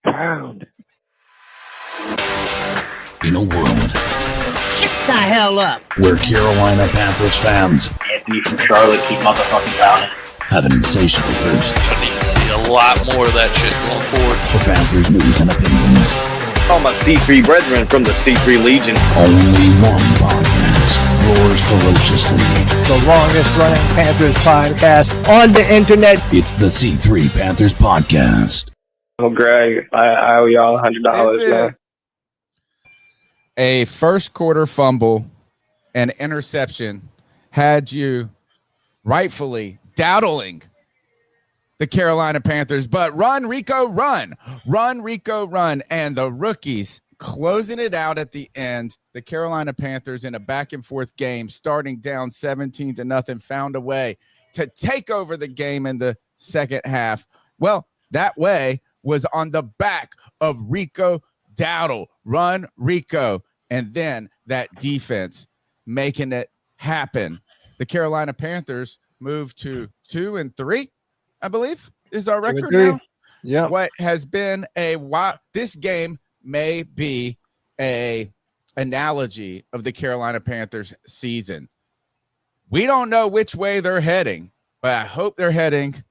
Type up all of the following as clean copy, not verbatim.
Pound. In a world the hell up. where Carolina Panthers fans Anthony from Charlotte, keep motherfucking pounding. have an insatiable thirst I need to see a lot more of that shit going forward. for Panthers news and opinions. All my C3 brethren from the C3 Legion. Only one podcast roars ferociously. The longest running Panthers podcast on the internet. It's the C3 Panthers podcast. Oh, Greg, I owe y'all $100, man. A first quarter fumble and interception had you rightfully doubting the Carolina Panthers, but run, Rico, run, Rico, run. And the rookies closing it out at the end. The Carolina Panthers in a back and forth game, starting down 17-0, found a way to take over the game in the second half. Well, that way was on the back of Rico Dattle. Run, Rico. And then that defense making it happen. The Carolina Panthers moved to 2-3, I believe, is our record now. Yeah. What has been this game may be a analogy of the Carolina Panthers season. We don't know which way they're heading, but I hope they're heading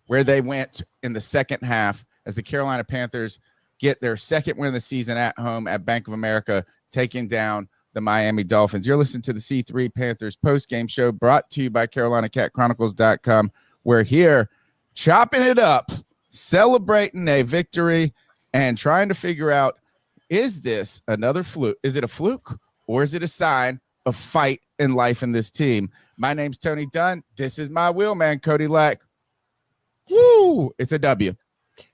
where they went in the second half as the Carolina Panthers get their second win of the season at home at Bank of America, taking down the Miami Dolphins. You're listening to the C3 Panthers postgame show brought to you by CarolinaCatChronicles.com. We're here chopping it up, celebrating a victory, and trying to figure out, is this another fluke? Is it a fluke, or is it a sign of fight in life in this team? My name's Tony Dunn. This is my wheelman, Cody Lack. Woo! It's a W.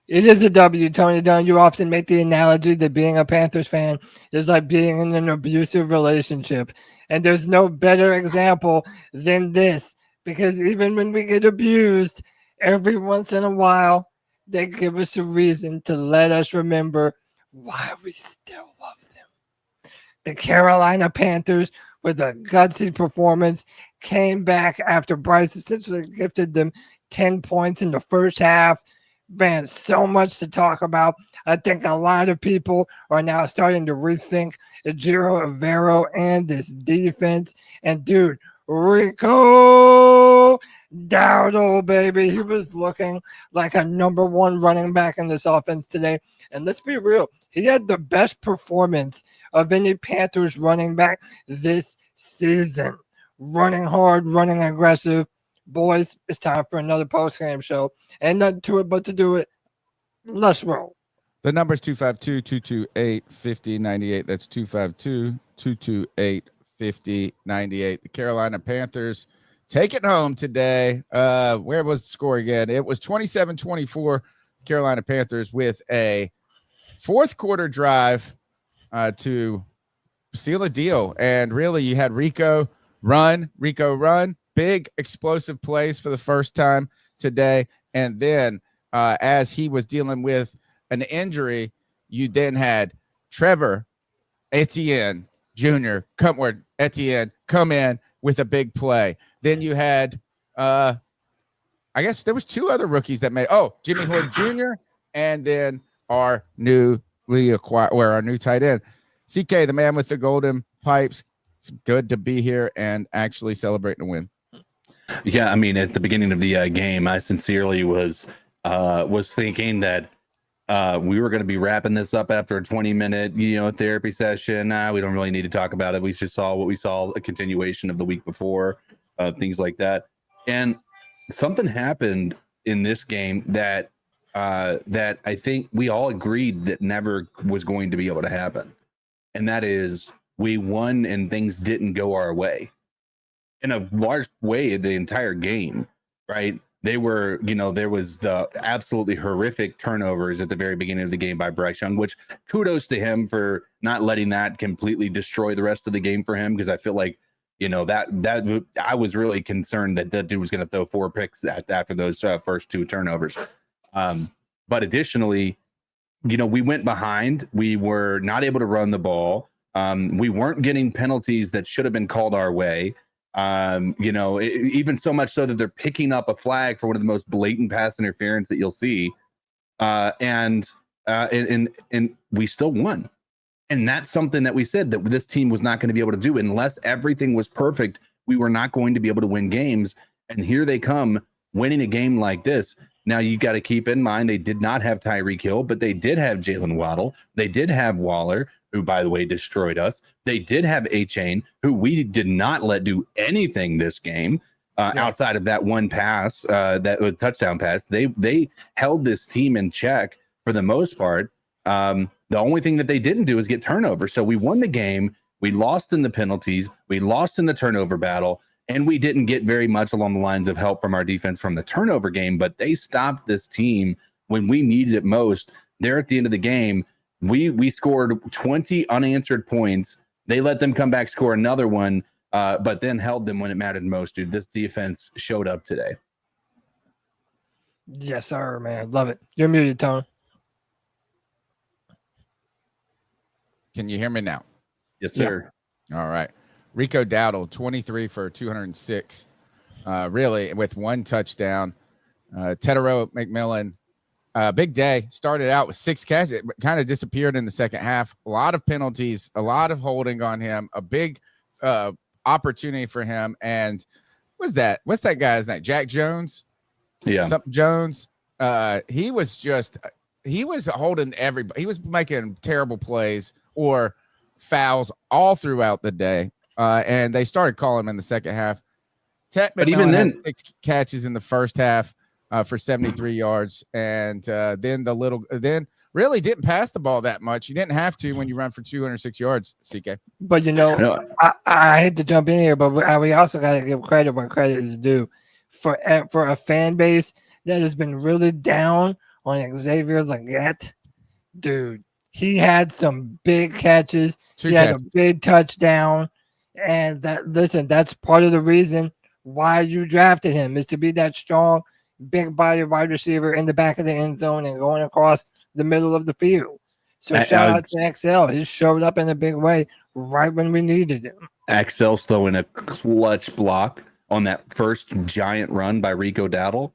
It is a W, Tony Dunn. You often make the analogy that being a Panthers fan is like being in an abusive relationship. And there's no better example than this, because even when we get abused, every once in a while, they give us a reason to let us remember why we still love them. The Carolina Panthers, with a gutsy performance, came back after Bryce essentially gifted them 10 points in the first half. Man, so much to talk about. I think a lot of people are now starting to rethink Ejiro Evero and this defense. And dude, Rico Dattle, baby, he was looking like a number one running back in this offense today. And let's be real, he had the best performance of any Panthers running back this season. Running hard, running aggressive. Boys, it's time for another post-game show. And nothing to it but to do it. Let's roll. The number is 252-228-5098. That's 252-228-5098. The Carolina Panthers take it home today. Where was the score again? It was 27-24. Carolina Panthers with a fourth quarter drive to seal a deal. And really, you had Rico run. Big explosive plays for the first time today. And then as he was dealing with an injury, you then had Trevor Etienne Jr. come in with a big play. Then you had I guess there was two other rookies that made Jimmy Horn Jr. and then our new tight end, CK, the man with the golden pipes. It's good to be here and actually celebrating a win. Yeah, I mean, at the beginning of the game, I sincerely was thinking that we were going to be wrapping this up after a 20-minute, therapy session. We don't really need to talk about it. We just saw what we saw, a continuation of the week before, things like that. And something happened in this game that I think we all agreed that never was going to be able to happen. And that is, we won and things didn't go our way. In a large way, the entire game, right? They were, there was the absolutely horrific turnovers at the very beginning of the game by Bryce Young, which kudos to him for not letting that completely destroy the rest of the game for him. Because I feel like, that I was really concerned that that dude was going to throw 4 picks after those first 2 turnovers. But additionally, we went behind. We were not able to run the ball. We weren't getting penalties that should have been called our way. Even so much so that they're picking up a flag for one of the most blatant pass interference that you'll see. and we still won. And that's something that we said that this team was not going to be able to do unless everything was perfect. We were not going to be able to win games. And here they come winning a game like this. Now you got to keep in mind they did not have Tyreek Hill, but they did have Jalen Waddle. They did have Waller, who, by the way, destroyed us. They did have A-Chain, who we did not let do anything this game outside of that one pass, that was touchdown pass. They held this team in check for the most part. The only thing that they didn't do is get turnovers. So we won the game. We lost in the penalties. We lost in the turnover battle. And we didn't get very much along the lines of help from our defense from the turnover game. But they stopped this team when we needed it most. There at the end of the game, we scored 20 unanswered points. They let them come back, score another one, but then held them when it mattered most, dude. This defense showed up today. Yes, sir, man. Love it. You're muted, Tone. Can you hear me now? Yes, sir. All right. Rico Dattle, 23 for 206, really, with one touchdown. Tedero McMillan, big day. Started out with 6 catches. It kind of disappeared in the second half. A lot of penalties, a lot of holding on him, a big opportunity for him. And what's that guy's name? Jack Jones? Yeah. Something Jones. He was holding everybody. He was making terrible plays or fouls all throughout the day. And they started calling him in the second half. But even then, had 6 catches in the first half for 73 yards. And then really didn't pass the ball that much. You didn't have to when you run for 206 yards, CK. But, I hate to jump in here, but we also got to give credit where credit is due. For a fan base that has been really down on Xavier Legette, dude, he had some big catches. He had a big touchdown. And that's part of the reason why you drafted him, is to be that strong, big body wide receiver in the back of the end zone and going across the middle of the field. So shout out to XL. He showed up in a big way right when we needed him. XL's throwing a clutch block on that first giant run by Rico Dattle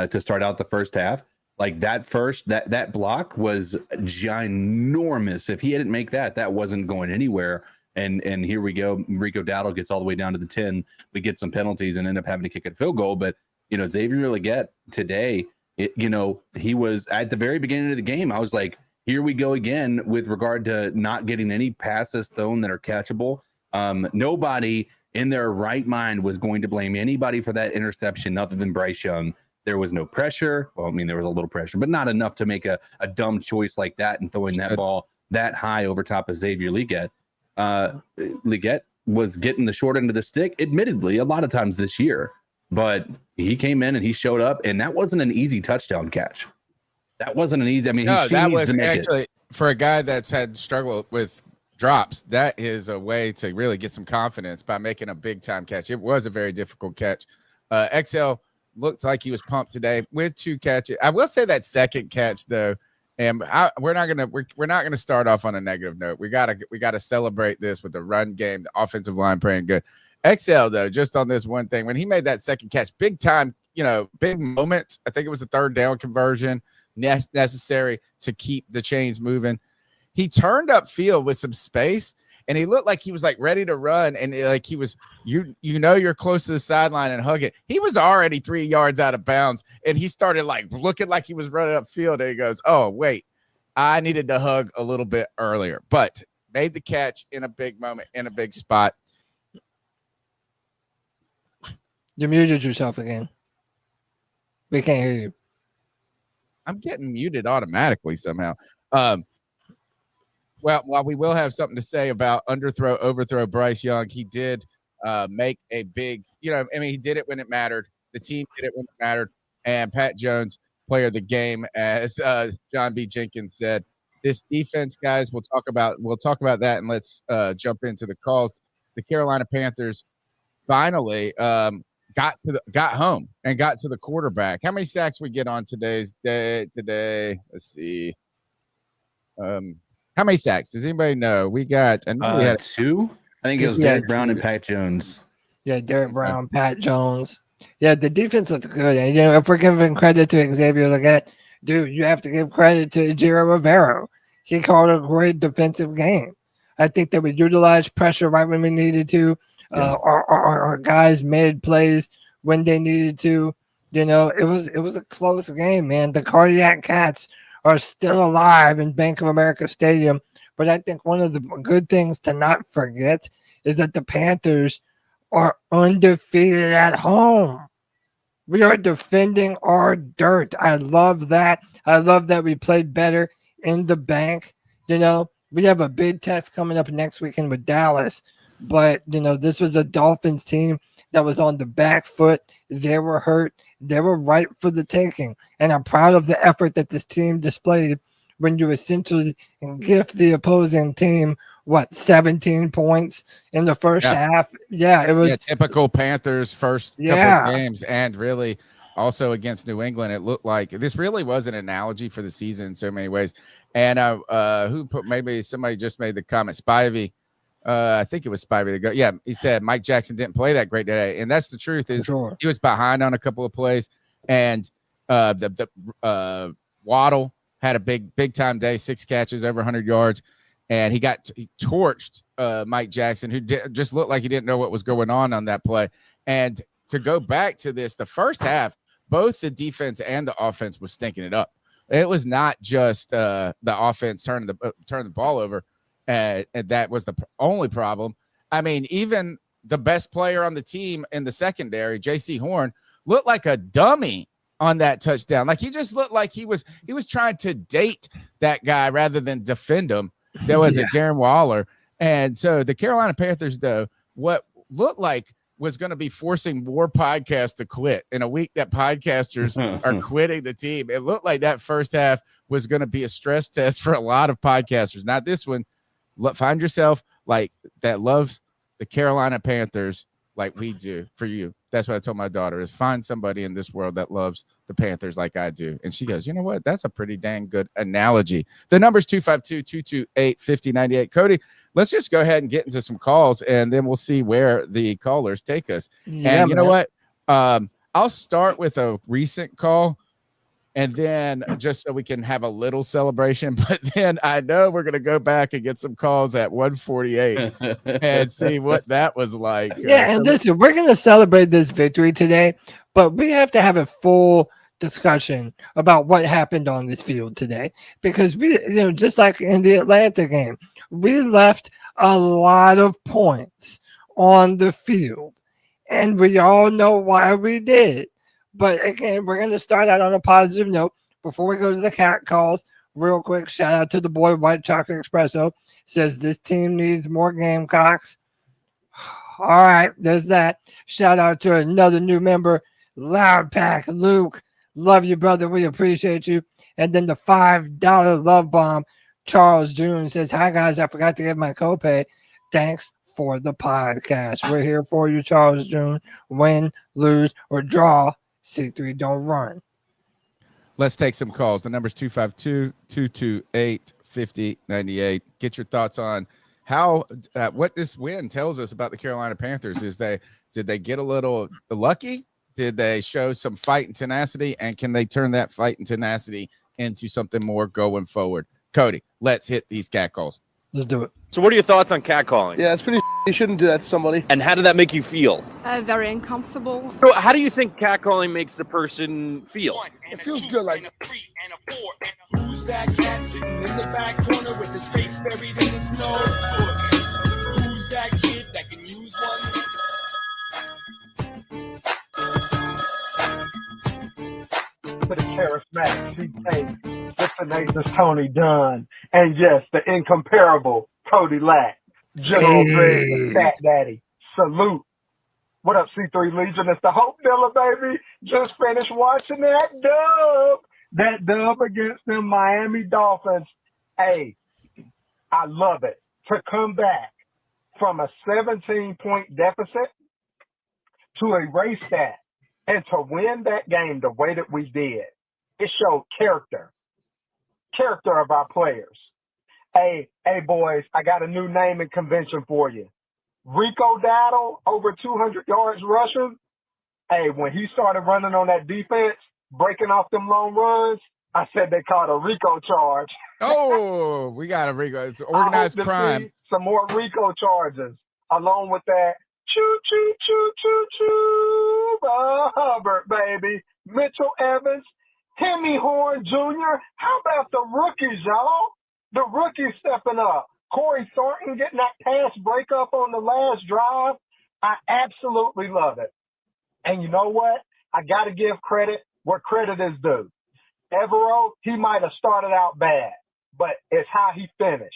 to start out the first half. Like that block was ginormous. If he didn't make that wasn't going anywhere. And here we go. Rico Dattle gets all the way down to the 10. We get some penalties and end up having to kick a field goal. But, Xavier Legette today, he was at the very beginning of the game. I was like, here we go again with regard to not getting any passes thrown that are catchable. Nobody in their right mind was going to blame anybody for that interception other than Bryce Young. There was no pressure. Well, there was a little pressure, but not enough to make a dumb choice like that and throwing that ball that high over top of Xavier Legette. Legette was getting the short end of the stick, admittedly, a lot of times this year, but he came in and he showed up, and that wasn't an easy touchdown catch. That wasn't an easy. No, that was actually for a guy that's had struggled with drops. That is a way to really get some confidence by making a big time catch. It was a very difficult catch. XL looked like he was pumped today with 2 catches. I will say that second catch though. And we're not gonna start off on a negative note. We gotta celebrate this with the run game, the offensive line playing good. XL though, just on this one thing, when he made that second catch, big time, big moment. I think it was a 3rd down conversion necessary to keep the chains moving. He turned upfield with some space, and he looked like he was like ready to run, and like he was, you're close to the sideline and hug it. He was already 3 yards out of bounds, and he started like looking like he was running upfield, and he goes, "Oh wait, I needed to hug a little bit earlier," but made the catch in a big moment, in a big spot. You muted yourself again. We can't hear you. I'm getting muted automatically somehow. Well, while we will have something to say about overthrow Bryce Young, he did make a big, he did it when it mattered. The team did it when it mattered. And Pat Jones, player of the game, as John B. Jenkins said. This defense, guys, we'll talk about that, and let's jump into the calls. The Carolina Panthers finally got home and got to the quarterback. How many sacks we get on today's day? Today, let's see. How many sacks? Does anybody know? We got we had 2. I think it was Derek Brown and Pat Jones. Yeah, Derek Brown, Pat Jones. Yeah, the defense looked good. And, if we're giving credit to Xavier Legette, dude, you have to give credit to Ejiro Rivero. He called a great defensive game. I think that we utilized pressure right when we needed to. Our guys made plays when they needed to. You know, it was a close game, man. The Cardiac Cats are still alive in Bank of America Stadium. But I think one of the good things to not forget is that the Panthers are undefeated at home. We are defending our dirt. I love that. I love that we played better in the bank. You know, we have a big test coming up next weekend with Dallas. But, you know, this was a Dolphins team that was on the back foot. They were hurt. They were right for the taking. And I'm proud of the effort that this team displayed when you essentially gift the opposing team, 17 points in the first half? Yeah, it was typical Panthers first couple of games. And really also against New England, it looked like this really was an analogy for the season in so many ways. And maybe somebody just made the comment, Spivey. I think it was Spivey. Yeah, he said Mike Jackson didn't play that great today. And that's the truth is he was behind on a couple of plays. And the Waddle had a big time day, 6 catches, over 100 yards. And he torched Mike Jackson, who just looked like he didn't know what was going on that play. And to go back to this, the first half, both the defense and the offense was stinking it up. It was not just the offense turning the ball over, and that was the only problem. I mean, even the best player on the team in the secondary, J.C. Horn, looked like a dummy on that touchdown. Like he just looked like he was trying to date that guy rather than defend him. There was a Darren Waller. And so the Carolina Panthers, though, what looked like was going to be forcing more podcasts to quit in a week that podcasters are quitting the team. It looked like that first half was going to be a stress test for a lot of podcasters. Not this one. Find yourself like that loves the Carolina Panthers like we do for you. That's what I told my daughter is find somebody in this world that loves the Panthers like I do. And she goes, you know what? That's a pretty dang good analogy. The number's 252-228-5098. Cody, let's just go ahead and get into some calls, and then we'll see where the callers take us. Yeah, and you know what? I'll start with a recent call, and then just so we can have a little celebration. But then I know we're going to go back and get some calls at 148 and see what that was like. Yeah, and listen, we're going to celebrate this victory today, but we have to have a full discussion about what happened on this field today. Because we, just like in the Atlanta game, we left a lot of points on the field. And we all know why we did. But again, we're going to start out on a positive note. Before we go to the cat calls, real quick, shout out to the boy White Chocolate Espresso. Says this team needs more Gamecocks. All right, there's that. Shout out to another new member, Loud Pack Luke. Love you, brother. We appreciate you. And then the $5 love bomb, Charles June says, hi, guys. I forgot to get my copay. Thanks for the podcast. We're here for you, Charles June. Win, lose, or draw. C3 don't run. Let's take some calls. The number's 252-228-5098. Get your thoughts on how what this win tells us about the Carolina Panthers. Did they get a little lucky? Did they show some fight and tenacity? And can they turn that fight and tenacity into something more going forward? Cody, let's hit these cat calls. Let's do it. So what are your thoughts on catcalling? Yeah, it's pretty. You shouldn't do that to somebody. And how did that make you feel? Very uncomfortable. So how do you think catcalling makes the person feel? It feels good, like. Who's that cat sitting in the back corner with his face buried in his nose? Who's that kid that can use one? To the charismatic CK, the tenacious Tony Dunn, and yes, the incomparable Cody Lack, General Greg, the Fat Daddy. Salute. What up, C3 Legion? It's the Hope Dealer, baby. Just finished watching that dub against the Miami Dolphins. Hey, I love it. To come back from a 17-point deficit to erase that and to win that game the way that we did, it showed character of our players. Hey, boys, I got a new naming convention for you. Rico Dattle, over 200 yards rushing. Hey, when he started running on that defense, breaking off them long runs, I said they caught a Rico charge. Oh, we got a Rico. It's I hope organized to crime. see some more Rico charges along with that choo choo choo choo choo Hubbard, baby. Mitchell Evans, Hemi Horn Jr. How about the rookies, y'all? The rookies stepping up. Corey Thornton getting that pass breakup on the last drive. I absolutely love it. And you know what? I got to give credit where credit is due. Evero, he might have started out bad, but it's how he finished.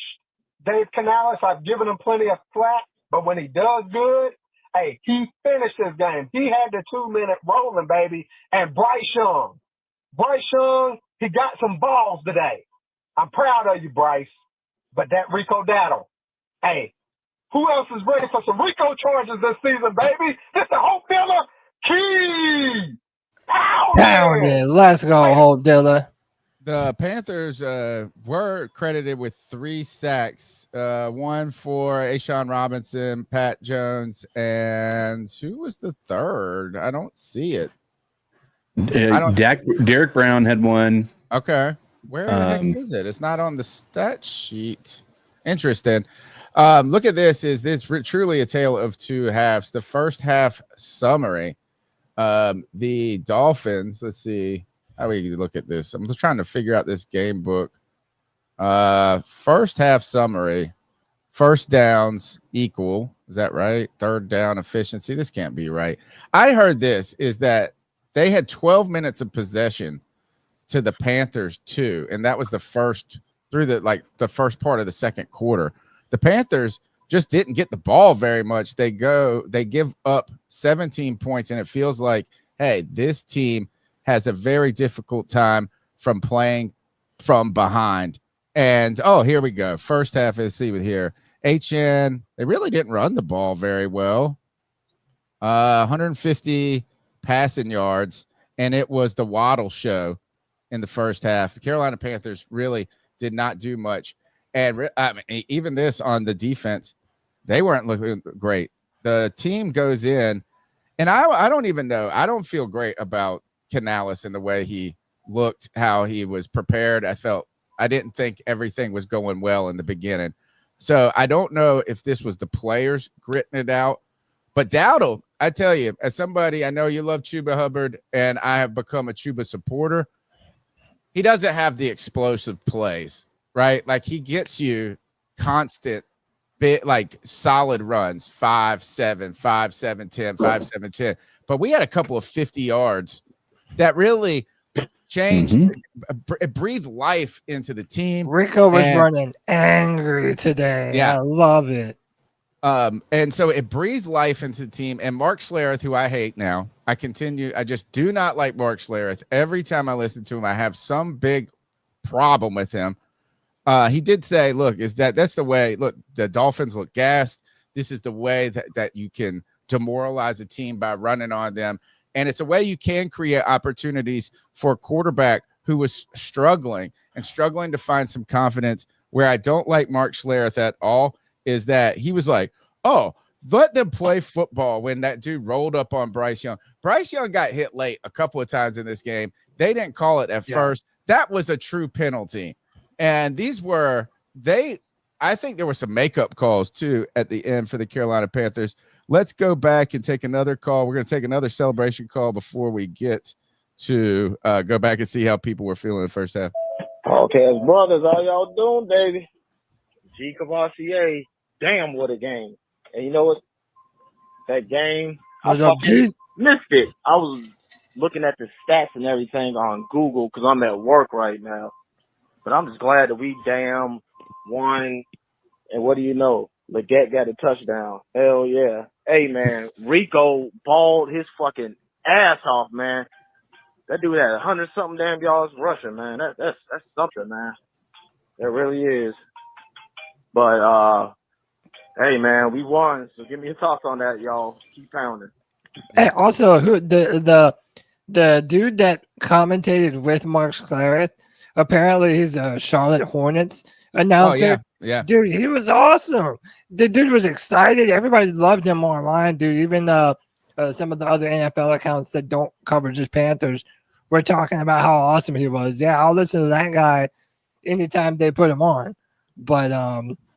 Dave Canales, I've given him plenty of flack, but when he does good, hey, he finished his game. He had the 2-minute rolling, baby. And Bryce Young, he got some balls today. I'm proud of you, Bryce. But that Rico Dattle, hey, who else is ready for some Rico charges this season, baby? This the Hope Dilla Key. Pounded. Let's go, Hope Dilla. The Panthers were credited with 3 sacks, one for Ashawn Robinson, Pat Jones, and who was the third? I don't see it. Derek Brown had one. Okay. Where the heck is it? It's not on the stat sheet. Interesting. Look at this. Is this truly a tale of two halves? The first half summary. The Dolphins, let's see. How do we look at this? I'm just trying to figure out this game book. First half summary. First downs equal. Is that right? Third down efficiency. This can't be right. I heard this is that they had 12 minutes of possession to the Panthers 2, and that was the first through the first part of the second quarter. The Panthers just didn't get the ball very much. They give up 17 points, and it feels like, hey, this team has a very difficult time from playing from behind. And here we go. First half, let's see with here. HN, they really didn't run the ball very well. 150 passing yards, and it was the Waddle show in the first half. The Carolina Panthers really did not do much. And even this on the defense, they weren't looking great. The team goes in, and I don't even know. I don't feel great about Canales and the way he looked, how he was prepared. I didn't think everything was going well in the beginning. So I don't know if this was the players gritting it out. But Dowdle, I tell you, as somebody, I know you love Chuba Hubbard, and I have become a Chuba supporter. He doesn't have the explosive plays, right? Like he gets you constant bit, like solid runs, 5-7, 5-7, 10, 5-7, 10. But we had a couple of 50 yards that really changed, it breathed life into the team. Rico was running angry today. Yeah, I love it. And so it breathed life into the team. And Mark Schlereth, who I hate now, I just do not like Mark Schlereth. Every time I listen to him, I have some big problem with him. He did say, look, that's the way, look, the Dolphins look gassed. This is the way that you can demoralize a team by running on them. And it's a way you can create opportunities for a quarterback who was struggling to find some confidence. Where I don't like Mark Schlereth at all is that he was like, oh, let them play football when that dude rolled up on Bryce Young. Bryce Young got hit late a couple of times in this game. They didn't call it at first. That was a true penalty. And I think there were some makeup calls too at the end for the Carolina Panthers. Let's go back and take another call. We're going to take another celebration call before we get to go back and see how people were feeling in the first half. Okay, brothers, how y'all doing, baby? G. Cavassier, damn, what a game. And you know what? That game, I missed it. I was looking at the stats and everything on Google because I'm at work right now. But I'm just glad that we damn won. And what do you know? Leggett got a touchdown. Hell yeah. Hey, man, Rico balled his fucking ass off, man. That dude had 100-something damn yards rushing, man. That's something, man. It really is. But, hey, man, we won. So give me your thoughts on that, y'all. Keep pounding. Hey, also, the dude that commentated with Mark Schlereth, apparently he's a Charlotte Hornets announcer. Oh, yeah. Dude, he was awesome. The dude was excited. Everybody loved him online, dude. Even some of the other NFL accounts that don't cover just Panthers we're talking about how awesome he was. Yeah, I'll listen to that guy anytime they put him on. But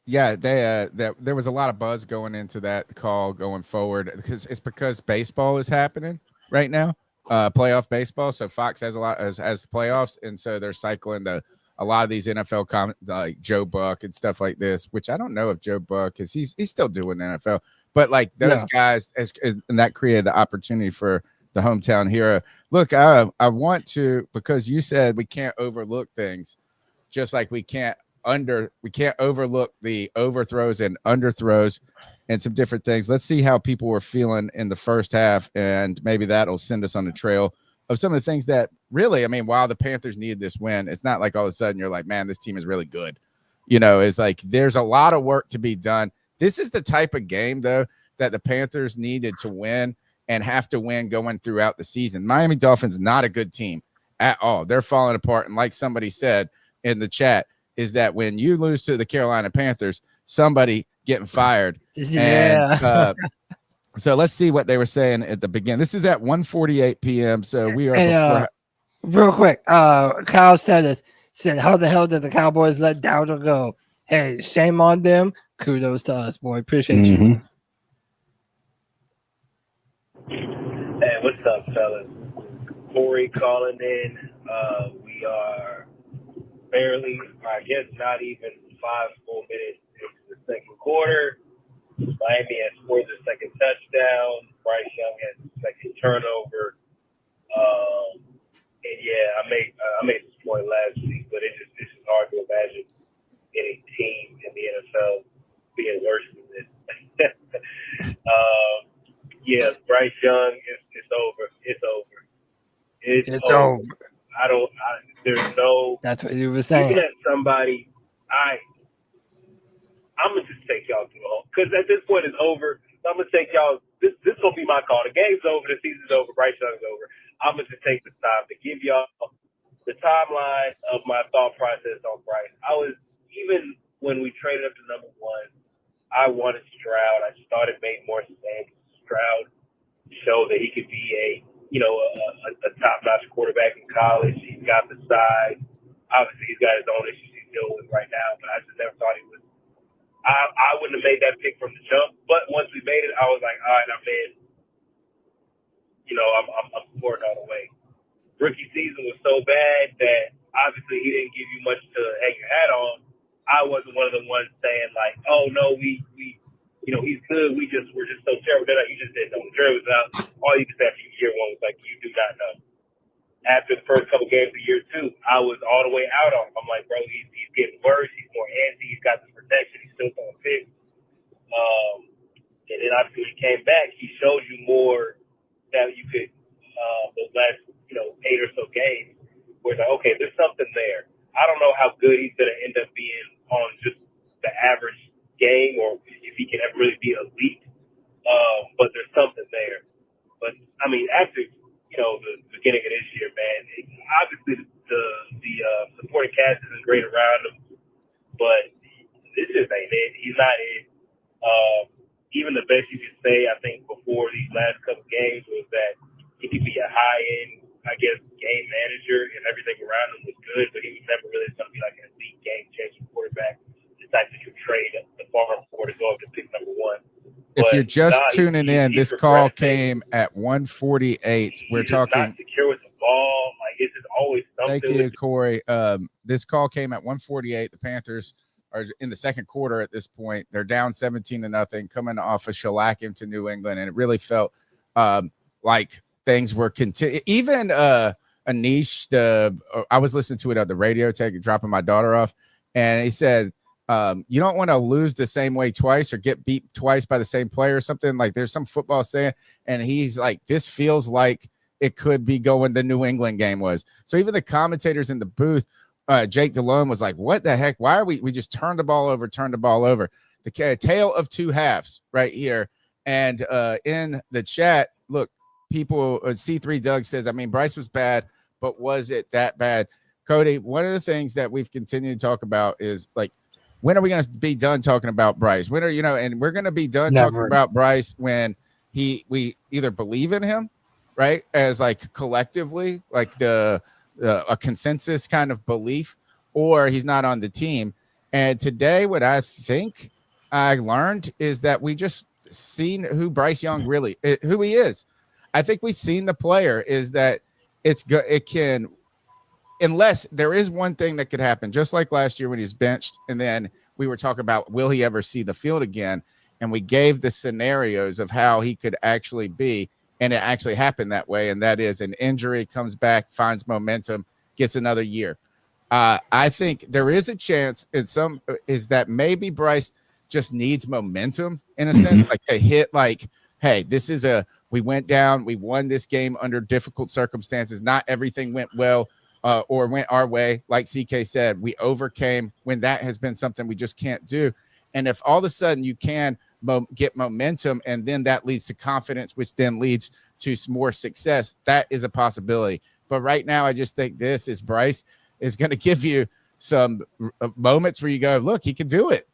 yeah, there was a lot of buzz going into that call going forward because baseball is happening right now, playoff baseball. So Fox has has playoffs, and so they're cycling a lot of these NFL like Joe Buck and stuff like this, which I don't know if Joe Buck is he's still doing the NFL, but like those guys and that created the opportunity for the hometown hero. Look, I want to, because you said we can't overlook things, just like we can't overlook the overthrows and underthrows and some different things. Let's see how people were feeling in the first half, and maybe that'll send us on the trail of some of the things that really, I mean, while the Panthers needed this win, it's not like all of a sudden you're like, man, this team is really good. You know, it's like there's a lot of work to be done. This is the type of game, though, that the Panthers needed to win and have to win going throughout the season. Miami Dolphins, not a good team at all. They're falling apart. And like somebody said in the chat, is that when you lose to the Carolina Panthers, somebody getting fired. Yeah. And, so let's see what they were saying at the beginning. This is at 1:48 p.m. So we are before. Real quick, Kyle said, how the hell did the Cowboys let Dowdle go? Hey, shame on them. Kudos to us, boy. Appreciate you. Hey, what's up, fellas? Corey calling in. We are barely, or I guess not even 5 full minutes into the second quarter. Miami has scored the second touchdown. Bryce Young has the second turnover. And yeah, I made this point last week, but it's just hard to imagine any team in the NFL being worse than this. Yeah, Bryce Young, it's over. It's over. It's over. There's no. That's what you were saying. Even at somebody, I'm gonna just take y'all through the whole, because at this point it's over. So I'm gonna take y'all. This gonna be my call. The game's over. The season's over. Bryce Young's over. I'm gonna just take the time to give y'all the timeline of my thought process on Bryce. Even when we traded up to number 1, I wanted Stroud. I just thought it made more sense. Stroud showed that he could be a top-notch quarterback in college. He's got the size. Obviously, he's got his own issues he's dealing with right now, but I just never thought he was. I wouldn't have made that pick from the jump, but once we made it, I was like, all right, I'm in. I'm supporting all the way. Rookie season was so bad that obviously he didn't give you much to hang your hat on. I wasn't one of the ones saying like, oh no, he's good. We're just so terrible. You just didn't know. The jury was out. All you could say after year 1 was like, you do not know. After the first couple games of year 2, I was all the way out on him. I'm like, bro, he's getting worse. He's more antsy. He's got this protection. He's still throwing picks. And then obviously when he came back, he showed you more that you could those last 8 or so games where it's like, okay, there's something there. I don't know how good he's going to end up being on just the average game, or if he can ever really be elite. But there's something there. But I mean, after the beginning of this year, man, obviously the supporting cast isn't great around him, but this just ain't it. He's not it. Even the best you could say, I think, before these last couple games was that he could be a high-end, I guess, game manager, and everything around him was good, but he was never really going to be like an elite game-changing quarterback, the type that you trade the farm for to go up to pick number 1. If you're just tuning in, this call came at 1:48. We're talking. Not secure with the ball. Like, it's just always something. Thank you, Corey. This call came at 1:48. The Panthers are in the second quarter at this point. They're down 17-0, coming off a shellacking to New England, and it really felt like things were even Anish. I was listening to it on the radio, dropping my daughter off, and he said, you don't want to lose the same way twice or get beat twice by the same player or something. Like there's some football saying, and he's like, this feels like it could be going the New England game was. So even the commentators in the booth, Jake Delhomme was like, what the heck? Why are we just turned the ball over. The tale of 2 halves right here. And in the chat, look, people, C3 Doug says, I mean, Bryce was bad, but was it that bad? Cody, one of the things that we've continued to talk about is like, when are we going to be done talking about Bryce? When are, and we're going to be done talking about Bryce when we either believe in him right? As like collectively, like a consensus kind of belief, or he's not on the team. And today, what I think I learned is that we just seen who Bryce Young really, who he is. I think we've seen the player is that it can, unless there is one thing that could happen, just like last year when he's benched, and then we were talking about will he ever see the field again, and we gave the scenarios of how he could actually be, and it actually happened that way, and that is an injury, comes back, finds momentum, gets another year. I think there is a chance is that maybe Bryce just needs momentum in a sense, like to hit like, hey, we went down, we won this game under difficult circumstances. Not everything went well or went our way. Like CK said, we overcame when that has been something we just can't do. And if all of a sudden you can get momentum and then that leads to confidence, which then leads to more success, that is a possibility. But right now, I just think this is Bryce is going to give you some moments where you go, look, he can do it.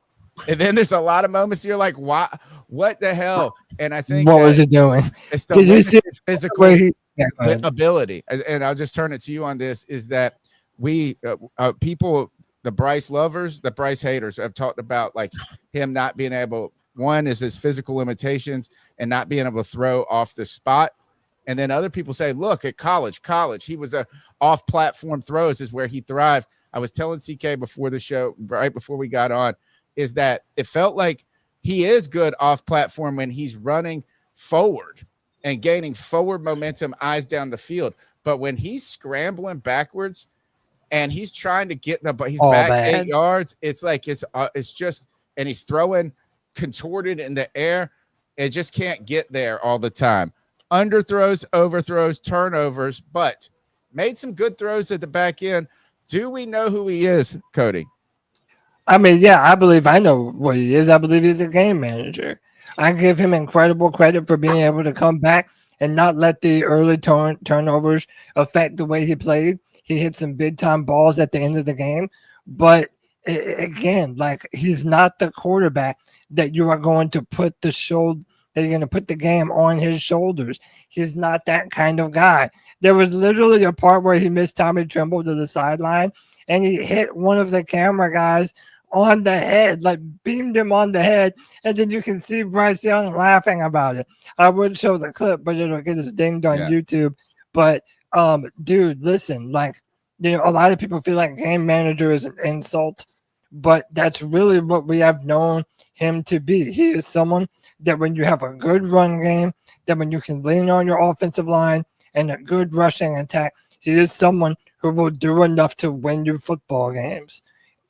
And then there's a lot of moments you're like, why? What the hell? And I think what was he doing? It's the Did you see physical ability. And I'll just turn it to you on this. Is that we people, the Bryce lovers, the Bryce haters have talked about like him not being able. One is his physical limitations and not being able to throw off the spot. And then other people say, look at college, he was a off-platform throws is where he thrived. I was telling CK before the show, right before we got on, is that it felt like he is good off-platform when he's running forward and gaining forward momentum, eyes down the field. But when he's scrambling backwards and he's trying to get he's back 8 yards, it's like it's just, and he's throwing contorted in the air. It just can't get there all the time. Underthrows, overthrows, turnovers, but made some good throws at the back end. Do we know who he is, Cody? I mean, yeah, I believe I know what he is. I believe he's a game manager. I give him incredible credit for being able to come back and not let the early turnovers affect the way he played. He hit some big-time balls at the end of the game. But, again, like, he's not the quarterback that you are going to put that you're going to put the game on his shoulders. He's not that kind of guy. There was literally a part where he missed Tommy Tremble to the sideline, and he hit one of the camera guys on the head, like beamed him on the head, and then you can see Bryce Young laughing about it. I wouldn't show the clip, but it'll get us dinged on YouTube. But, dude, listen, like, you know, a lot of people feel like game manager is an insult, but that's really what we have known him to be. He is someone that when you have a good run game, that when you can lean on your offensive line and a good rushing attack, he is someone who will do enough to win you football games.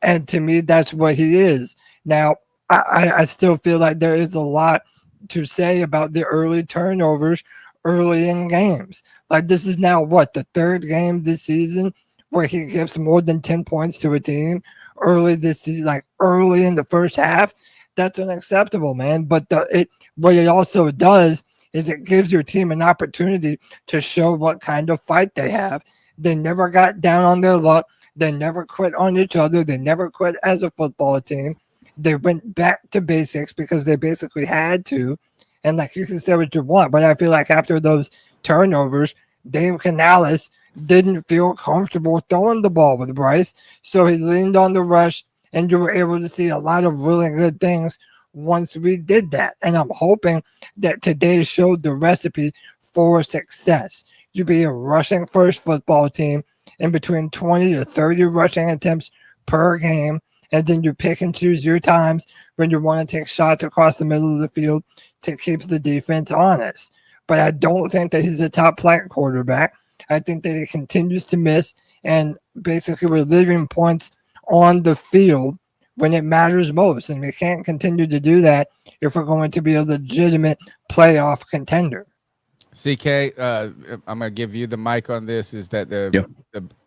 And to me, that's what he is. Now, I still feel like there is a lot to say about the early turnovers early in games. Like, this is now, the third game this season where he gives more than 10 points to a team early this season, like early in the first half. That's unacceptable, man. But what it also does is it gives your team an opportunity to show what kind of fight they have. They never got down on their luck. They never quit on each other. They never quit as a football team. They went back to basics because they basically had to. And, like, you can say what you want, but I feel like after those turnovers, Dave Canales didn't feel comfortable throwing the ball with Bryce. So he leaned on the rush, and you were able to see a lot of really good things once we did that. And I'm hoping that today showed the recipe for success. You be a rushing first football team in between 20 to 30 rushing attempts per game. And then you pick and choose your times when you want to take shots across the middle of the field to keep the defense honest. But I don't think that he's a top flight quarterback. I think that he continues to miss, and basically we're leaving points on the field when it matters most. And we can't continue to do that if we're going to be a legitimate playoff contender. CK, I'm going to give you the mic on this, is that the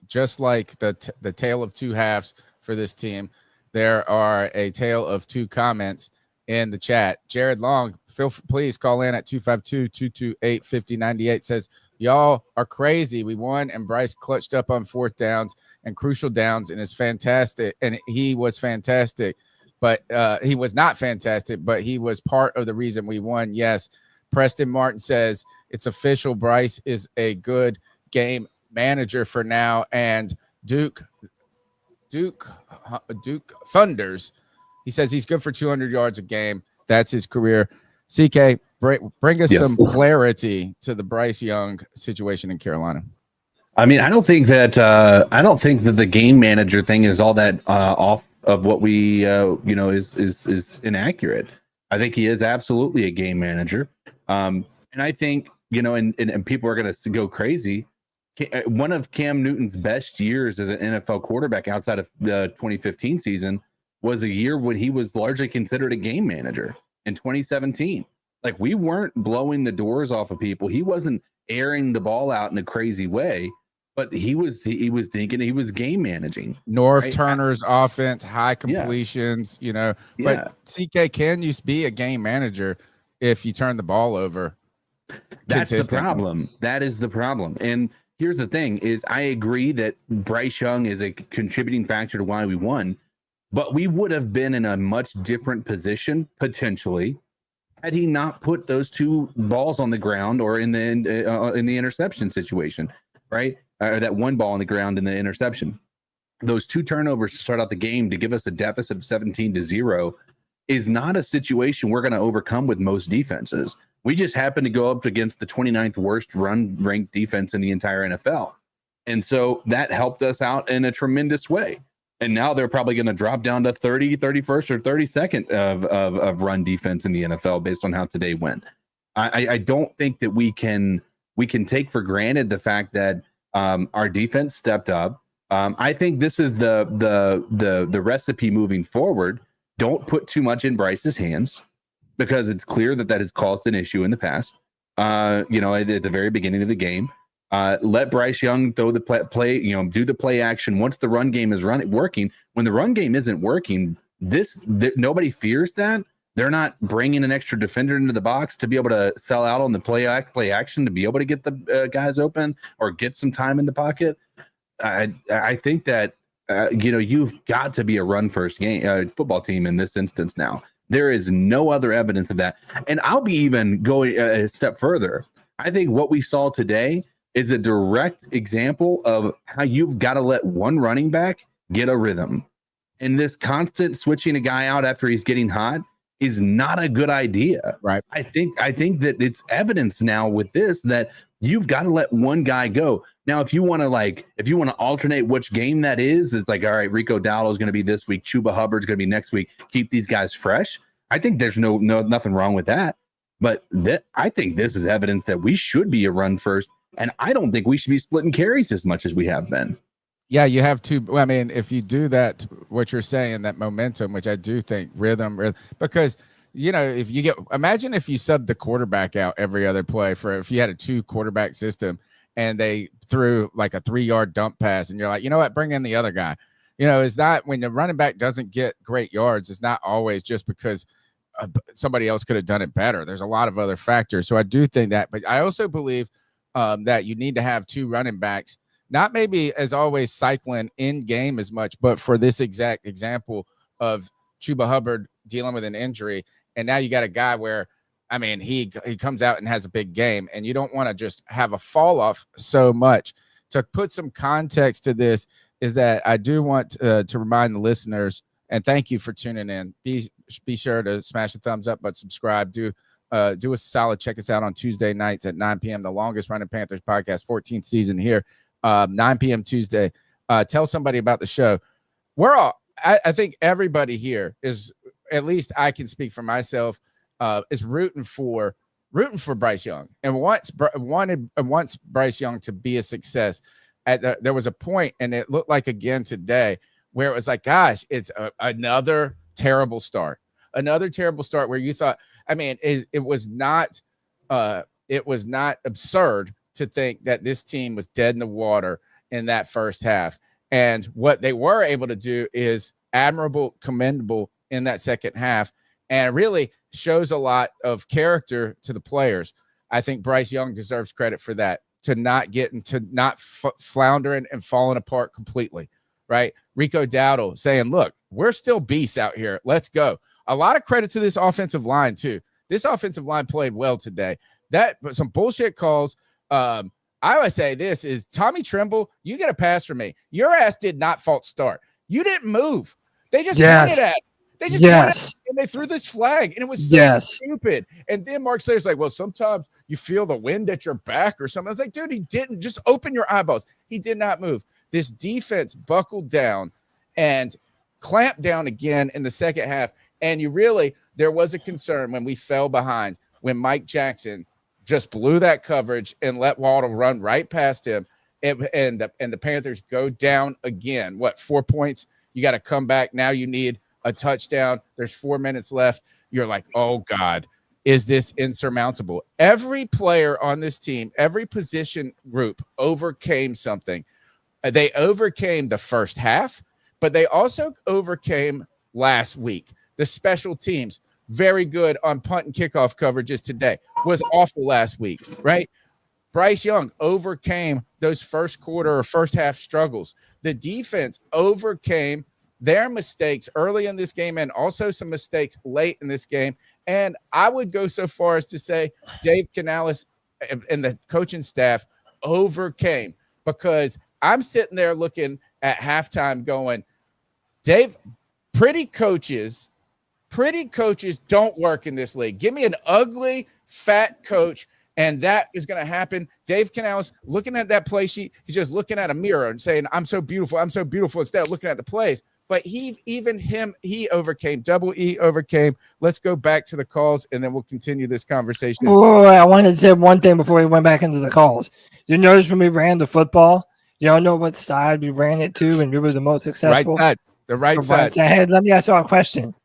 just like the tale of two halves for this team, there are a tale of two comments in the chat. Jared Long, please call in at 252-228-5098, says, y'all are crazy. We won, and Bryce clutched up on fourth downs and crucial downs, and is fantastic. And he was fantastic, but he was not fantastic, but he was part of the reason we won. Yes, Preston Martin says it's official. Bryce is a good game manager for now. And Duke Thunders, he says he's good for 200 yards a game. That's his career. CK, bring us some clarity to the Bryce Young situation in Carolina. I mean, I don't think that the game manager thing is all that off of what we is inaccurate. I think he is absolutely a game manager, and I think and people are going to go crazy. One of Cam Newton's best years as an NFL quarterback outside of the 2015 season was a year when he was largely considered a game manager in 2017. Like, we weren't blowing the doors off of people. He wasn't airing the ball out in a crazy way, but he was thinking he was game managing. North right? Turner's offense, high completions, Yeah. But CK, can you be a game manager if you turn the ball over? That's the problem. That is the problem. And here's the thing is I agree that Bryce Young is a contributing factor to why we won, but we would have been in a much different position potentially had he not put those two balls on the ground or in the interception situation, right? Or that one ball on the ground in the interception. Those two turnovers to start out the game to give us a deficit of 17-0 is not a situation we're going to overcome with most defenses. We just happen to go up against the 29th worst run ranked defense in the entire NFL. And so that helped us out in a tremendous way. And now they're probably going to drop down to 31st or 32nd of run defense in the NFL based on how today went. I don't think that we can take for granted the fact that our defense stepped up. I think this is the recipe moving forward. Don't put too much in Bryce's hands, because it's clear that has caused an issue in the past. At the very beginning of the game, let Bryce Young throw the play, do the play action once the run game is working. When the run game isn't working, nobody fears that. They're not bringing an extra defender into the box to be able to sell out on the play action to be able to get the guys open or get some time in the pocket. I think that you've got to be a run first game football team in this instance now. There is no other evidence of that. And I'll be even going a step further. I think what we saw today is a direct example of how you've got to let one running back get a rhythm. And this constant switching a guy out after he's getting hot is not a good idea. Right. I think that it's evidence now with this that you've got to let one guy go. Now, if you want to alternate which game that is, it's like, all right, Rico Dattle is going to be this week, Chuba Hubbard's going to be next week. Keep these guys fresh. I think there's nothing wrong with that. But I think this is evidence that we should be a run first, and I don't think we should be splitting carries as much as we have been. Yeah, you have to. I mean, if you do that, what you're saying, that momentum, which I do think rhythm, because imagine if you subbed the quarterback out every other play if you had a 2 quarterback system and they threw like a 3-yard dump pass and you're like, you know what, bring in the other guy. It's not when the running back doesn't get great yards. It's not always just because somebody else could have done it better. There's a lot of other factors. So I do think that, but I also believe that you need to have 2 running backs, not maybe as always cycling in game as much, but for this exact example of Chuba Hubbard dealing with an injury. And now you got a guy where, I mean, he comes out and has a big game, and you don't want to just have a fall off so much. To put some context to this is that I do want to remind the listeners, and thank you for tuning in. Be sure to smash the thumbs up, but subscribe. Do us a solid. Check us out on Tuesday nights at 9 p.m. The longest running Panthers podcast, 14th season here, 9 p.m. Tuesday. Tell somebody about the show. I think everybody here is, at least I can speak for myself, is rooting for Bryce Young and wants Bryce Young to be a success. There was a point, and it looked like again today, where it was like, gosh, it's another terrible start where you thought, I mean, it was not absurd to think that this team was dead in the water in that first half. And what they were able to do is admirable, commendable in that second half, and really shows a lot of character to the players. I think Bryce Young deserves credit for that, to not floundering and falling apart completely, right? Rico Dattle saying, look, we're still beasts out here. Let's go. A lot of credit to this offensive line too. This offensive line played well today. But some bullshit calls. I always say this is Tommy Tremble, you get a pass from me. Your ass did not false start. You didn't move. They just pointed at it. They just pointed at it, and they threw this flag, and it was so stupid. And then Mark Slater's like, well, sometimes you feel the wind at your back or something. I was like, dude, he didn't. Just open your eyeballs. He did not move. This defense buckled down and clamped down again in the second half. And there was a concern when we fell behind, when Mike Jackson just blew that coverage and let Waddle run right past him. And the Panthers go down again. 4 points? You got to come back. Now you need a touchdown. There's 4 minutes left. You're like, oh, God, is this insurmountable? Every player on this team, every position group overcame something. They overcame the first half, but they also overcame last week. The special teams, very good on punt and kickoff coverages today. Was awful last week, right? Bryce Young overcame those first quarter or first half struggles. The defense overcame their mistakes early in this game and also some mistakes late in this game. And I would go so far as to say Dave Canales and the coaching staff overcame, because I'm sitting there looking at halftime going, Dave, pretty coaches don't work in this league. Give me an ugly, fat coach, and that is going to happen. Dave Canales looking at that play sheet, he's just looking at a mirror and saying, I'm so beautiful, instead of looking at the plays. But he overcame. Double E overcame. Let's go back to the calls, and then we'll continue this conversation. Oh, I wanted to say one thing before we went back into the calls. You notice when we ran the football, you don't know what side we ran it to, and we were the most successful. Right side. The right side. Hey, let me ask you a question.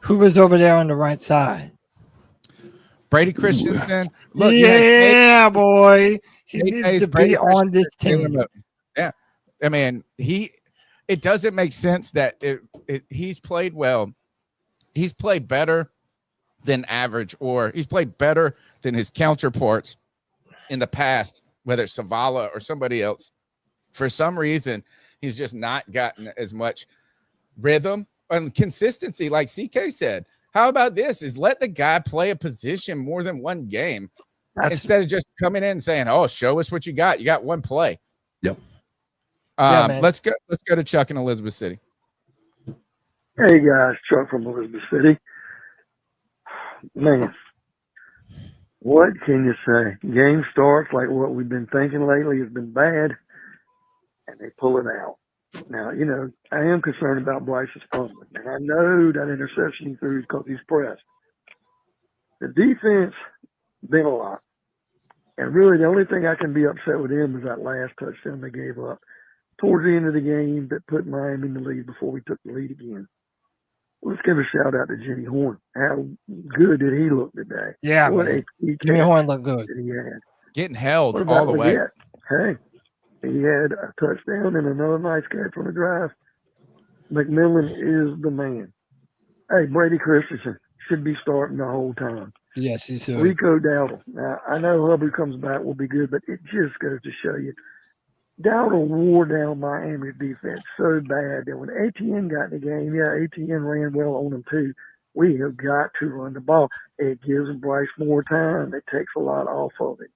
Who was over there on the right side? Brady Christensen. Look, boy. He needs to be on this team. Yeah. I mean, it doesn't make sense that he's played well. He's played better than average, or he's played better than his counterparts in the past, whether it's Savala or somebody else. For some reason, he's just not gotten as much rhythm and consistency, like CK said. How about this? Is let the guy play a position more than one game instead of just coming in and saying, "Oh, show us what you got. You got one play." Yep. Let's go to Chuck in Elizabeth City. Hey guys, Chuck from Elizabeth City. Man, what can you say? Game starts like what we've been thinking lately has been bad, and they pull it out. Now, I am concerned about Bryce's fumbling, and I know that interception he threw is because he's pressed. The defense been a lot, and really the only thing I can be upset with him is that last touchdown they gave up towards the end of the game that put Miami in the lead before we took the lead again. Let's give a shout out to Jimmy Horn. How good did he look today? Yeah, Jimmy Horn looked good. He had. Getting held all the way. Hey, he had a touchdown and another nice catch on the drive. McMillan is the man. Hey, Brady Christensen should be starting the whole time. Yes, he's so. Rico Dattle. Now, I know Hubbard comes back will be good, but it just goes to show you Dowdle wore down Miami's defense so bad that when ATN got in the game, ATN ran well on them too. We have got to run the ball. It gives Bryce more time. It takes a lot off of it.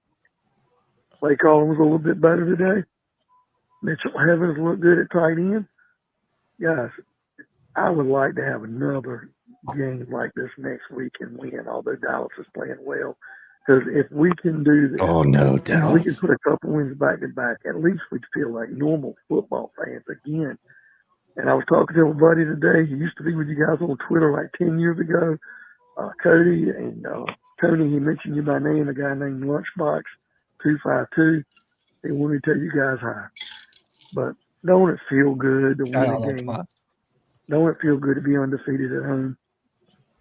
Play calling was a little bit better today. Mitchell Evans looked good at tight end. Guys, I would like to have another game like this next week and win, although Dallas is playing well. Because if we can do this, we can put a couple wins back to back. At least we'd feel like normal football fans again. And I was talking to a buddy today. He used to be with you guys on Twitter like 10 years ago. Cody and Tony, he mentioned you by name, a guy named Lunchbox252. They wanted to tell you guys hi. But don't it feel good to win a game? Don't it feel good to be undefeated at home?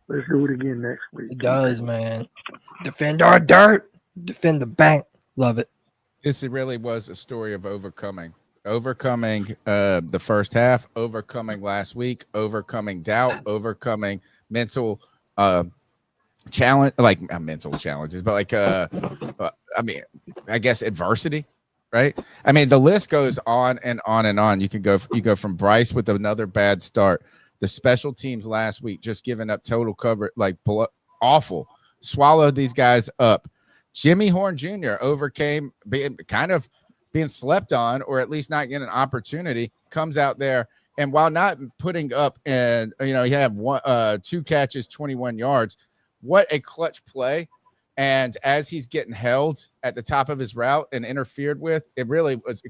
Let's do it again next week. It does, man. Defend our dirt. Defend the bank. Love it. This really was a story of overcoming the first half, overcoming last week, overcoming doubt, overcoming mental challenge, like mental challenges, but like I guess adversity, right? I mean, the list goes on and on and on. You go from Bryce with another bad start. The special teams last week just giving up total cover, like awful swallowed these guys up. Jimmy Horn Jr. overcame being slept on, or at least not getting an opportunity, comes out there, and while not putting up, and he had 2 catches, 21 yards, what a clutch play. And as he's getting held at the top of his route and interfered with, it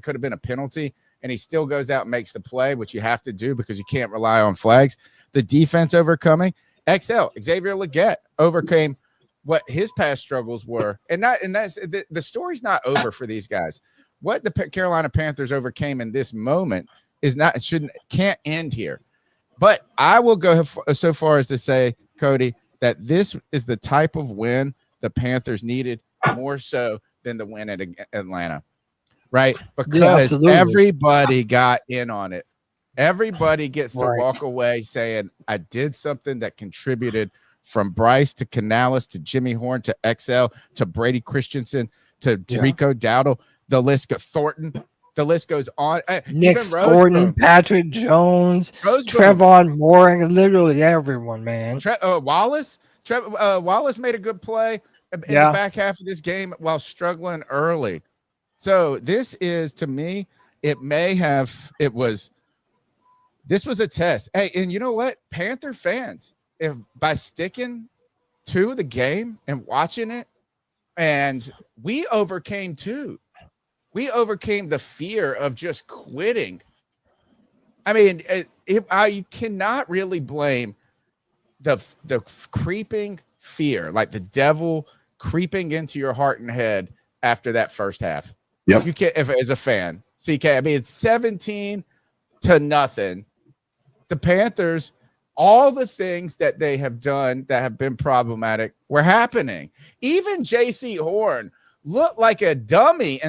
could have been a penalty, and he still goes out and makes the play, which you have to do because you can't rely on flags. The defense overcoming. Xavier Legette overcame what his past struggles were, and that's the story's not over for these guys. What the Carolina Panthers overcame in this moment can't end here. But I will go so far as to say, Cody, that this is the type of win the Panthers needed more so than the win at Atlanta, right? Because everybody got in on it. Everybody gets to walk away saying, I did something that contributed, from Bryce to Canales to Jimmy Horn to XL to Brady Christensen to Rico Dattle. The list goes Thornton. The list goes on. Nick Gordon, Patrick Jones, Trevon Moore, literally everyone, man. Wallace made a good play in the back half of this game while struggling early. So this is, to me, this was a test. Hey, and you know what? Panther fans, if by sticking to the game and watching it, and we overcame too. We overcame the fear of just quitting. I mean, you cannot really blame the creeping fear, like the devil creeping into your heart and head after that first half. Yep. You can't, as a fan, CK. I mean, it's 17-0. The Panthers, all the things that they have done that have been problematic were happening. Even J.C. Horn looked like a dummy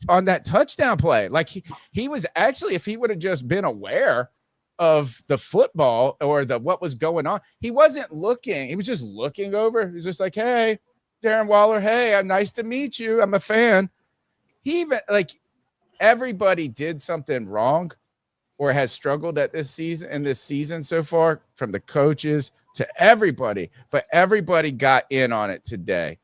on that touchdown play. Like he was actually, if he would have just been aware of the football or what was going on, he wasn't looking. He was just looking over. He was just like, hey, Darren Waller, hey, I'm nice to meet you. I'm a fan. He even, everybody did something wrong or has struggled in this season so far, from the coaches to everybody, but everybody got in on it today.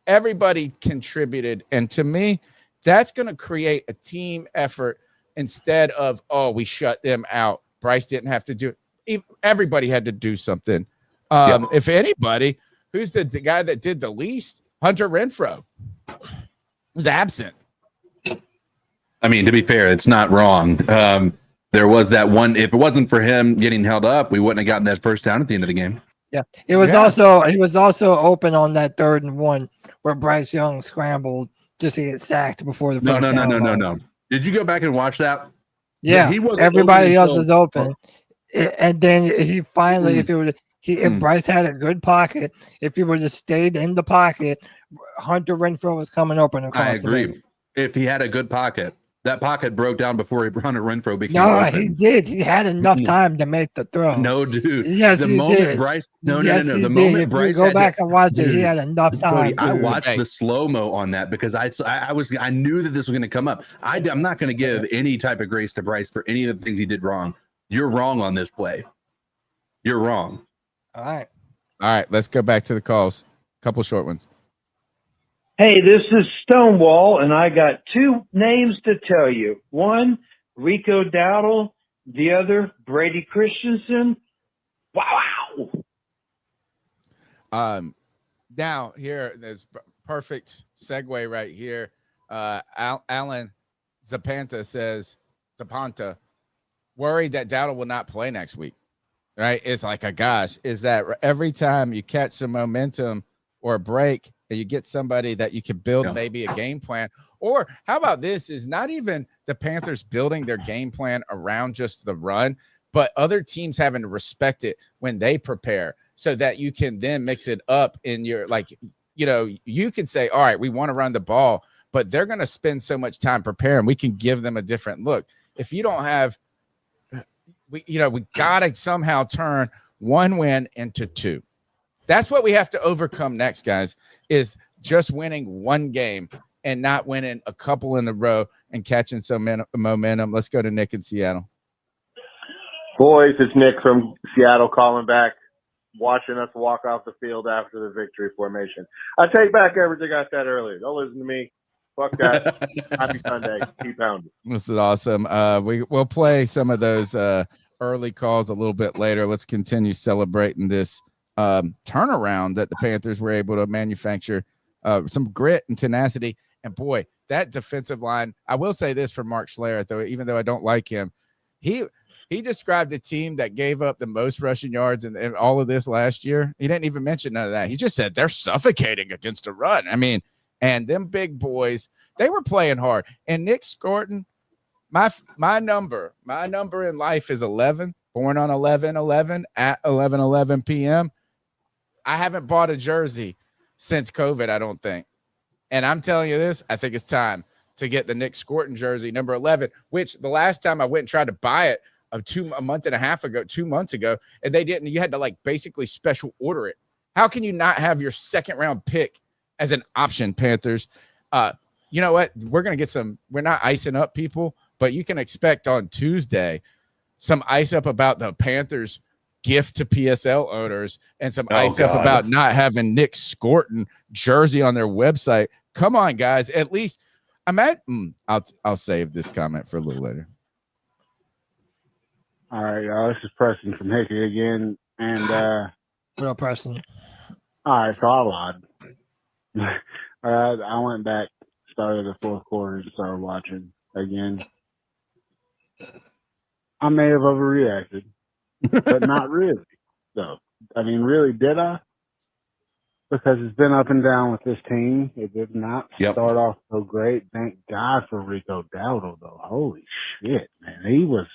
Everybody contributed. And to me, that's going to create a team effort instead of, we shut them out. Bryce didn't have to do it. Everybody had to do something. If anybody, who's the guy that did the least? Hunter Renfrow was absent. I mean, to be fair, it's not wrong. There was that one. If it wasn't for him getting held up, we wouldn't have gotten that first down at the end of the game. Yeah, he was also open on that 3rd and 1 where Bryce Young scrambled just to get sacked before the first down. No. Did you go back and watch that? Yeah, everybody else was open, and then he finally, if Bryce had a good pocket, if he would have stayed in the pocket, Hunter Renfrow was coming open across. I agree. If he had a good pocket. That pocket broke down before Hunter Renfrow became open. He did. He had enough time to make the throw. No, dude. Yes, the he moment did. Bryce, no. The moment Bryce go back and watch it, he had enough time. Cody, I watched the slow-mo on that because I knew that this was going to come up. I'm not going to give any type of grace to Bryce for any of the things he did wrong. You're wrong on this play. You're wrong. All right. Let's go back to the calls. Couple short ones. Hey, this is Stonewall, and I got 2 names to tell you. One, Rico Dattle. The other, Brady Christensen. Wow. Now, here, there's perfect segue right here. Alan Zapanta says, worried that Dattle will not play next week. Right? It's like, is that every time you catch some momentum or a break, you get somebody that you can build maybe a game plan. Or how about this is not even the Panthers building their game plan around just the run, but other teams having to respect it when they prepare so that you can then mix it up in your, you can say, all right, we want to run the ball, but they're going to spend so much time preparing. We can give them a different look. If you don't have, we got to somehow turn 1 win into 2. That's what we have to overcome next, guys, is just winning 1 game and not winning a couple in a row and catching some momentum. Let's go to Nick in Seattle. Boys, it's Nick from Seattle calling back. watching us walk off the field after the victory formation. I take back everything I said earlier. Don't listen to me. Fuck that. Happy Sunday. Keep pounding. This is awesome. We'll play some of those early calls a little bit later. Let's continue celebrating this turnaround that the Panthers were able to manufacture. Some grit and tenacity. And boy, that defensive line, I will say this for Mark Schlereth, though, even though I don't like him, he described a team that gave up the most rushing yards in all of this last year. He didn't even mention none of that. He just said they're suffocating against a run. I mean, and them big boys, they were playing hard. And Nick Scorton, my number in life is 11, born on 11/11 at 11:11 p.m. I haven't bought a jersey since COVID, I don't think. And I'm telling you this, I think it's time to get the Nick Scorton jersey, number 11, which the last time I went and tried to buy it a month and a half ago, 2 months ago, and they didn't. You had to like basically special order it. How can you not have your second round pick as an option, Panthers? You know what? We're going to get some, we're not icing up people, but you can expect on Tuesday some ice up about the Panthers gift to PSL owners and some ice up about not having Nick Scorton jersey on their website. Come on, guys. At least I'm at, I'll save this comment for a little later. All right, y'all. This is Preston from Hickey again. And, what up, Preston? All right, so I lied. I went back, started the fourth quarter, and started watching again. I may have overreacted, but not really. So, I mean, really, did I? Because it's been up and down with this team. It did not start off so great. Thank God for Rico Dattle, though. Holy shit, man. He was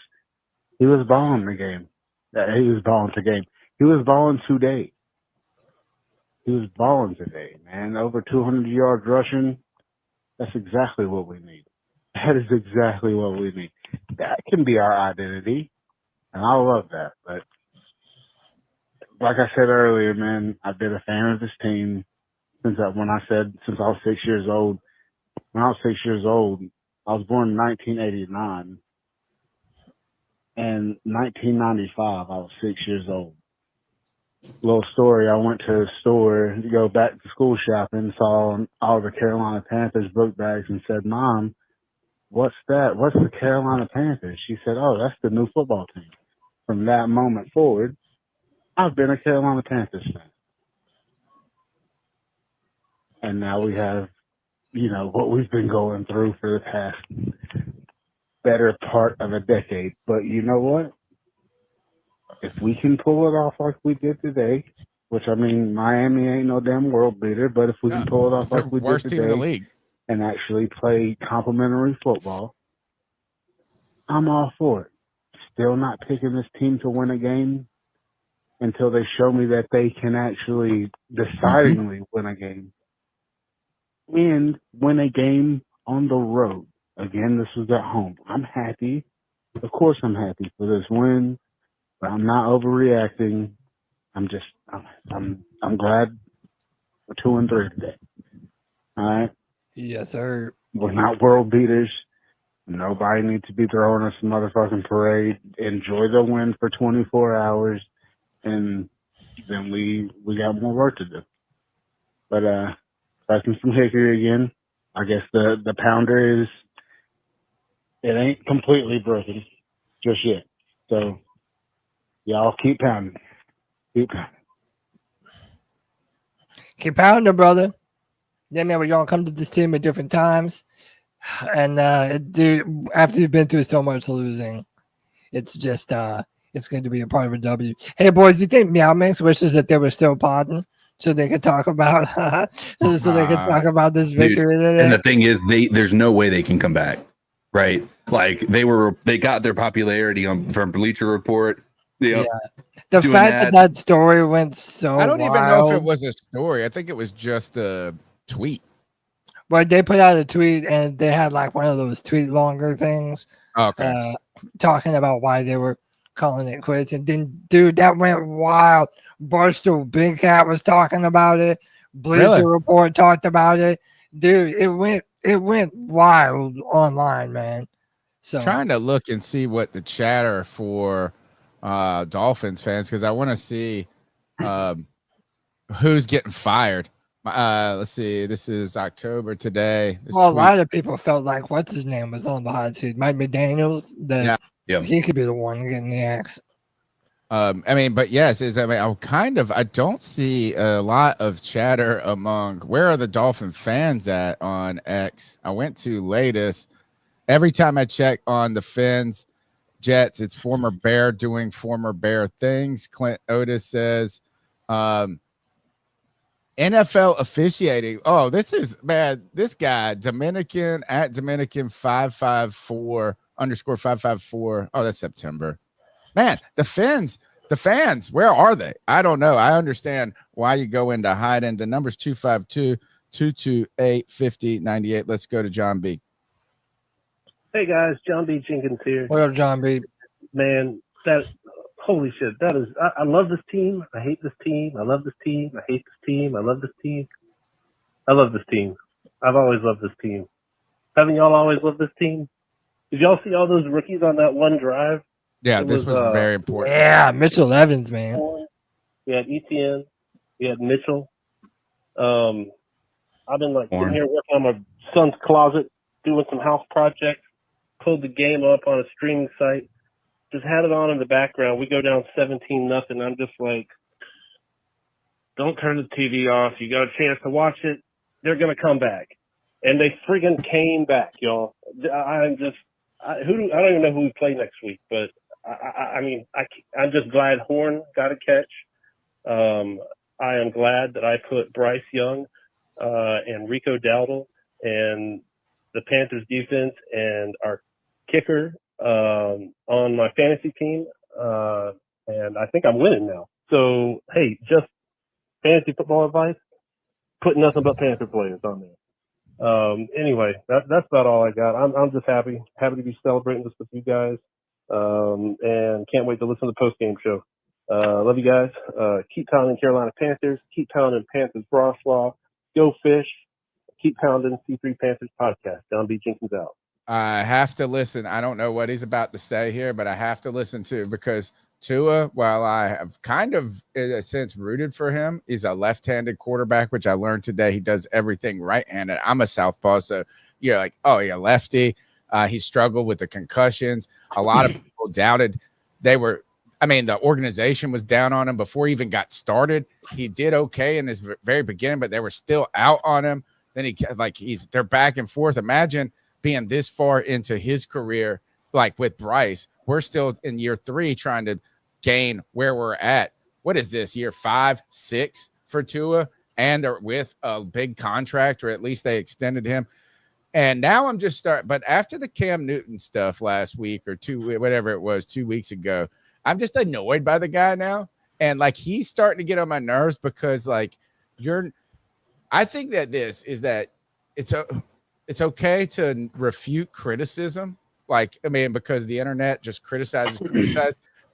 balling the game. He was balling the game. He was balling today. He was balling today, man. Over 200 yards rushing. That's exactly what we need. That is exactly what we need. That can be our identity, and I love that. But like I said earlier, man, I've been a fan of this team since I was 6 years old. When I was 6 years old, I was born in 1989. And 1995, I was 6 years old. Little story, I went to a store to go back to school shopping, saw all the Carolina Panthers book bags and said, Mom, what's that? What's the Carolina Panthers? She said, oh, that's the new football team. From that moment forward, I've been a Carolina Panthers fan. And now we have, what we've been going through for the past better part of a decade. But you know what? If we can pull it off like we did today, which I mean, Miami ain't no damn world beater, but if we can pull it off like we did worst team in the today league and actually play complimentary football, I'm all for it. Still not picking this team to win a game until they show me that they can actually decidingly win a game and win a game on the road. Again, this was at home. I'm happy. Of course I'm happy for this win, but I'm not overreacting. I'm glad we're 2-3 today. All right? Yes, sir. We're not world beaters. Nobody needs to be throwing us a motherfucking parade. Enjoy the win for 24 hours, and then we got more work to do. But Preston from Hickory again. I guess the pounder is, it ain't completely broken just yet. So y'all keep pounding. Keep pounding. Keep pounding, brother. Yeah, man, we all come to this team at different times. And dude, after you've been through so much losing, it's just it's going to be a part of a W. Hey boys, do you think Meow Mix wishes that they were still podding so they could talk about this victory today? And the thing is, there's no way they can come back, right? Like they got their popularity from Bleacher Report. The fact that story went so I don't wild. even know if it was a story. I think it was just a tweet. But they put out a tweet and they had like one of those tweet longer things. Okay. Talking about why they were calling it quits. And then, dude, that went wild. Barstool Big Cat was talking about it. Bleacher Report talked about it. Dude, it went wild online, man. So trying to look and see what the chatter for Dolphins fans, because I want to see Who's getting fired? Let's see. This is October today. Well, a lot of people felt like what's his name was on the hot seat. Mike McDaniels. That he could be the one getting the axe. I mean, but yes, I don't see a lot of chatter among where are the Dolphin fans at on X. I went to latest. Every time I check on the Fins, Jets, it's former Bear doing former Bear things. Clint Otis says, NFL officiating. Oh, this is bad. This guy, Dominican at Dominican 554_554. Oh, that's September. Man, the fans, where are they? I don't know. I understand why you go into hiding. The number's 252-228-5098. Let's go to John B. Hey guys, John B. Jenkins here. What up, John B? Man, holy shit. That is, I love this team. I hate this team. I love this team. I hate this team. I love this team. I love this team. I've always loved this team. Haven't y'all always loved this team? Did y'all see all those rookies on that one drive? Yeah, this was very important. Yeah, Mitchell Evans, man. We had ETN. We had Mitchell. I've been sitting here working on my son's closet, doing some house projects. Pulled the game up on a streaming site. Just had it on in the background. We go down 17-0. I'm just like, don't turn the TV off. You got a chance to watch it. They're gonna come back, and they friggin' came back, y'all. I don't even know who we play next week, but I'm just glad Horn got a catch. I am glad that I put Bryce Young and Rico Dattle and the Panthers defense and our kicker on my fantasy team, and I think I'm winning now. So hey, just fantasy football advice: put nothing but Panther players on there. Anyway, that's about all I got. I'm just happy to be celebrating this with you guys, and can't wait to listen to the postgame show. Love you guys. Keep pounding Carolina Panthers. Keep pounding Panthers Brosslaw. Go Fish. Keep pounding C3 Panthers podcast. John B. Jenkins out. I have to listen. I don't know what he's about to say here, but I have to listen to because Tua, while I have kind of in a sense rooted for him, is a left-handed quarterback, which I learned today. He does everything right-handed. I'm a southpaw, so you're like, oh, yeah, lefty. He struggled with the concussions. A lot of people doubted the organization was down on him before he even got started. He did okay in his very beginning, but they were still out on him. Then they're back and forth. Imagine being this far into his career, like with Bryce. We're still in year 3 trying to gain where we're at. What is this, year 5, 6 for Tua? And they're with a big contract, or at least they extended him. And now I'm just but after the Cam Newton stuff last week or 2 weeks ago, I'm just annoyed by the guy now. And he's starting to get on my nerves because I think that it's okay to refute criticism. Because the internet just criticizes.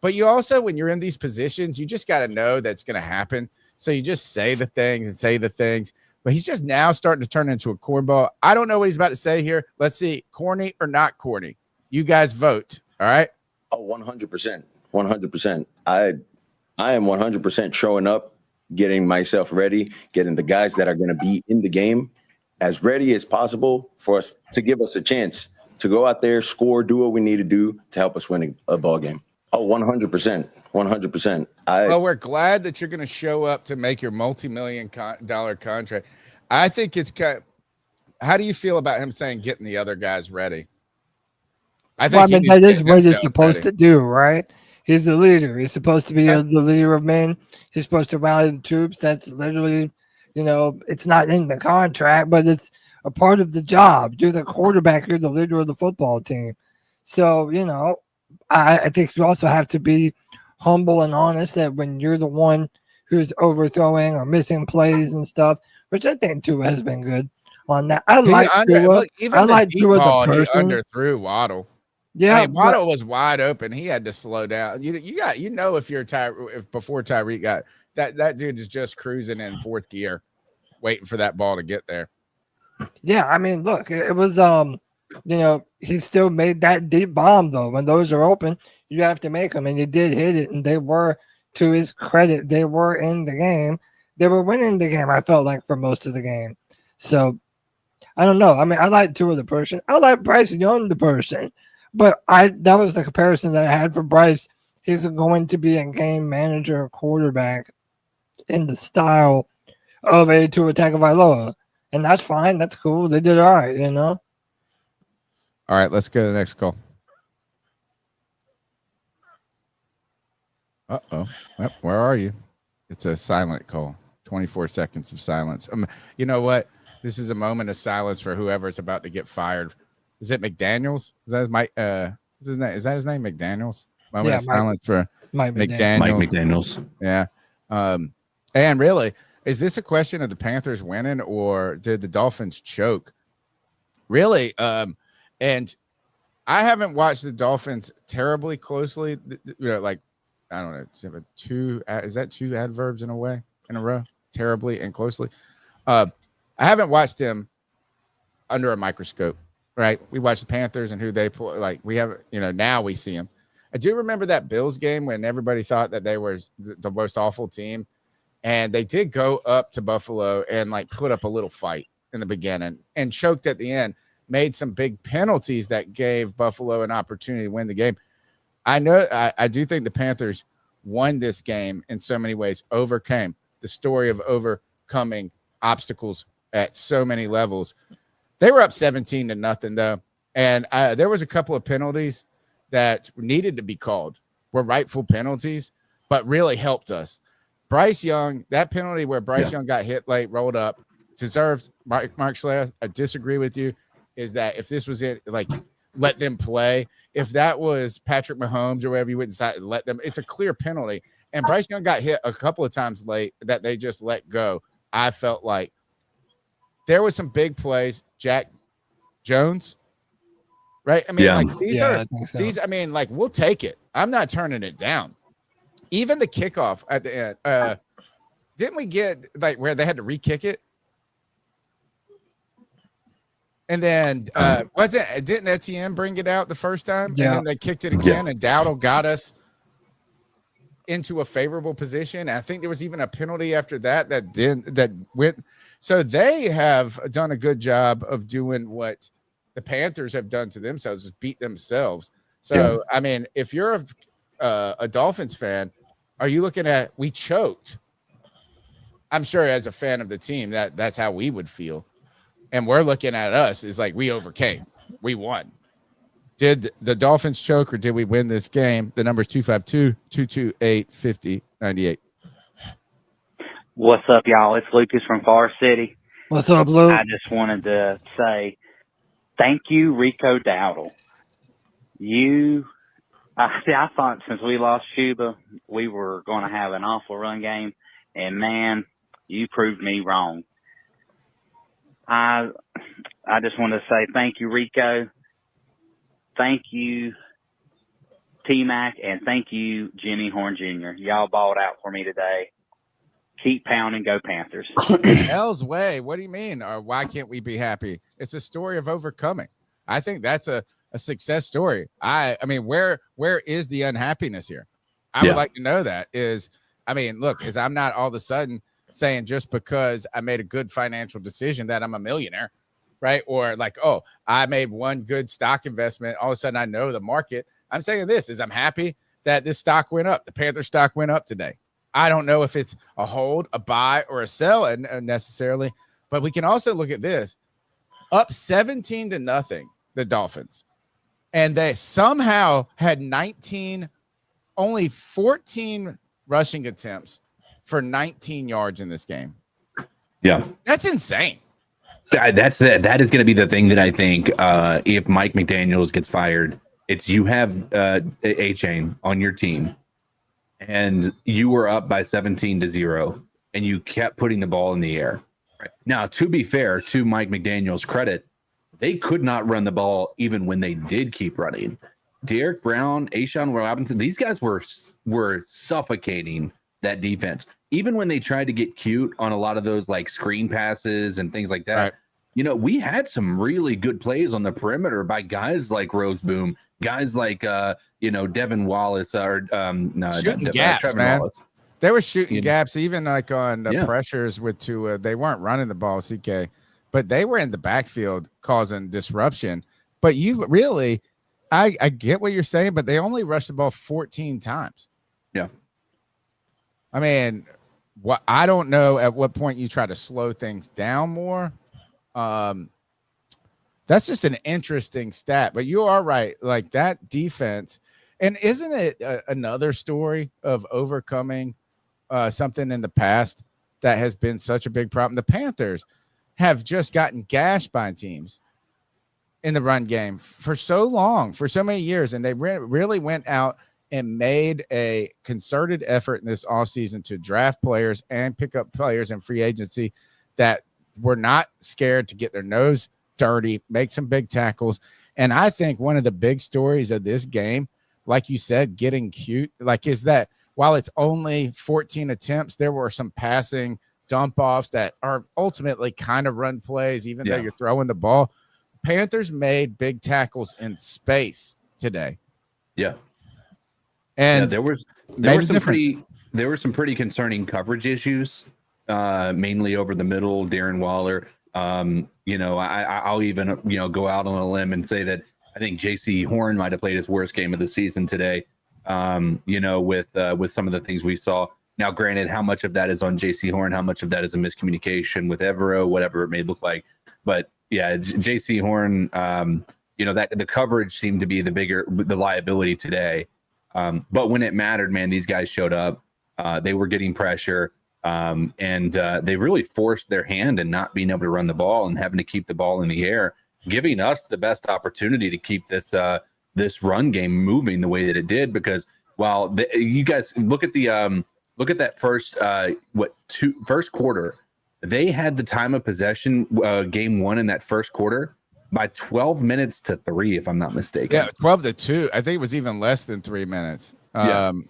But you also, when you're in these positions, you just got to know that's going to happen. So you just say the things. But he's just now starting to turn into a cornball. I don't know what he's about to say here. Let's see. Corny or not corny? You guys vote. All right. Oh, 100%. 100%. I am 100% showing up, getting myself ready, getting the guys that are going to be in the game as ready as possible for us to give us a chance to go out there, score, do what we need to do to help us win a ball game. Oh, 100%. 100%. Well, we're glad that you're going to show up to make your multi-million dollar contract. I think it's how do you feel about him saying getting the other guys ready? That is what he's supposed to do, right? He's the leader. He's supposed to be the leader of men. He's supposed to rally the troops. That's literally, it's not in the contract, but it's a part of the job. You're the quarterback. You're the leader of the football team. So, I think you also have to be humble and honest that when you're the one who's overthrowing or missing plays and stuff, which I think Tua has been good on that. I like Tua. I like Tua the person. He underthrew Waddle. Yeah, Waddle was wide open. He had to slow down. If you're before Tyreek got that dude is just cruising in 4th gear, waiting for that ball to get there. Yeah, look, it was he still made that deep bomb though. When those are open, you have to make them, and you did hit it, and they were to his credit, they were in the game. They were winning the game, I felt like, for most of the game. So, I don't know. I mean, I like Tua the person. I like Bryce Young the person. But that was the comparison that I had for Bryce. He's going to be a game manager quarterback in the style of a Tua Tagovailoa. And that's fine. That's cool. They did all right, you know? All right, let's go to the next call. Uh-oh. Well, where are you? It's a silent call. 24 seconds of silence. You know what? This is a moment of silence for whoever's about to get fired. Is it McDaniels? Is that his name? Is that his name? McDaniels? Moment of silence for Mike McDaniels. Mike McDaniels. Yeah. And really, is this a question of the Panthers winning, or did the Dolphins choke? Really? And I haven't watched the Dolphins terribly closely. Like, I don't know. Is that two adverbs in a row? Terribly and closely. I haven't watched them under a microscope, right? We watch the Panthers and who they play. Like, we have, now we see them. I do remember that Bills game when everybody thought that they were the most awful team. And they did go up to Buffalo and like put up a little fight in the beginning and choked at the end, made some big penalties that gave Buffalo an opportunity to win the game. I do think the Panthers won this game in so many ways, overcame the story of overcoming obstacles at so many levels. They were up 17-0 though. And there was a couple of penalties that needed to be called, were rightful penalties, but really helped us. Bryce Young, that penalty where Bryce Young got hit late, rolled up, deserved. Mark Schleyer, I disagree with you, is that if this was it, like, let them play. If that was Patrick Mahomes or whatever, you would decide to let them. It's a clear penalty. And Bryce Young got hit a couple of times late that they just let go. I felt like there was some big plays. Jack Jones, right? I mean, these, I mean, like, we'll take it. I'm not turning it down. Even the kickoff at the end, didn't we get like where they had to re-kick it? And then didn't Etienne bring it out the first time? Yeah. And then they kicked it again, and Dowdle got us into a favorable position. And I think there was even a penalty after that went. So they have done a good job of doing what the Panthers have done to themselves, is beat themselves. So I mean, if you're a Dolphins fan, are you looking at we choked? I'm sure as a fan of the team that's how we would feel. And we're looking at us is like we overcame. We won. Did the Dolphins choke or did we win this game? The number's 252-228-5098. What's up, y'all? It's Lucas from Far City. What's up, Luke? I just wanted to say thank you, Rico Dattle. I thought since we lost Chuba, we were going to have an awful run game. And, man, you proved me wrong. I just want to say thank you, Rico. Thank you, T-Mac, and thank you, Jimmy Horn Jr. Y'all balled out for me today. Keep pounding, go Panthers. Hell's way. What do you mean? Or why can't we be happy? It's a story of overcoming. I think that's a success story. I mean, where is the unhappiness here? I would like to know that look, I'm not all of a sudden saying just because I made a good financial decision that I'm a millionaire, right? Or like, oh, I made one good stock investment. All of a sudden I know the market. I'm saying I'm happy that this stock went up. The Panther stock went up today. I don't know if it's a hold, a buy, or a sell necessarily, but we can also look at this. Up 17-0, the Dolphins. And they somehow had only 14 rushing attempts for 19 yards in this game. Yeah. That's insane. That is going to be the thing that I think if Mike McDaniels gets fired, it's you have A-Chain on your team and you were up by 17-0 and you kept putting the ball in the air. Right. Now, to be fair, to Mike McDaniels' credit, they could not run the ball even when they did keep running. Derek Brown, Ashawn Robinson, these guys were suffocating that defense. Even when they tried to get cute on a lot of those like screen passes and things like that, we had some really good plays on the perimeter by guys like Roseboom, guys like Devin Wallace or shooting gaps, Trevin man. Wallace. They were shooting gaps, even like on the Yeah. pressures with Tua. They weren't running the ball, CK, but they were in the backfield causing disruption. But you really, I get what you're saying, but they only rushed the ball 14 times. Yeah. I mean, I don't know at what point you try to slow things down more. That's just an interesting stat, but you are right. Like that defense, and isn't it another story of overcoming something in the past that has been such a big problem? The Panthers have just gotten gashed by teams in the run game for so long, for so many years, and they really went out and made a concerted effort in this offseason to draft players and pick up players in free agency that were not scared to get their nose dirty, make some big tackles. And I think one of the big stories of this game, like you said, getting cute, like is that while it's only 14 attempts, there were some passing dump offs that are ultimately kind of run plays, even though you're throwing the ball. Panthers made big tackles in space today. Yeah. And there were some pretty concerning coverage issues, mainly over the middle. Darren Waller. I'll even go out on a limb and say that I think J.C. Horn might have played his worst game of the season today. With some of the things we saw. Now, granted, how much of that is on J.C. Horn, how much of that is a miscommunication with Evero, whatever it may look like. But yeah, J.C. Horn, that the coverage seemed to be the liability today. But when it mattered, man, these guys showed up. They were getting pressure, and they really forced their hand in not being able to run the ball and having to keep the ball in the air, giving us the best opportunity to keep this run game moving the way that it did. Because while you guys look at that first quarter, they had the time of possession game one in that first quarter by 12 minutes to 3, if I'm not mistaken. Yeah, 12-2. I think it was even less than 3 minutes.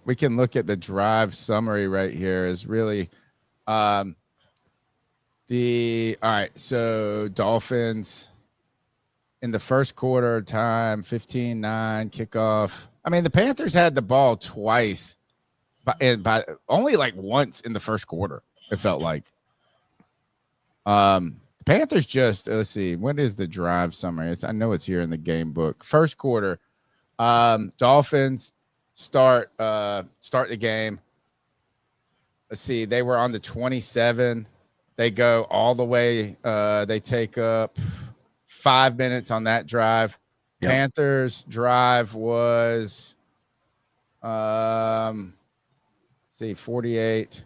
We can look at the drive summary right here. Is really all right. So Dolphins in the first quarter time, 15-9 kickoff. I mean, the Panthers had the ball twice, but only like once in the first quarter. It felt like. Panthers just, let's see, what is the drive summary? I know it's here in the game book. First quarter, Dolphins start the game. Let's see, they were on the 27. They go all the way. They take up 5 minutes on that drive. Yep. Panthers drive was, 48,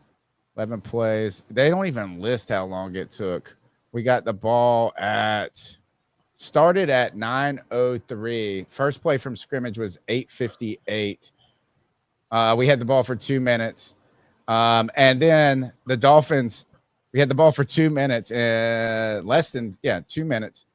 11 plays. They don't even list how long it took. We got the ball started at 9:03. First play from scrimmage was 8:58. We had the ball for 2 minutes. And then the Dolphins, we had the ball for 2 minutes, 2 minutes.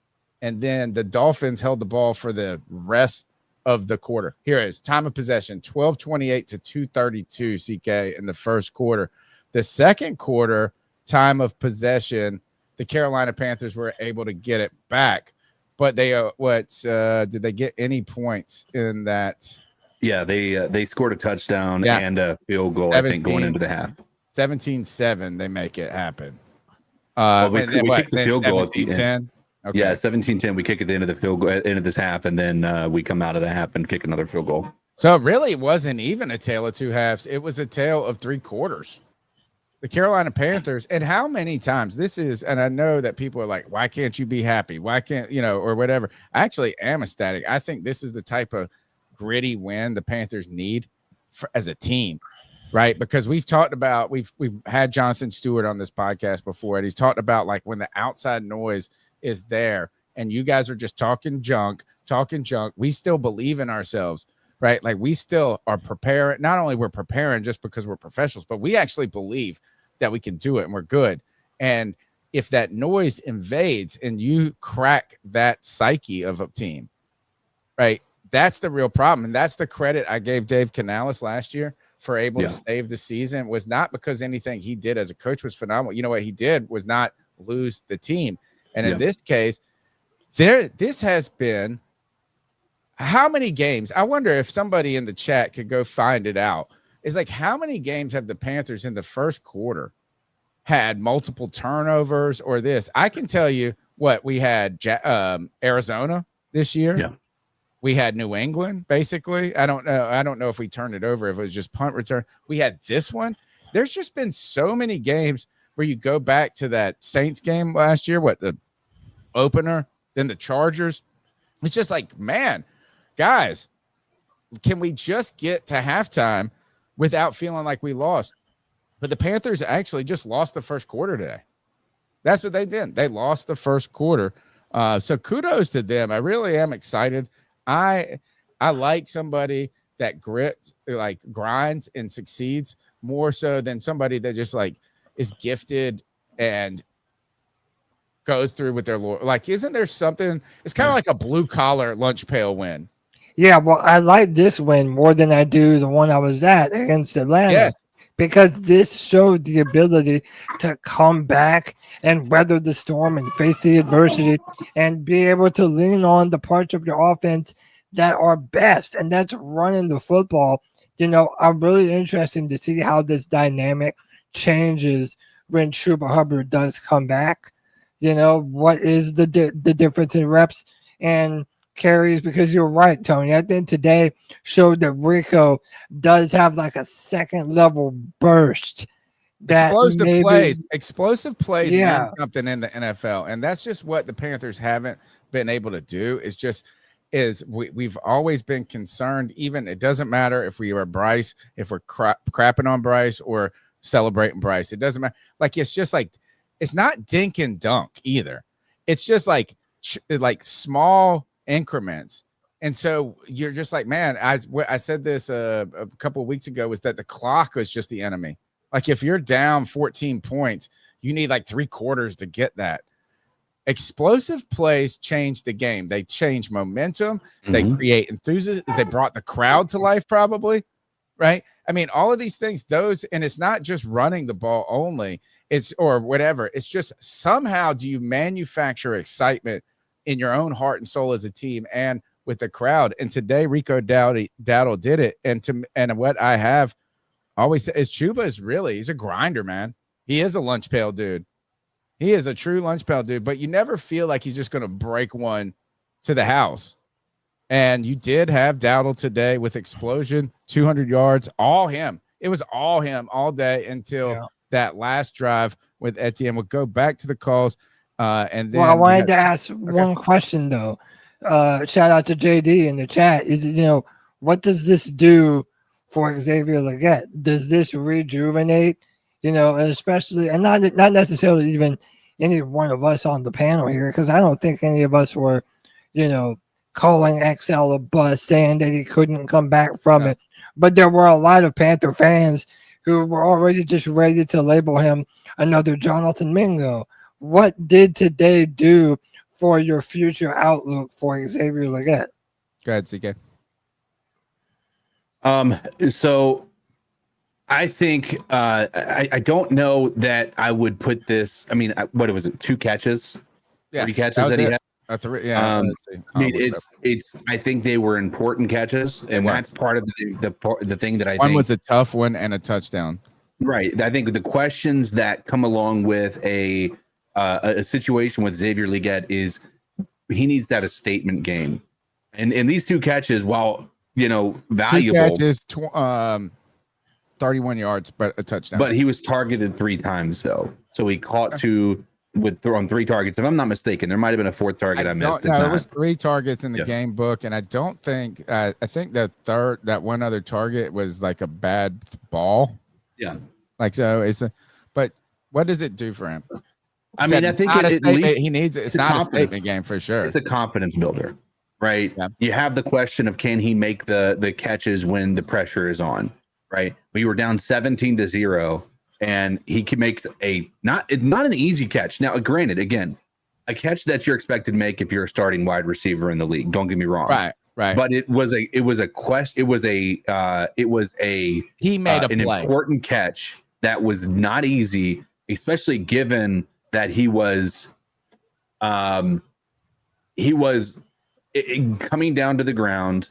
And then the Dolphins held the ball for the rest of the quarter. Here it is. Time of possession, 12:28 to 2:32 CK in the first quarter. The second quarter, time of possession, the Carolina Panthers were able to get it back, but they did they get any points in that? Yeah, they scored a touchdown and a field goal, 17, I think, going into the half. 17-7, they make it happen. We kicked the field goal at the end. Okay. Yeah, 17-10. We kick at the end of the field goal, end of this half, and then we come out of the half and kick another field goal. So it really wasn't even a tale of two halves. It was a tale of three quarters. The Carolina Panthers, and how many times this is, and I know that people are like, why can't you be happy? Why can't, or whatever. I actually am ecstatic. I think this is the type of gritty win the Panthers need as a team, right? Because we've talked about, we've had Jonathan Stewart on this podcast before, and he's talked about like when the outside noise is there and you guys are just talking junk, we still believe in ourselves, right? Like we still are preparing. Not only we're preparing just because we're professionals, but we actually believe that we can do it and we're good. And if that noise invades and you crack that psyche of a team, right, that's the real problem. And that's the credit I gave Dave Canales last year for able to save the season. Was not because anything he did as a coach was phenomenal. You know what he did was not lose the team. And in this case, this has been how many games? I wonder if somebody in the chat could go find it out. It's like, how many games have the Panthers in the first quarter had multiple turnovers or this? I can tell you what we had Arizona this year. Yeah. We had New England, basically. I don't know if we turned it over, if it was just punt return. We had this one. There's just been so many games where you go back to that Saints game last year, the opener, then the Chargers. It's just like, man, guys, can we just get to halftime without feeling like we lost? But the Panthers actually just lost the first quarter today. That's what they did. They lost the first quarter. So kudos to them. I really am excited. I like somebody that grinds and succeeds more so than somebody that just like is gifted and goes through with their Lord. Like, isn't there something? It's kind of like a blue collar lunch pail win. Yeah, well, I like this win more than I do the one I was at against Atlanta. Yes. Because this showed the ability to come back and weather the storm and face the adversity and be able to lean on the parts of your offense that are best, and that's running the football. I'm really interested to see how this dynamic changes when Chuba Hubbard does come back. What is the difference in reps and carries? Because you're right, Tony. I think today showed that Rico does have like a second level burst. Explosive plays mean something in the NFL, and that's just what the Panthers haven't been able to do. We've always been concerned. Even it doesn't matter if we are Bryce, if we're crapping on Bryce or celebrating Bryce. It doesn't matter. Like, it's just like, it's not dink and dunk either. It's just like small increments. And so you're just like, man, I said this a couple of weeks ago, was that the clock was just the enemy. Like, if you're down 14 points, you need like 3 quarters to get that. Explosive plays change the game. They change momentum. They create enthusiasm. They brought the crowd to life, probably, right? I mean, all of these things, and it's not just running the ball only, or whatever. It's just somehow do you manufacture excitement in your own heart and soul as a team and with the crowd. And today, Rico Dattle did it. And what I have always said is Chuba he's a grinder, man. He is a lunch pail dude. He is a true lunch pail dude, but you never feel like he's just going to break one to the house. And you did have Dattle today with explosion, 200 yards, all him. It was all him all day until that last drive with Etienne. We'll go back to the calls. And then I wanted to ask one question, though. Shout out to JD in the chat. What does this do for Xavier Legette? Does this rejuvenate, especially, and not necessarily even any one of us on the panel here, because I don't think any of us were, calling XL a bust, saying that he couldn't come back from it. But there were a lot of Panther fans who were already just ready to label him another Jonathan Mingo. What did today do for your future outlook for Xavier Legette? Go ahead, CK. So I think I don't know that I would put this. I mean, what was it? 2 catches? Yeah, 3 catches that he had. 3, yeah. It's. I think they were important catches, and that's part of the thing that I think. One was a tough one and a touchdown. Right. I think the questions that come along with a situation with Xavier Legette is he needs to have a statement game, and these 2 catches, while valuable, 2 catches, 31 yards, but a touchdown. But he was targeted 3 times though, so he caught 2 on 3 targets. If I'm not mistaken, there might have been a 4th target I missed. No, it was 3 targets in the game book, and I don't think I think that one other target was like a bad ball. Yeah, like so but what does it do for him? I mean, I think he needs it. It's not a statement game for sure. It's a confidence builder, right? Yeah. You have the question of, can he make the catches when the pressure is on, right? We were down 17-0, and he can make not an easy catch. Now, granted, again, a catch that you're expected to make if you're a starting wide receiver in the league. Don't get me wrong. Right. But it was a he made an important catch that was not easy, especially given that he was he was coming down to the ground.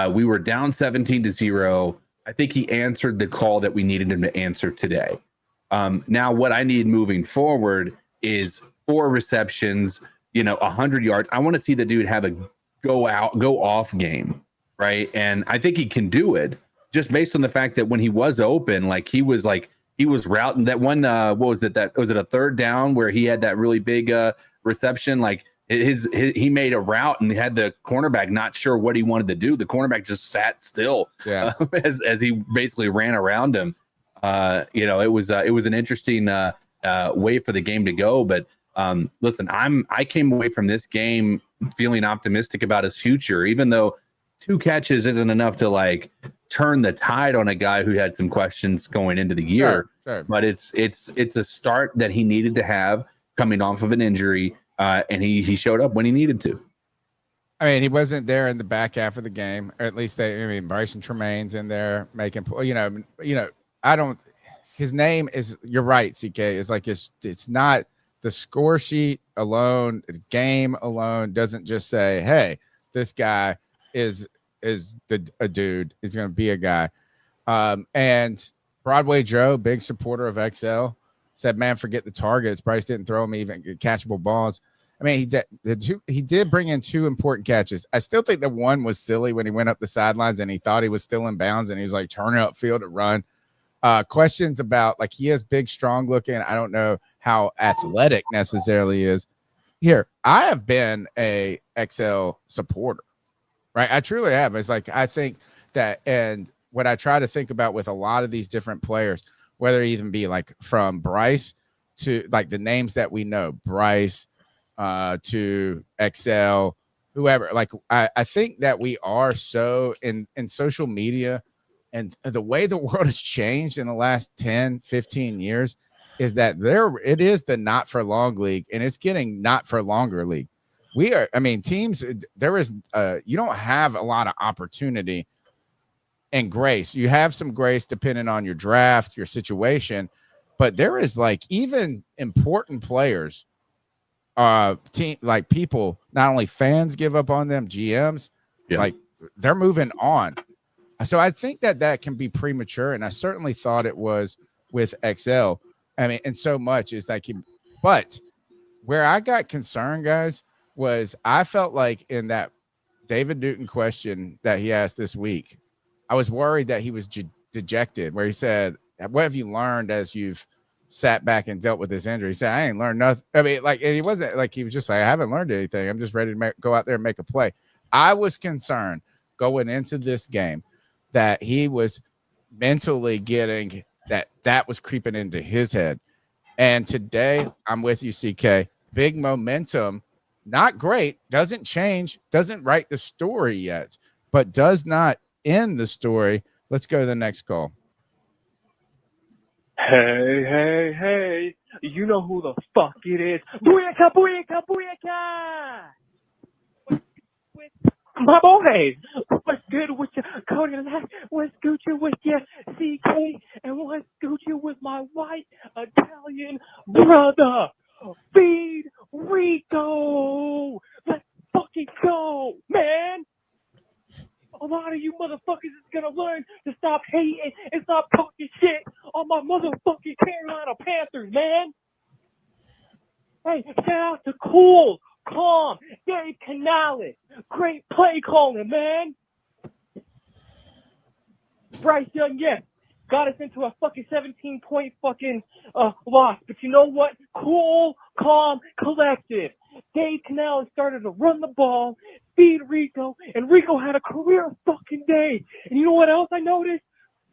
We were down 17-0. I think he answered the call that we needed him to answer today. Now, what I need moving forward is 4 receptions, 100 yards. I want to see the dude have a go off game, right? And I think he can do it just based on the fact that when he was open, he was routing that one. What was it? Was it a third down where he had that really big reception? He made a route and had the cornerback not sure what he wanted to do. The cornerback just sat still as he basically ran around him. It was an interesting way for the game to go. But listen, I came away from this game feeling optimistic about his future, even though 2 catches isn't enough to turn the tide on a guy who had some questions going into the year. Sure. But it's a start that he needed to have coming off of an injury. And he showed up when he needed to. I mean, he wasn't there in the back half of the game, or at least Bryson Tremaine's in there making, his name is, you're right, CK, it's not the score sheet alone, the game alone doesn't just say, hey, this guy is a dude, is going to be a guy. And Broadway Joe, big supporter of XL, said, man, forget the targets. Bryce didn't throw him even catchable balls. I mean, he did bring in 2 important catches. I still think the one was silly when he went up the sidelines and he thought he was still in bounds and he was turning upfield to run. Questions about he is big, strong looking. I don't know how athletic necessarily is. Here, I have been a XL supporter, right? I truly have. It's I think that, and what I try to think about with a lot of these different players, whether it even be from Bryce to the names that we know, Bryce to XL, whoever, I think that we are so in social media and the way the world has changed in the last 10, 15 years is that it is the not for long league and it's getting not for longer league. Teams, there is, you don't have a lot of opportunity and grace. You have some grace depending on your draft, your situation, but there is even important players, people, not only fans give up on them, GMs, they're moving on. So I think that can be premature, and I certainly thought it was with XL. And so much is but where I got concerned, guys, was I felt in that David Newton question that he asked this week, I was worried that he was dejected, where he said, what have you learned as you've sat back and dealt with this injury? He said, I ain't learned nothing. I mean, and he wasn't he was just I haven't learned anything. I'm just ready to go out there and make a play. I was concerned going into this game that he was mentally getting that was creeping into his head. And today, I'm with you, CK. Big momentum, not great, doesn't change, doesn't write the story yet, but does not end the story. Let's go to the next call. Hey, you know who the fuck it is. Booyaka, booyaka, booyaka! My boys, what's good with you? Cody, what's Gucci with you? CK, and what's Gucci with my white Italian brother? Feed Rico! Let's fucking go, man! A lot of you motherfuckers is gonna learn to stop hating and stop talking shit on my motherfucking Carolina Panthers, man. Hey, shout out to Cool, Calm, Dave Canales. Great play calling, man. Bryce Young, yes, got us into a fucking 17-point fucking loss. But you know what? Cool, Calm, Collective. Dave Canales started to run the ball, feed Rico, and Rico had a career fucking day. And you know what else I noticed?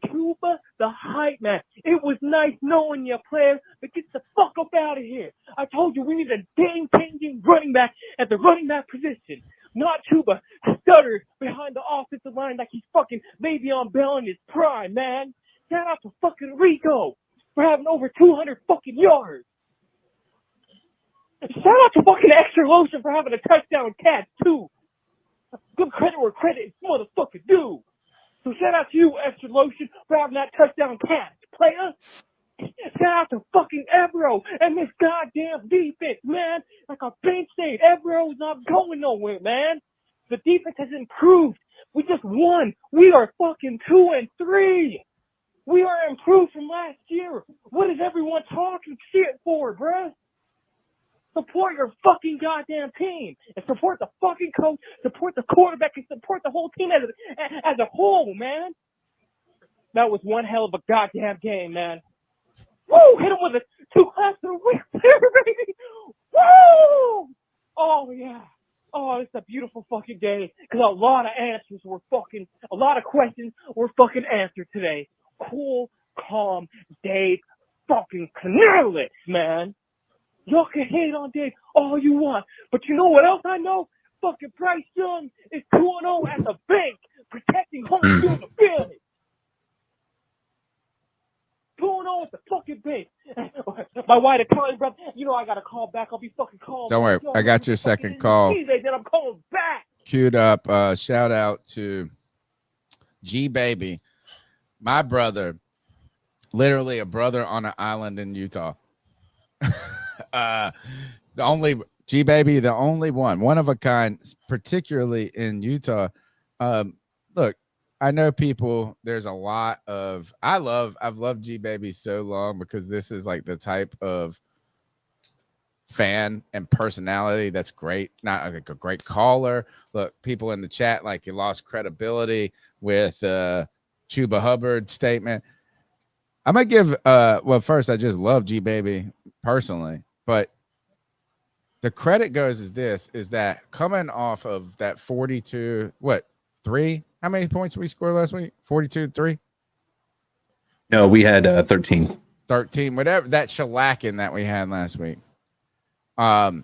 Chuba, the hype man. It was nice knowing you, player, but get the fuck up out of here. I told you we need a game-changing running back at the running back position. Not Chuba, stutters behind the offensive line like he's fucking Le'Veon Bell in his prime, man. Shout out to fucking Rico for having over 200 fucking yards. Shout out to fucking Extra Lotion for having a touchdown catch, too. Good credit where credit is motherfucking due. So shout out to you, Extra Lotion, for having that touchdown catch, player. shout out to fucking Evero and this goddamn defense, man. Like I've been saying, Evero's not going nowhere, man. The defense has improved. We just won. We are fucking 2-3. We are improved from last year. What is everyone talking shit for, bruh? Support your fucking goddamn team and support the fucking coach, support the quarterback, and support the whole team as a whole, man. That was one hell of a goddamn game, man. Woo! Hit him with a 2 class of the week, baby. Woo! Oh yeah. Oh, it's a beautiful fucking day because a lot of questions were fucking answered today. Cool, calm, Dave fucking Canales, man. Y'all can hate on Dave all you want, but you know what else I know? Fucking Bryce Young is 2-0 at the bank, protecting home field advantage. 2-0 at the fucking bank. My wife is calling, brother. You know I gotta call back. I'll be fucking calling. Don't worry, I got your second call. Then I'm calling back. Queued up. Shout out to G Baby, my brother, literally a brother on an island in Utah. The only G Baby, the only one of a kind, particularly in Utah. Look, I know people. There's a lot of I've loved G Baby so long because this is like the type of fan and personality that's great. Not like a great caller. Look, people in the chat like he lost credibility with Chuba Hubbard statement. I might give well, first I just love G Baby personally, but the credit goes is that coming off of that 42 3, how many points did we score last week? 42-3. No, we had 13, whatever that shellacking that we had last week. That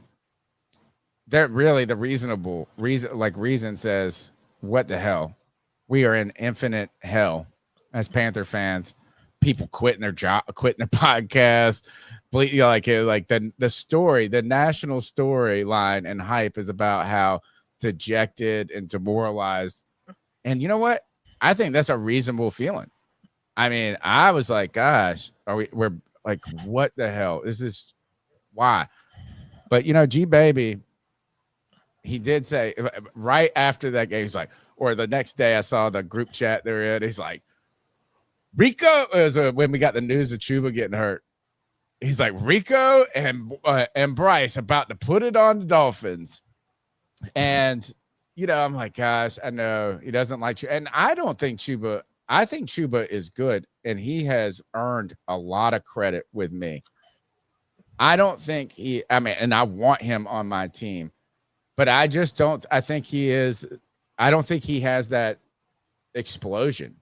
really the reason says, what the hell? We are in infinite hell as Panther fans. People quitting their job, quitting their podcast. You know, like the story, the national storyline and hype is about how dejected and demoralized. And you know what? I think that's a reasonable feeling. I mean, I was like, gosh, we're like, what the hell? This is why. But you know, G Baby, he did say right after that game, he's like, or the next day I saw the group chat they're in, he's like, Rico is when we got the news of Chuba getting hurt. He's like, Rico and Bryce about to put it on the Dolphins. And, you know, I'm like, gosh, I know he doesn't like you. And I think Chuba is good, and he has earned a lot of credit with me. I don't think and I want him on my team, but I just don't. I don't think he has that explosion.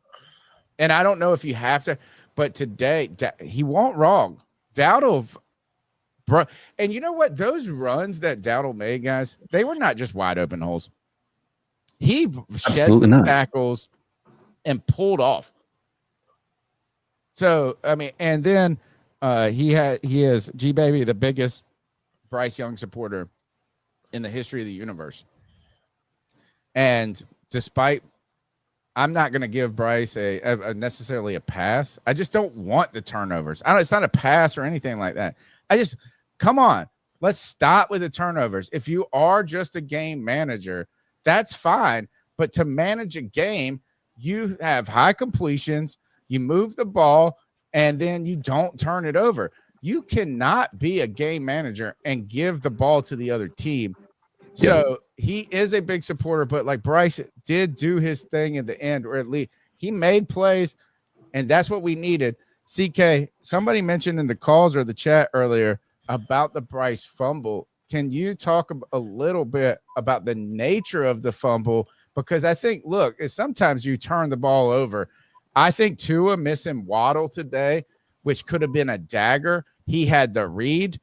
And I don't know if you have to, but today he won't wrong. Dattle, bro. And you know what? Those runs that Dattle made, guys, they were not just wide open holes. He shed tackles and pulled off. So, I mean, and then he is G Baby, the biggest Bryce Young supporter in the history of the universe. And despite, I'm not going to give Bryce a necessarily a pass. I just don't want the turnovers. It's not a pass or anything like that. Come on, let's stop with the turnovers. If you are just a game manager, that's fine. But to manage a game, you have high completions, you move the ball, and then you don't turn it over. You cannot be a game manager and give the ball to the other team. So he is a big supporter, but like Bryce did do his thing in the end, or at least he made plays, and that's what we needed. CK, somebody mentioned in the calls or the chat earlier about the Bryce fumble. Can you talk a little bit about the nature of the fumble? Because I think, look, sometimes you turn the ball over. I think Tua missing Waddle today, which could have been a dagger. He had the read.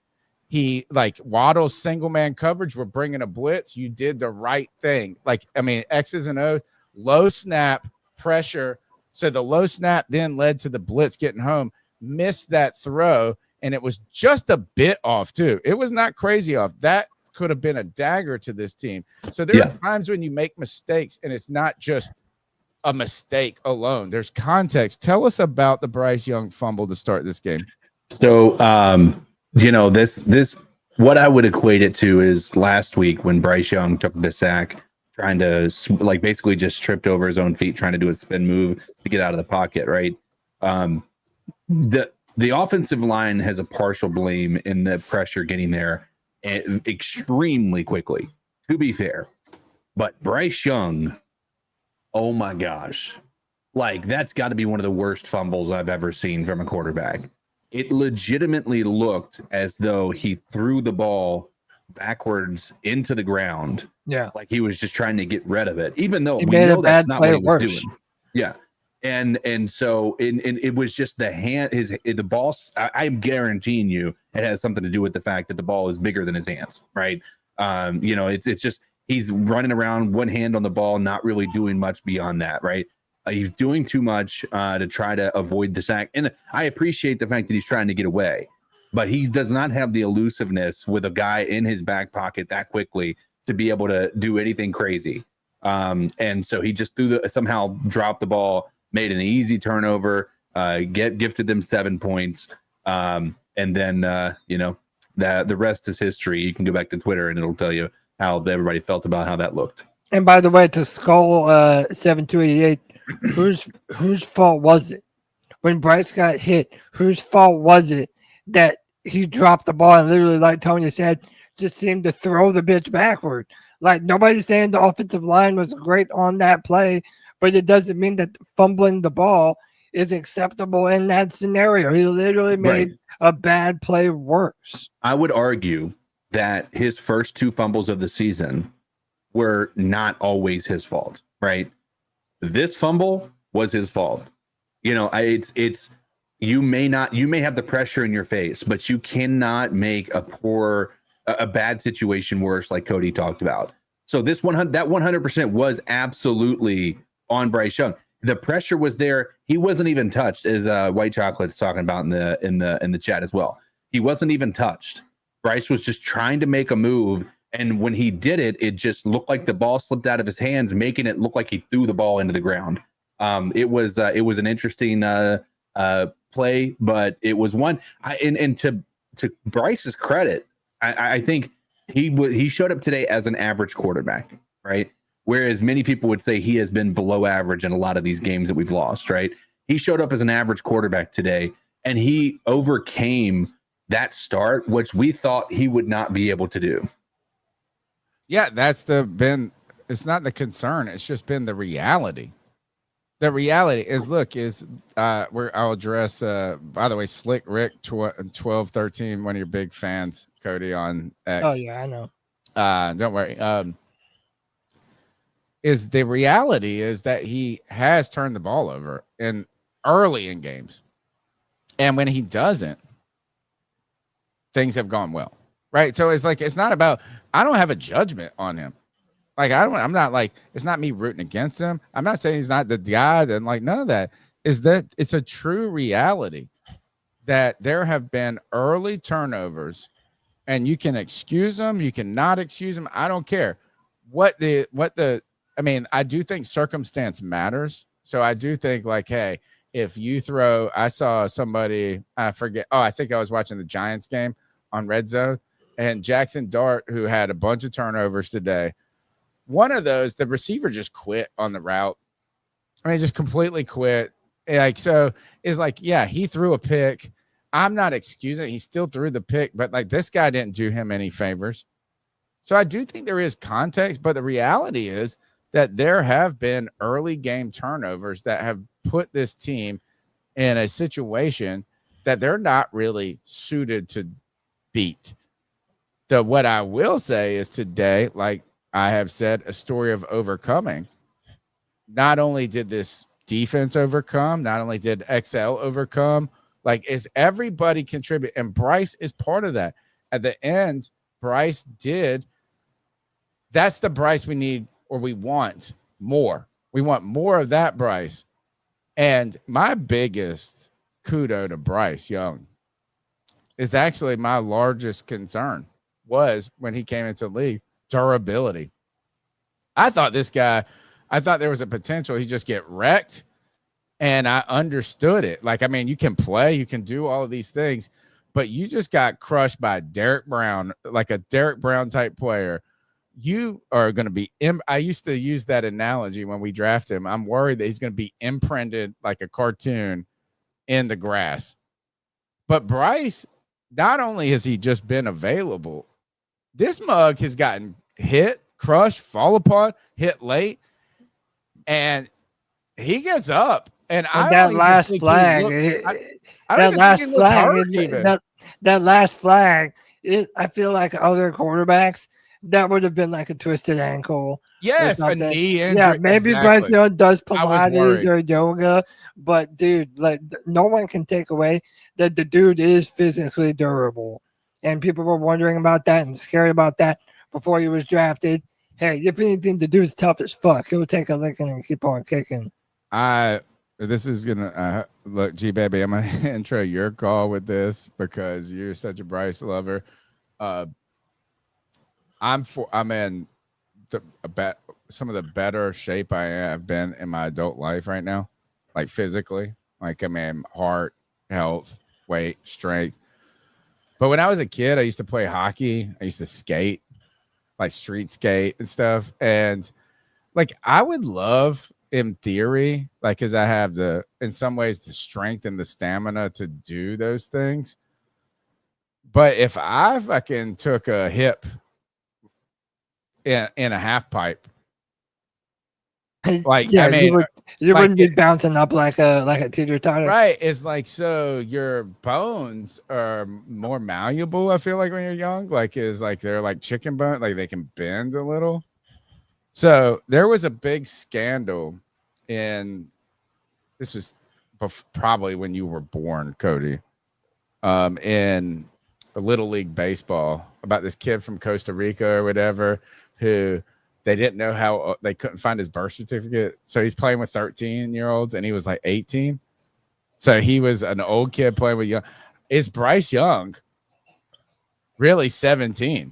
He Waddle's single man coverage. We're bringing a blitz. You did the right thing. X's and O's, low snap pressure. So the low snap then led to the blitz getting home. Missed that throw, and it was just a bit off too. It was not crazy off. That could have been a dagger to this team. So there are times when you make mistakes, and it's not just a mistake alone. There's context. Tell us about the Bryce Young fumble to start this game. So, this what I would equate it to is last week when Bryce Young took the sack, trying to basically just tripped over his own feet, trying to do a spin move to get out of the pocket. Right. The offensive line has a partial blame in the pressure getting there extremely quickly, to be fair. But Bryce Young, oh my gosh, that's got to be one of the worst fumbles I've ever seen from a quarterback. It legitimately looked as though he threw the ball backwards into the ground. Yeah. Like he was just trying to get rid of it, even though He we made know a that's bad not play what he was worse. doing. Yeah. And so it was just the hand, the ball. I'm guaranteeing you it has something to do with the fact that the ball is bigger than his hands, right? It's just he's running around one hand on the ball, not really doing much beyond that, right? He's doing too much to try to avoid the sack. And I appreciate the fact that he's trying to get away, but he does not have the elusiveness with a guy in his back pocket that quickly to be able to do anything crazy. And so he just somehow dropped the ball, made an easy turnover, gifted them 7 points. And then, the rest is history. You can go back to Twitter and it'll tell you how everybody felt about how that looked. And by the way, to Skull 7288, whose fault was it when Bryce got hit? Whose fault was it that he dropped the ball and literally, like Tony said, just seemed to throw the bitch backward? Like, nobody's saying the offensive line was great on that play, but it doesn't mean that fumbling the ball is acceptable in that scenario. He literally made a bad play worse. I would argue that his first 2 fumbles of the season were not always his fault, right? This fumble was his fault. It's you may have the pressure in your face, but you cannot make a bad situation worse, like Cody talked about. So that 100% was absolutely on Bryce Young. The pressure was there. He wasn't even touched, as White Chocolate's talking about in the chat as well. He wasn't even touched. Bryce was just trying to make a move, and when he did it, it just looked like the ball slipped out of his hands, making it look like he threw the ball into the ground. It was an interesting play, but it was one. And to Bryce's credit, I think he showed up today as an average quarterback, right? Whereas many people would say he has been below average in a lot of these games that we've lost, right? He showed up as an average quarterback today, and he overcame that start, which we thought he would not be able to do. Yeah, it's not the concern. It's just been the reality. The reality is, I'll address, by the way, Slick Rick 1213, one of your big fans, Cody, on X. Oh, yeah, I know. Don't worry. Is the reality is that he has turned the ball over early in games. And when he doesn't, things have gone well. Right. So it's not about, I don't have a judgment on him. I'm not it's not me rooting against him. I'm not saying he's not the guy, and none of that. Is that it's a true reality that there have been early turnovers, and you can excuse them, you cannot excuse them. I don't care I do think circumstance matters. So I do think hey, if you throw, I saw somebody, I forget. Oh, I think I was watching the Giants game on Red Zone, and Jackson Dart, who had a bunch of turnovers today. One of those, the receiver just quit on the route. Just completely quit. He threw a pick. I'm not excusing it. He still threw the pick, but this guy didn't do him any favors. So I do think there is context, but the reality is that there have been early game turnovers that have put this team in a situation that they're not really suited to beat. What I will say is today, I have said, a story of overcoming. Not only did this defense overcome, not only did XL overcome, is everybody contribute? And Bryce is part of that. At the end, Bryce did. That's the Bryce we need, or we want more. We want more of that Bryce. And my biggest kudo to Bryce Young is actually my largest concern was when he came into the league. Durability. I thought there was a potential he'd just get wrecked And I understood it. Like, I mean, you can play, you can do all of these things, but you just got crushed by Derek Brown, like a Derek Brown type player. You are going to be I used to use that analogy when we draft him. I'm worried that he's going to be imprinted like a cartoon in the grass. But Bryce, not only has he just been available, this mug has gotten hit, crushed, fall apart, hit late, and he gets up. And I that don't last even think flag, he looked, I that don't even last think he looks flag, hurt even. that last flag, I feel like other quarterbacks, that would have been like a twisted ankle. Yes, a knee injury. Yeah, maybe Bryce Exactly. Young does I was Pilates worried. or yoga, but dude, like no one can take away that the dude is physically durable. And people were wondering about that and scared about that before he was drafted. Hey, if anything, the dude's tough as fuck. He'll take a licking and keep on kicking. This is gonna look, G baby. I'm gonna intro your call with this because you're such a Bryce lover. I'm in some of the better shape I have been in my adult life right now, like physically, like I mean, heart, health, weight, strength. But when I was a kid, I used to play hockey. I used to skate, like street skate and stuff. And like I would love, in theory, like because I have in some ways the strength and the stamina to do those things. But if I fucking took a hip in a half pipe, like yeah, I mean, you like wouldn't be bouncing up like a teeter-totter. right? It's like, so your bones are more malleable. I feel like when you're young, like they're like chicken bone, like they can bend a little. So there was a big scandal this was probably when you were born, Cody, in Little League Baseball about this kid from Costa Rica or whatever who they didn't know how they couldn't find his birth certificate. So he's playing with 13-year-olds and he was like 18. So he was an old kid playing with young. Is Bryce Young really 17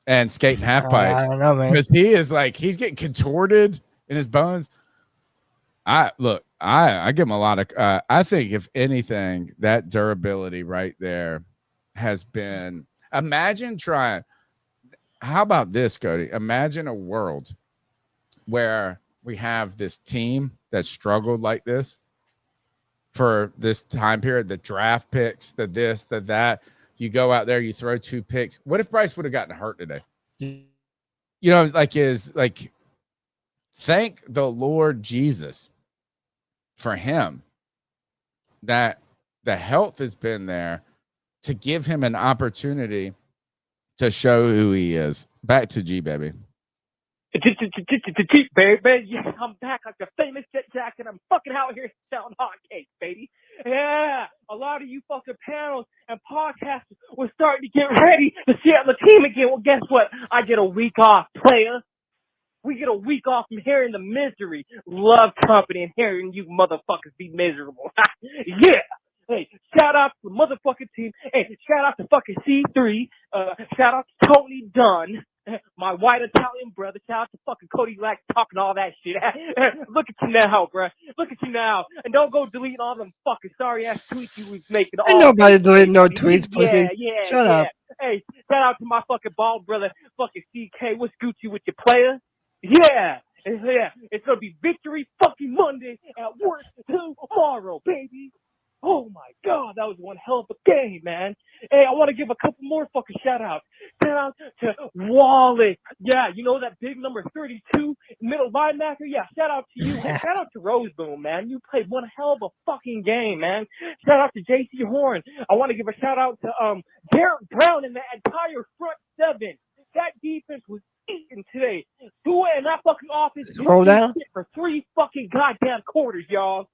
and skating half pipes? I don't know, man. Because he is like, he's getting contorted in his bones. I give him a lot of, I think if anything, that durability right there has been, imagine trying. How about this, Cody? Imagine a world where we have this team that struggled like this for this time period, the draft picks, the this, the that. You go out there, you throw 2 picks. What if Bryce would have gotten hurt today? You know, thank the Lord Jesus for him that the health has been there to give him an opportunity to show who he is. Back to G, baby. Baby, yeah, I'm back like the famous Jet Jack, and I'm fucking out here selling hotcakes, baby. Yeah, a lot of you fucking panels and podcasters were starting to get ready to see on the team again. Well, guess what? I get a week off, player. We get a week off from hearing the misery, love company, and hearing you motherfuckers be miserable. Yeah. Hey, shout out to the motherfucking team. Hey, shout out to fucking C3. Shout out to Tony Dunn, my white Italian brother. Shout out to fucking Cody Lack talking all that shit. Look at you now, bruh. Look at you now. And don't go deleting all them fucking sorry ass tweets you was making. Ain't nobody deleting no tweets, pussy. Yeah. Shut up. Hey, shout out to my fucking bald brother, fucking CK. What's Gucci with your player? Yeah. It's gonna be victory fucking Monday at work tomorrow, baby. Oh my God, that was one hell of a game, man. Hey, I want to give a couple more fucking shout outs. Shout out to Wallace. Yeah, you know that big number 32 middle linebacker? Yeah, shout out to you. And shout out to Roseboom, man. You played one hell of a fucking game, man. Shout out to JC Horn. I want to give a shout out to Derek Brown and the entire front 7. That defense was eating today. Tua and that fucking offense Scroll down for 3 fucking goddamn quarters, y'all.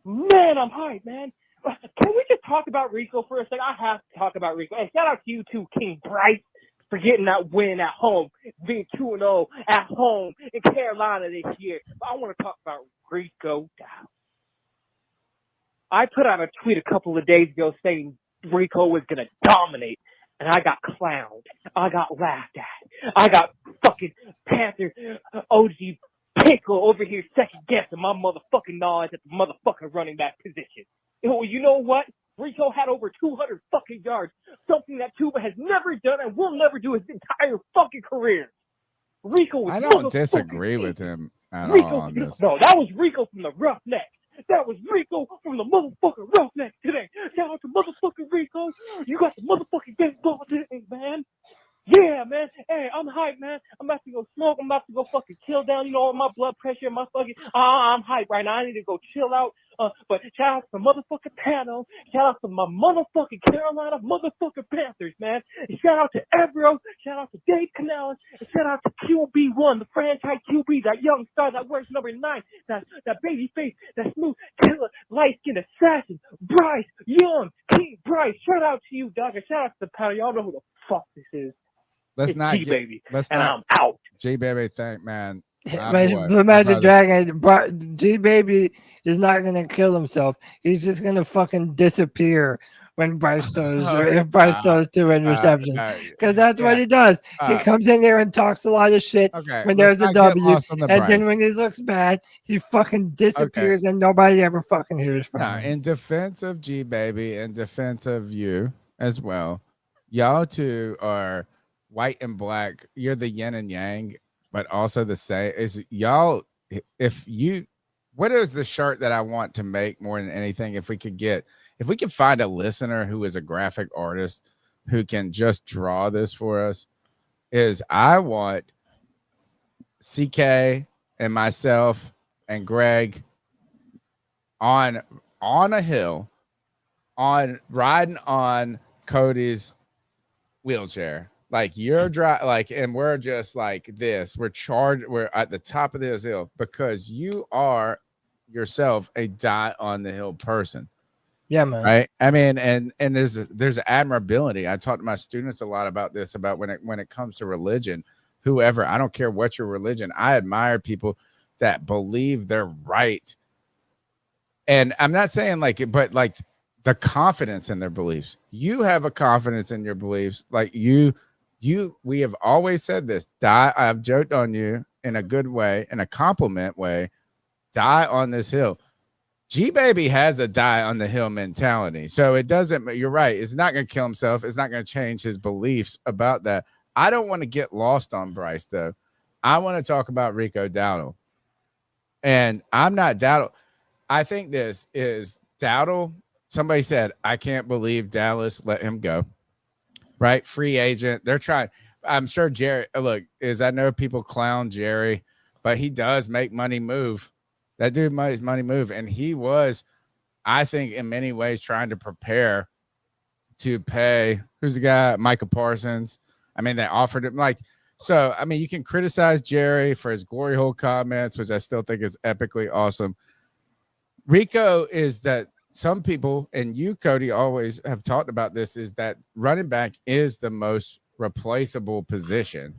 Man, I'm hyped, man. Can we just talk about Rico for a second? I have to talk about Rico. And shout out to you too, King Bryce, for getting that win at home, being 2-0 at home in Carolina this year. But I want to talk about Rico Dattle. I put out a tweet a couple of days ago saying Rico was going to dominate. And I got clowned. I got laughed at. I got fucking Panther OG Pickle over here second guessing my motherfucking knowledge at the motherfucking running back position. You know what? Rico had over 200 fucking yards, something that Chuba has never done and will never do his entire fucking career. Rico was I don't disagree with him at all on this. No, that was Rico from the Roughnecks. That was Rico from the motherfucking Roughnecks today. Shout out to motherfucking Rico. You got the motherfucking baseball today, man. Yeah, man. Hey, I'm hyped, man. I'm about to go smoke. I'm about to go fucking chill down. You know, my blood pressure, my fucking. I'm hyped right now. I need to go chill out. But shout out to the motherfucking panel. Shout out to my motherfucking Carolina motherfucking Panthers, man. And shout out to Evero. Shout out to Dave Canales. And shout out to QB1, the franchise QB, that young star that wears number 9, that baby face, that smooth killer, light-skinned assassin, Bryce Young, King Bryce. Shout out to you, dog. And shout out to the panel. Y'all know who the fuck this is. Let's It's not G-Baby. Let's and not. I'm out. G-Baby, thank man. Blue Magic Dragon, G-Baby is not going to kill himself. He's just going to fucking disappear when Bryce throws, if Bryce throws 2 interceptions. Because that's what he does. He comes in there and talks a lot of shit when there's a W. And then when he looks bad, he fucking disappears and nobody ever fucking hears from him. In defense of G-Baby, in defense of you as well, y'all two are white and black. You're the yin and yang, but also the same. Is y'all, what is the shirt that I want to make more than anything? If we could find a listener who is a graphic artist who can just draw this for us, is I want CK and myself and Greg on a hill, riding on Cody's wheelchair. Like you're and we're just like this. We're at the top of this hill because you are yourself a die on the hill person. Yeah, man. Right. I mean, and there's admirability. I talk to my students a lot about this, about when it comes to religion, whoever, I don't care what your religion. I admire people that believe they're right. And I'm not saying but the confidence in their beliefs. You have a confidence in your beliefs. Like we have always said this. I've joked on you in a good way, in a compliment way. Die on this hill. G-Baby has a die on the hill mentality. So it doesn't, you're right. It's not going to kill himself. It's not going to change his beliefs about that. I don't want to get lost on Bryce, though. I want to talk about Rico Dattle. And I'm not Dattle. I think this is Dattle. Somebody said, I can't believe Dallas let him go. Right? Free agent. They're trying. I'm sure Jerry, I know people clown Jerry, but he does make money move. That dude makes money move. And he was, I think, in many ways trying to prepare to pay. Who's the guy? Micah Parsons. I mean, they offered him you can criticize Jerry for his glory hole comments, which I still think is epically awesome. Rico is that some people, and you, Cody, always have talked about this, is that running back is the most replaceable position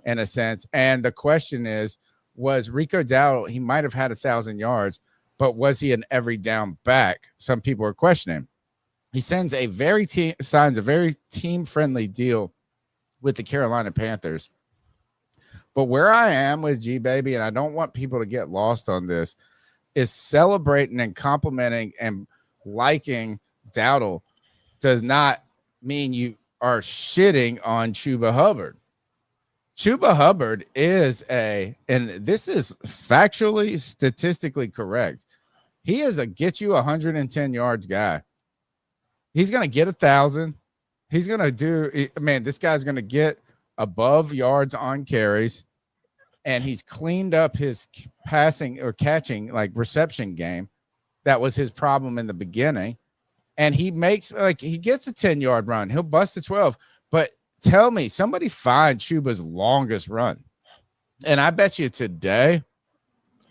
in a sense. And the question is, was Rico Dattle, he might have had 1,000 yards, but was he an every down back? Some people are questioning. He signs a very team-friendly deal with the Carolina Panthers. But where I am with G-Baby, and I don't want people to get lost on this, is celebrating and complimenting and liking Dattle does not mean you are shitting on Chuba Hubbard. Chuba Hubbard is and this is factually, statistically correct. He is a get you 110 yards guy. He's going to get 1,000. He's going to this guy's going to get above yards on carries, and he's cleaned up his passing or catching, reception game. That was his problem in the beginning. And he makes, he gets a 10-yard run. He'll bust a 12. But tell me, somebody find Chuba's longest run. And I bet you today,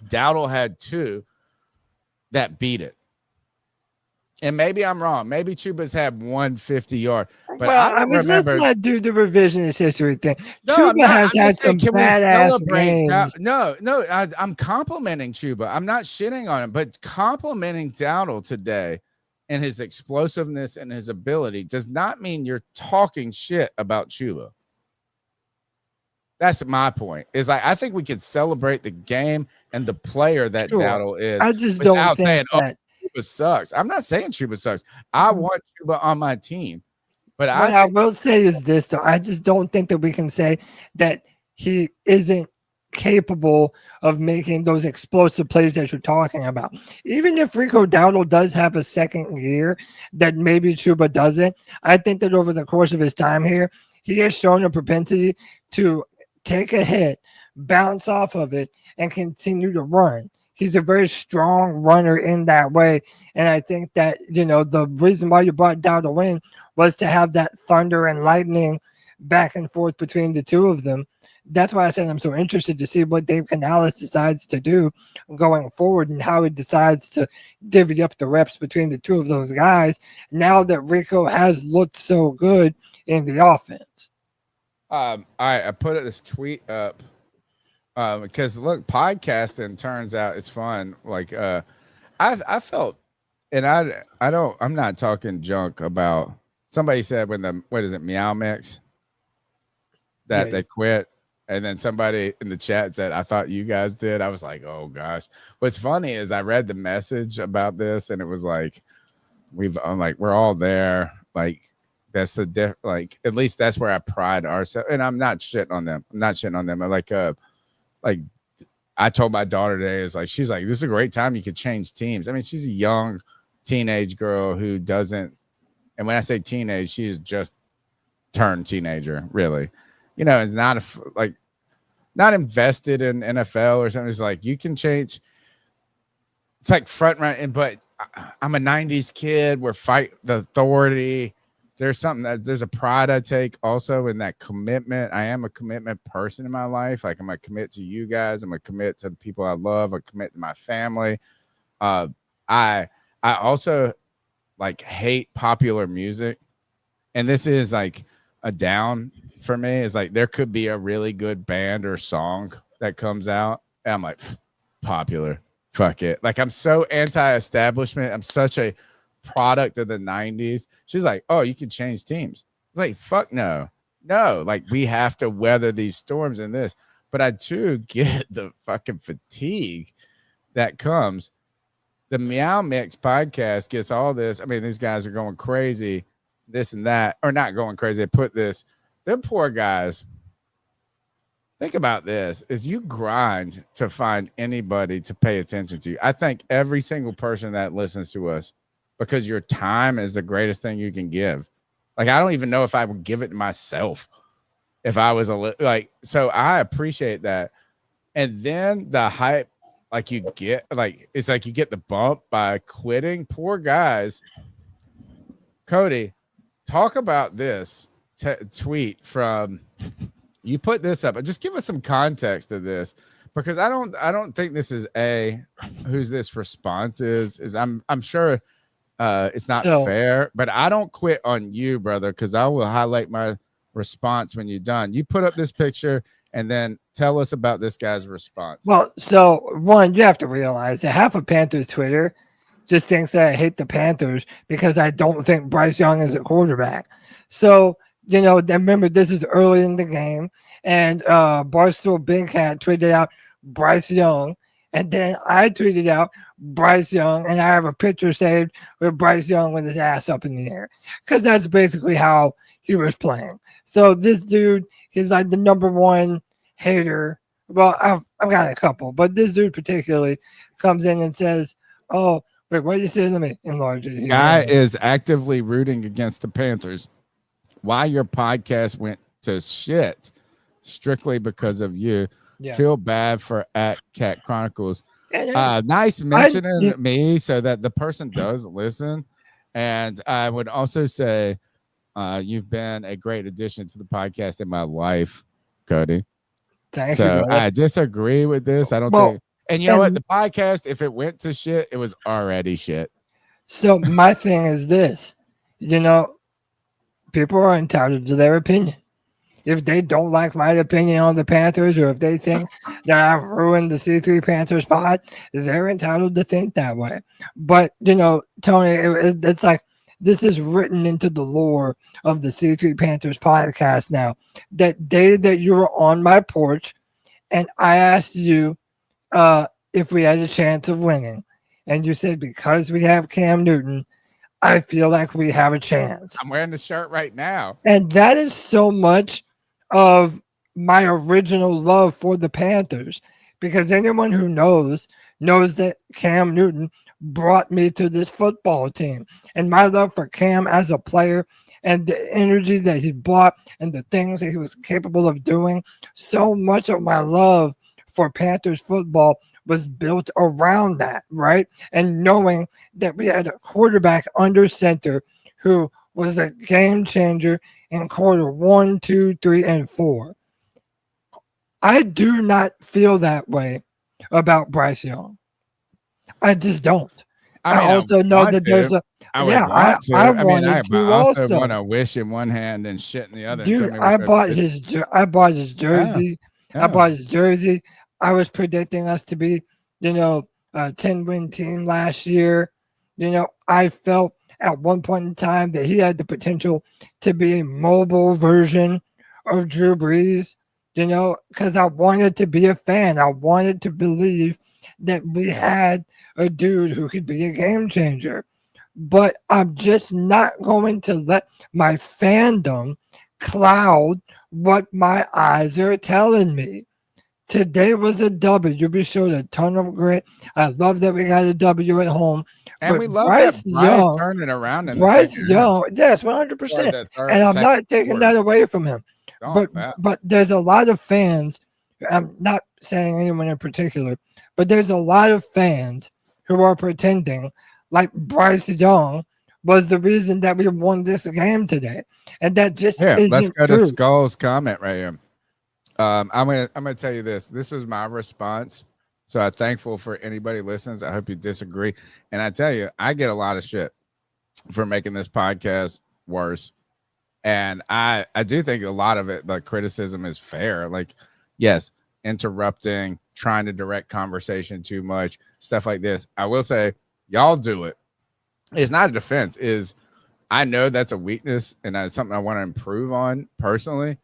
Dowdle had 2 that beat it. And maybe I'm wrong. Maybe Chuba's had 150-yard. But I don't remember. Let's not do the revisionist history thing. Chuba has had some badass games. I'm complimenting Chuba. I'm not shitting on him, but complimenting Dowdle today and his explosiveness and his ability does not mean you're talking shit about Chuba. That's my point. Is like I think we could celebrate the game and the player that Sure. Dattle is. I just don't without think saying, that. Chuba sucks. I'm not saying Chuba sucks. I want Chuba on my team, but What I will say is this, though. I just don't think that we can say that he isn't capable of making those explosive plays that you're talking about. Even if Rico Dattle does have a second year that maybe Chuba doesn't, I think that over the course of his time here, he has shown a propensity to take a hit, bounce off of it, and continue to run. He's a very strong runner in that way. And I think that, the reason why you brought Dattle in was to have that thunder and lightning back and forth between the two of them. That's why I said I'm so interested to see what Dave Canales decides to do going forward and how he decides to divvy up the reps between the two of those guys now that Rico has looked so good in the offense. I put this tweet up because look, podcasting turns out it's fun. Like I felt, and I'm not talking junk about. Somebody said what is it, Meow Mix, that they quit. And then somebody in the chat said, I thought you guys did. I was like, oh gosh. What's funny is I read the message about this and it was like, we're all there. Like, that's at least that's where I pride ourselves. And I'm not shitting on them. Like I told my daughter today, she's like, this is a great time. You could change teams. I mean, she's a young teenage girl who doesn't, and when I say teenage, she's just turned teenager, really. It's not not invested in NFL or something. It's like you can change. It's like front run, but I'm a 90s kid. We're fight the authority. There's a pride I take also in that commitment. I am a commitment person in my life. Like I'm gonna commit to you guys. I'm gonna commit to the people I love. I commit to my family. I also hate popular music, and this is like a down for me. Is like there could be a really good band or song that comes out, and I'm like, popular, fuck it. Like I'm so anti-establishment. I'm such a product of the 90s. She's like, oh, you can change teams. It's like, fuck no. Like we have to weather these storms in this. But I too get the fucking fatigue that comes. The Meow Mix podcast gets all this. I mean, these guys are going crazy, this and that, or not going crazy. They put this. Them poor guys. Think about this: is you grind to find anybody to pay attention to. I think every single person that listens to us, because your time is the greatest thing you can give. Like I don't even know if I would give it to myself if I was so I appreciate that. And then the hype, like you get, it's like you get the bump by quitting. Poor guys. Cody, talk about this tweet from, you put this up. Just give us some context of this, because I don't think this is who's this response is. I'm sure it's not fair, but I don't quit on you, brother, because I will highlight my response when you're done. You put up this picture and then tell us about this guy's response. Well, so one, you have to realize that half of Panthers Twitter just thinks that I hate the Panthers because I don't think Bryce Young is a quarterback. So, remember this is early in the game, and Barstool Big Cat tweeted out Bryce Young, and then I tweeted out Bryce Young, and I have a picture saved with Bryce Young with his ass up in the air, because that's basically how he was playing. So this dude, he's like the number one hater. Well, I've got a couple, but this dude particularly comes in and says, oh, wait, what did you say? Let me enlarge it. Guy is actively rooting against the Panthers. Why your podcast went to shit strictly because of you. Yeah. Feel bad for @Cat Chronicles. Nice mentioning me so that the person does listen. And I would also say you've been a great addition to the podcast in my life, Cody. Thank you. Brother. I disagree with this. I don't think. And you know what? The podcast, if it went to shit, it was already shit. So my thing is this, people are entitled to their opinion. If they don't like my opinion on the Panthers, or if they think that I've ruined the C3 Panthers pod, they're entitled to think that way. But, Tony, it's like this is written into the lore of the C3 Panthers podcast now. That day that you were on my porch and I asked you if we had a chance of winning. And you said, because we have Cam Newton, I feel like we have a chance. I'm wearing the shirt right now. And that is so much of my original love for the Panthers, because anyone who knows that Cam Newton brought me to this football team, and my love for Cam as a player and the energy that he brought and the things that he was capable of doing. So much of my love for Panthers football was built around that, right? And knowing that we had a quarterback under center who was a game changer in quarter 1, 2, 3, and 4. I do not feel that way about Bryce Young. I just don't. I mean, also know that there's a I want to also want to wish in one hand and shit in the other. Dude, I bought his jersey. I bought his jersey. I was predicting us to be, a 10-win team last year. I felt at one point in time that he had the potential to be a mobile version of Drew Brees, because I wanted to be a fan. I wanted to believe that we had a dude who could be a game changer. But I'm just not going to let my fandom cloud what my eyes are telling me. Today was a W. We showed a ton of grit. I love that we got a W at home. And we love Bryce Young turning around in Bryce Young, yes, 100%. And I'm not taking that away from him. But there's a lot of fans. I'm not saying anyone in particular, but there's a lot of fans who are pretending like Bryce Young was the reason that we won this game today. And that just isn't let's go true. to Skull's comment right here. I'm gonna tell you this. This is my response. So I'm thankful for anybody listens. I hope you disagree. And I tell you, I get a lot of shit for making this podcast worse. And I do think a lot of it, the criticism is fair. Like, yes, interrupting, trying to direct conversation too much, stuff like this. I will say, y'all do it. It's not a defense. I know that's a weakness, and that's something I want to improve on personally.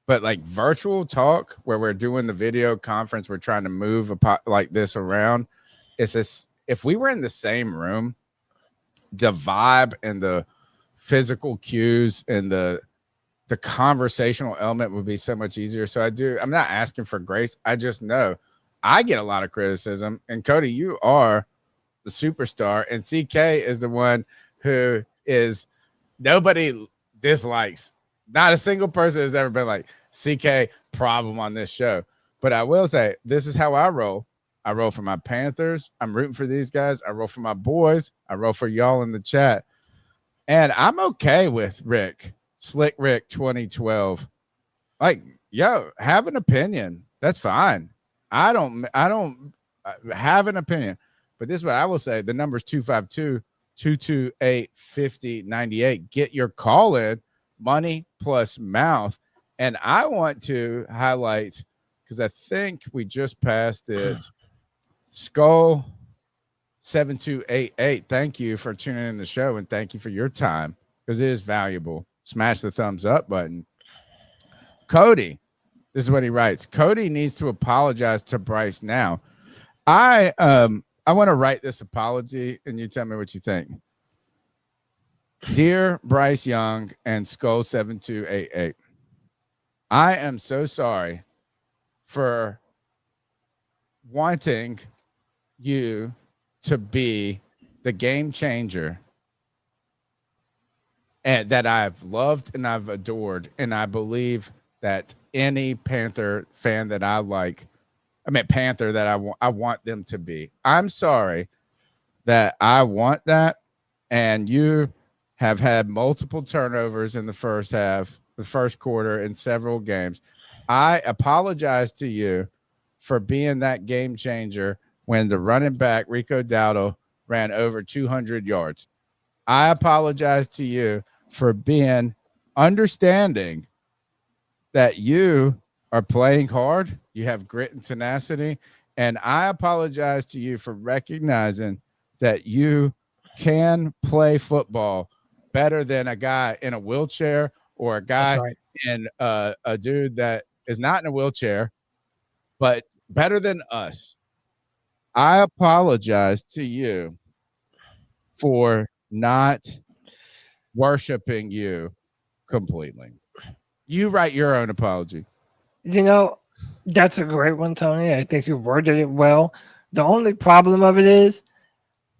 But like virtual talk, where we're doing the video conference, we're trying to move like this around. It's this. If we were in the same room, the vibe and the physical cues and the conversational element would be so much easier. So I'm not asking for grace. I just know I get a lot of criticism. And Cody, you are the superstar, and CK is the one who is nobody dislikes. Not a single person has ever been like, CK problem on this show. But I will say, this is how I roll. I roll for my Panthers. I'm rooting for these guys. I roll for my boys. I roll for y'all in the chat. And I'm okay with Rick, Slick Rick 2012. Like, yo, have an opinion. That's fine. I don't have an opinion. But this is what I will say. The number's 252-228-5098. Get your call in. Money plus mouth. And I want to highlight, because I think we just passed it, Skull 7288. Thank you for tuning in the show, and thank you for your time, because it is valuable. Smash the thumbs up button. Cody, this is what he writes. Cody needs to apologize to Bryce now. I want to write this apology, and you tell me what you think. Dear Bryce Young and Skull 7288, I am so sorry for wanting you to be the game changer and that I've loved and I've adored, and I believe that any Panther fan that Panther that I want them to be. I'm sorry that I want that, and you have had multiple turnovers in the first half, the first quarter, in several games. I apologize to you for being that game changer when the running back, Rico Dattle, ran over 200 yards. I apologize to you for being understanding that you are playing hard. You have grit and tenacity. And I apologize to you for recognizing that you can play football better than a guy in a wheelchair or a guy in a dude that is not in a wheelchair, but better than us. I apologize to you for not worshiping you completely. You write your own apology. You know, that's a great one, Tony. I think you worded it well. The only problem of it is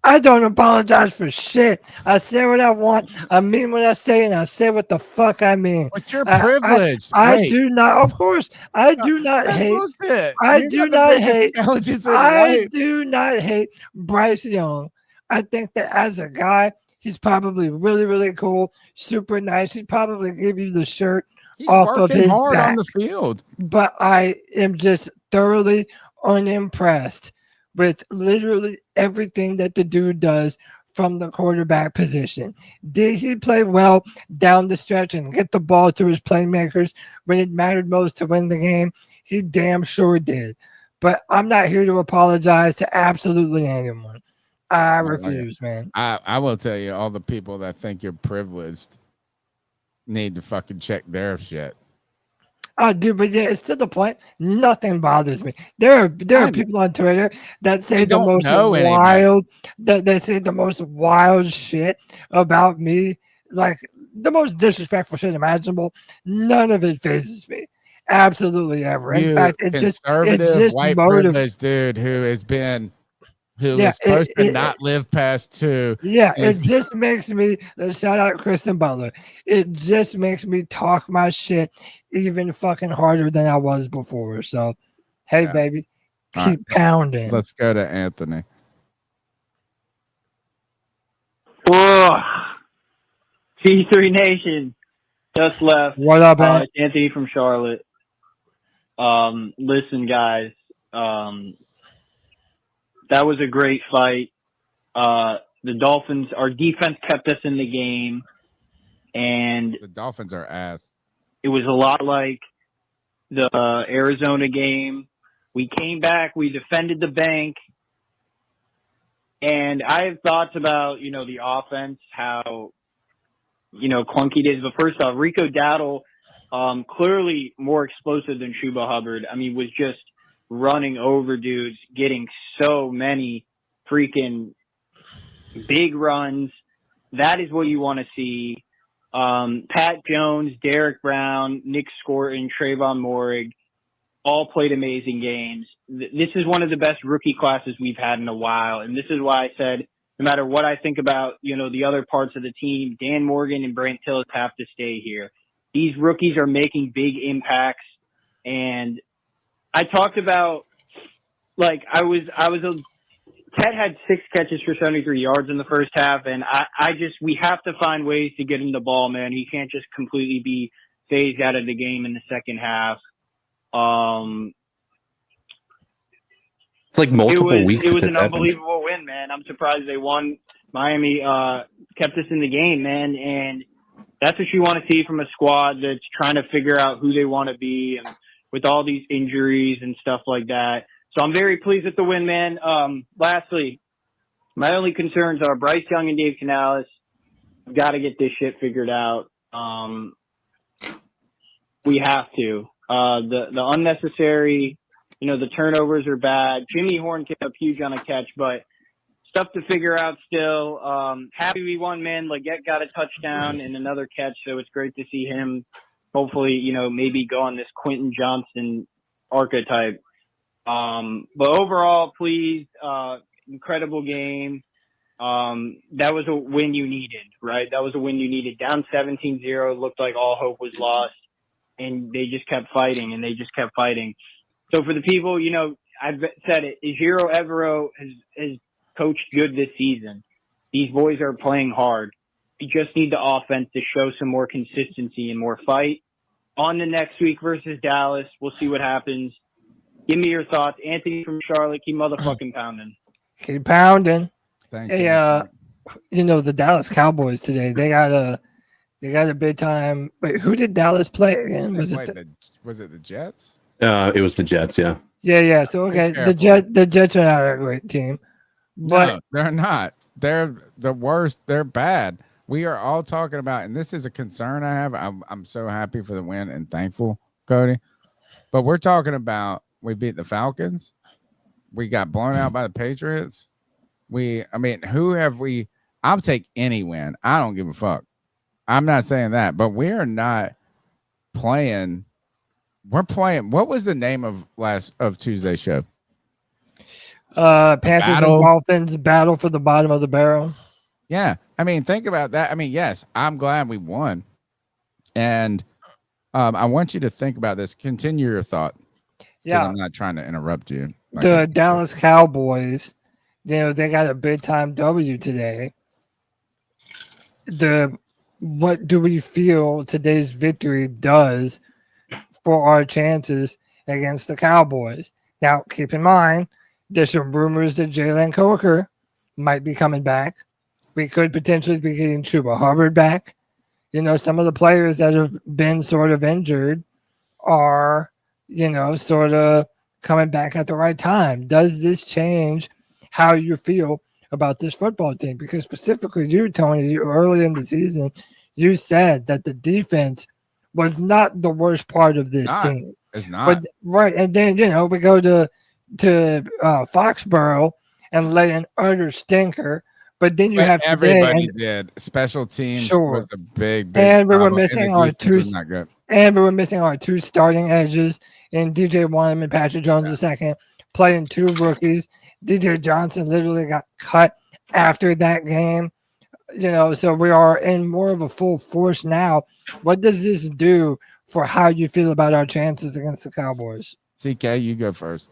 I don't apologize for shit. I say what I want. I mean what I say, and I say what the fuck I mean. But you're privileged. I do not, of course, I do not hate. Bullshit. I You do got the not biggest hate. challenges in I life. do not hate Bryce Young. I think that as a guy, he's probably really, really cool, super nice. He'd probably give you the shirt He's off of working his hard back on the field. but I am just thoroughly unimpressed with literally everything that the dude does from the quarterback position. Did he play well down the stretch and get the ball to his playmakers when it mattered most to win the game? He damn sure did. But I'm not here to apologize to absolutely anyone. I refuse, man. I will tell you, all the people that think you're privileged need to fucking check their shit. Oh, dude, but yeah, it's to the point. Nothing bothers me. There are people on Twitter that say the most wild, that say the most wild shit about me, like the most disrespectful shit imaginable. None of it phases me, absolutely ever. In fact, it just white privileged dude who is supposed to not live past 2. Yeah, it just makes me shout out Kristen Butler. It just makes me talk my shit even fucking harder than I was before. So, hey, baby, keep pounding. Let's go to Anthony. Whoa. T3 Nation just left. What up, man? It's Anthony from Charlotte. Listen, guys. That was a great fight. The Dolphins, our defense kept us in the game, and the Dolphins are ass. It was a lot like the Arizona game. We came back, we defended the bank, and I have thoughts about, the offense, how, clunky it is. But first off, Rico Dattle, clearly more explosive than Chuba Hubbard. I mean, was just running over dudes, getting so many freaking big runs. That is what you want to see. Pat Jones, Derek Brown, Nick Scorton, Trayvon Morig all played amazing games. This is one of the best rookie classes we've had in a while. And this is why I said, no matter what I think about, the other parts of the team, Dan Morgan and Brant Tillis have to stay here. These rookies are making big impacts. And I talked about, Ted had 6 catches for 73 yards in the first half, and we have to find ways to get him the ball, man. He can't just completely be phased out of the game in the second half. It's like multiple weeks. It was an unbelievable win, man. I'm surprised they won. Miami kept us in the game, man, and that's what you want to see from a squad that's trying to figure out who they want to be, and with all these injuries and stuff like that. So I'm very pleased with the win, man. Lastly, my only concerns are Bryce Young and Dave Canales. We've got to get this shit figured out. We have to. The unnecessary, the turnovers are bad. Jimmy Horn came up huge on a catch, but stuff to figure out still. Happy we won, man. Leggett got a touchdown and another catch, so it's great to see him hopefully, maybe go on this Quentin Johnson archetype. But overall, pleased, incredible game. That was a win you needed, right? That was a win you needed. Down 17-0, looked like all hope was lost, and they just kept fighting, and they just kept fighting. So for the people, I've said it, Ejiro Evero has coached good this season. These boys are playing hard. We just need the offense to show some more consistency and more fight. On the next week versus Dallas, we'll see what happens. Give me your thoughts. Anthony from Charlotte, keep motherfucking pounding. Keep pounding. Thanks. Hey, the Dallas Cowboys today, they got a big time. Wait, who did Dallas play again? Was it the Jets? It was the Jets, yeah. Yeah. So okay, the Jets are not a great team. But no, they're not. They're the worst. They're bad. we are all talking about, and this is a concern I have. I'm so happy for the win and thankful, Cody. But we're talking about we beat the Falcons. We got blown out by the Patriots. Who have we? I'll take any win. I don't give a fuck. I'm not saying that, but we are not playing. We're playing. What was the name of Tuesday's show? Panthers and Dolphins battle for the bottom of the barrel. Yeah. I mean, think about that. I mean, yes, I'm glad we won. And I want you to think about this. Continue your thought. Yeah. I'm not trying to interrupt you. The Dallas Cowboys, they got a big time W today. What do we feel today's victory does for our chances against the Cowboys? Now, keep in mind, there's some rumors that Jalen Coker might be coming back. We could potentially be getting Chuba Hubbard back. Some of the players that have been sort of injured are, sort of coming back at the right time. Does this change how you feel about this football team? Because specifically you, Tony, early in the season, you said that the defense was not the worst part of this team. It's not. But, right. And then, we go to Foxborough and lay an utter stinker. But then you have everybody did. Special teams was a big and we were problem, missing and our two. And we were missing our two starting edges in DJ Wyman and Patrick Jones II, playing two rookies. DJ Johnson literally got cut after that game. So we are in more of a full force now. What does this do for how you feel about our chances against the Cowboys? CK, you go first.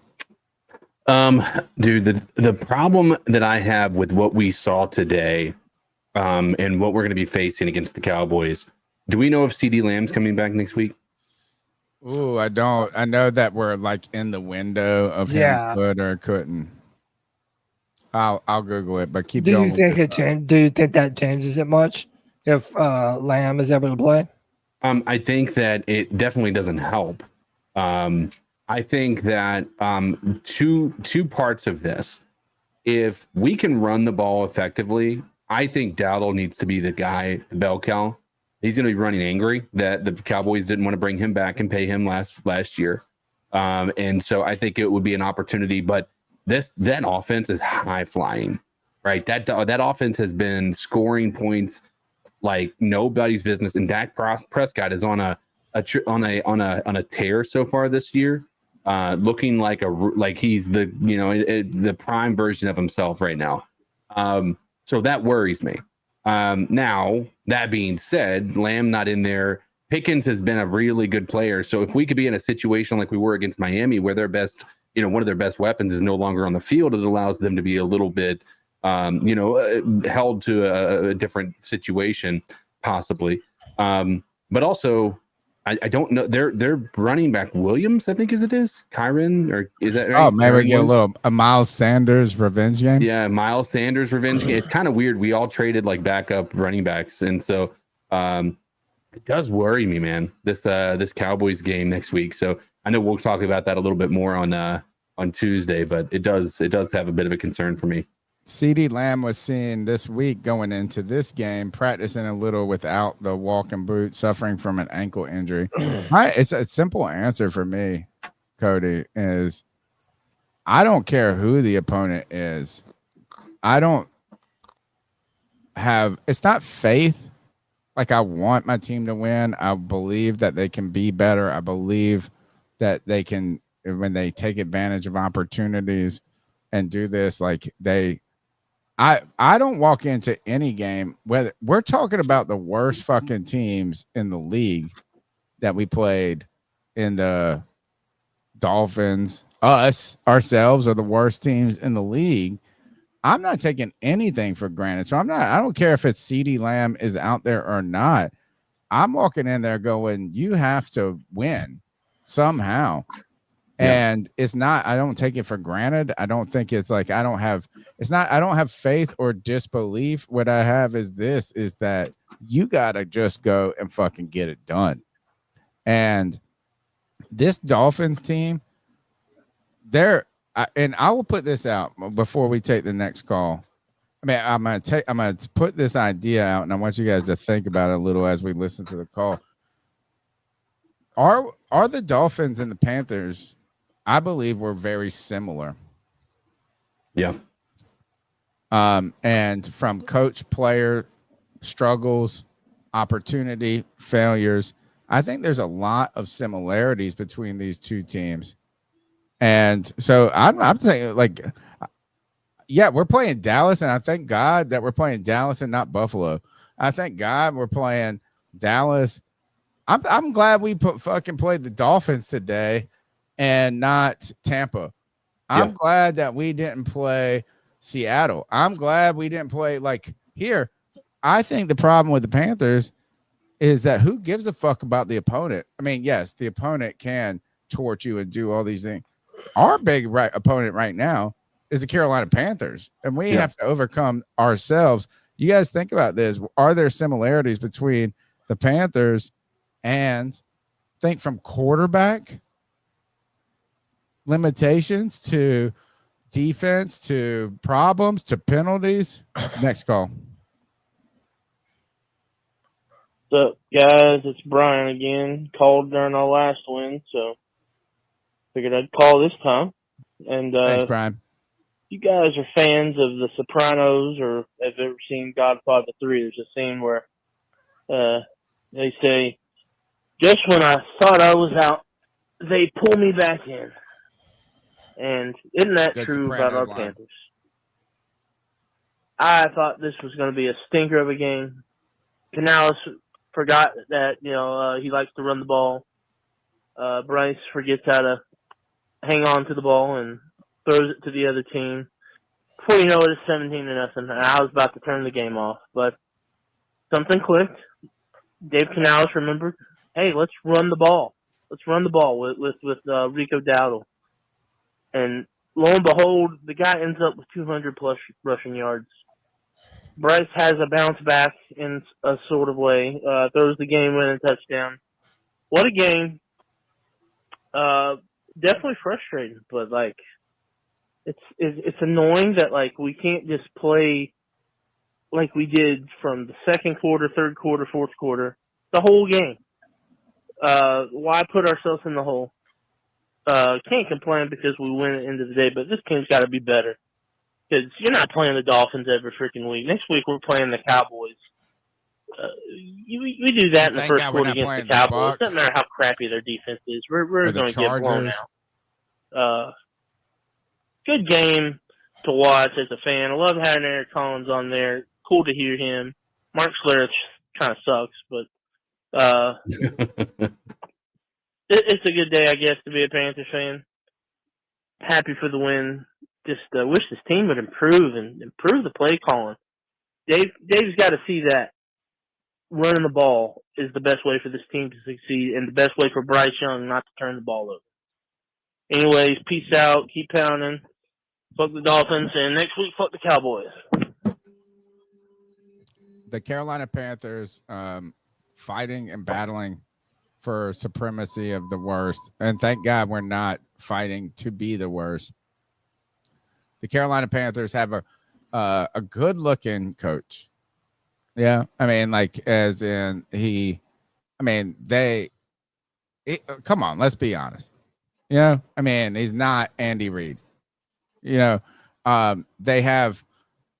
Dude, the problem that I have with what we saw today, and what we're going to be facing against the Cowboys, do we know if CD Lamb's coming back next week? Ooh, I don't. I know that we're like in the window of him could or couldn't. I'll Google it, but keep going. Do you think that changes it much if Lamb is able to play? I think that it definitely doesn't help. I think that two parts of this. If we can run the ball effectively, I think Dattle needs to be the guy, the bell cow. He's going to be running angry that the Cowboys didn't want to bring him back and pay him last year. And so I think it would be an opportunity. But that offense is high flying, right? That offense has been scoring points like nobody's business. And Dak Prescott is on a tear so far this year. Looking like he's the prime version of himself right now. So that worries me. Now, that being said, Lamb not in there. Pickens has been a really good player. So if we could be in a situation like we were against Miami, where their best, one of their best weapons is no longer on the field, it allows them to be a little bit, held to a different situation, possibly. But also, I don't know. They're running back Williams, I think it is Kyron, or is that right? Oh, maybe we get a Miles Sanders revenge game. Yeah, Miles Sanders revenge game. It's kind of weird. We all traded like backup running backs, and so it does worry me, man. This Cowboys game next week. So I know we'll talk about that a little bit more on Tuesday, but it does have a bit of a concern for me. CeeDee Lamb was seen this week going into this game, practicing a little without the walking boot, suffering from an ankle injury. It's a simple answer for me, Cody, is I don't care who the opponent is. It's not faith. Like, I want my team to win. I believe that they can be better. I believe that they can, when they take advantage of opportunities and do this, I don't walk into any game, whether we're talking about the worst fucking teams in the league that we played in the Dolphins, ourselves are the worst teams in the league. I'm not taking anything for granted. So I don't care if it's CeeDee Lamb is out there or not. I'm walking in there going, you have to win somehow. Yeah. And it's not, I don't take it for granted. I don't think it's like, I don't have faith or disbelief. What I have is that you got to just go and fucking get it done. And this Dolphins team, and I will put this out before we take the next call. mean, I'm gonna put this idea out, and I want you guys to think about it a little as we listen to the call. Are the Dolphins and the Panthers? I believe were very similar. Yeah. And from coach player struggles, opportunity, failures, I think there's a lot of similarities between these two teams. And so I'm thinking, like, yeah, we're playing Dallas, and I thank God that we're playing Dallas and not Buffalo. I thank God we're playing Dallas. I'm glad we fucking played the Dolphins today and not Tampa. I'm glad that we didn't play Seattle. I'm glad we didn't play here. I think the problem with the Panthers is that who gives a fuck about the opponent? I mean, yes, the opponent can torch you and do all these things. Our big opponent right now is the Carolina Panthers, and we have to overcome ourselves. You guys think about this. Are there similarities between the Panthers and think from quarterback limitations to defense to problems to penalties? Next call. What's up, guys? It's Brian again. Called during our last win, so figured I'd call this time. And thanks, Brian. You guys are fans of The Sopranos, or have ever seen Godfather 3? There's a scene where they say, "Just when I thought I was out, they pull me back in." And isn't that Good true Sopranos about our line. Panthers? I thought this was going to be a stinker of a game. Canales forgot that he likes to run the ball. Bryce forgets how to hang on to the ball and throws it to the other team. Before you know it, it's 17-0, and I was about to turn the game off, but something clicked. Dave Canales remembered, hey, let's run the ball. Let's run the ball with Rico Dattle. And lo and behold, the guy ends up with 200-plus rushing yards. Bryce has a bounce back in a sort of way, throws the game-winning touchdown. What a game. Definitely frustrating, but, it's annoying that, we can't just play like we did from the second quarter, third quarter, fourth quarter, the whole game. Why put ourselves in the hole? Can't complain because we win at the end of the day, but this team's got to be better. Because you're not playing the Dolphins every freaking week. Next week we're playing the Cowboys. We do that in the first quarter against the Cowboys. Doesn't matter how crappy their defense is. We're going to get blown out. Good game to watch as a fan. I love having Eric Collins on there. Cool to hear him. Mark Schlereth kind of sucks, but it's a good day, I guess, to be a Panthers fan. Happy for the win. Just wish this team would improve the play calling. Dave's got to see that running the ball is the best way for this team to succeed and the best way for Bryce Young not to turn the ball over. Anyways, peace out. Keep pounding. Fuck the Dolphins. And next week, fuck the Cowboys. The Carolina Panthers fighting and battling for supremacy of the worst. And thank God we're not fighting to be the worst. The Carolina Panthers have a good-looking coach. Yeah, I mean, come on, let's be honest. I mean, he's not Andy Reid. They have,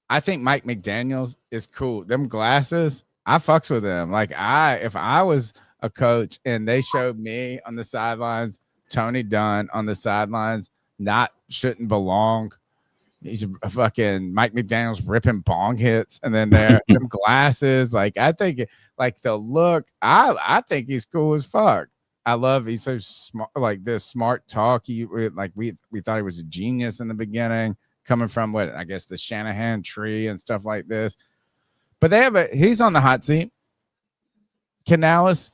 I think Mike McDaniels is cool. Them glasses, I fucks with them. If I was a coach and they showed me on the sidelines, Tony Dunn on the sidelines, shouldn't belong. He's a fucking Mike McDaniels ripping bong hits, and then them glasses. I think the look. I think he's cool as fuck. I love he's so smart. This smart talk. We thought he was a genius in the beginning, coming from the Shanahan tree and stuff like this. But he's on the hot seat. Canales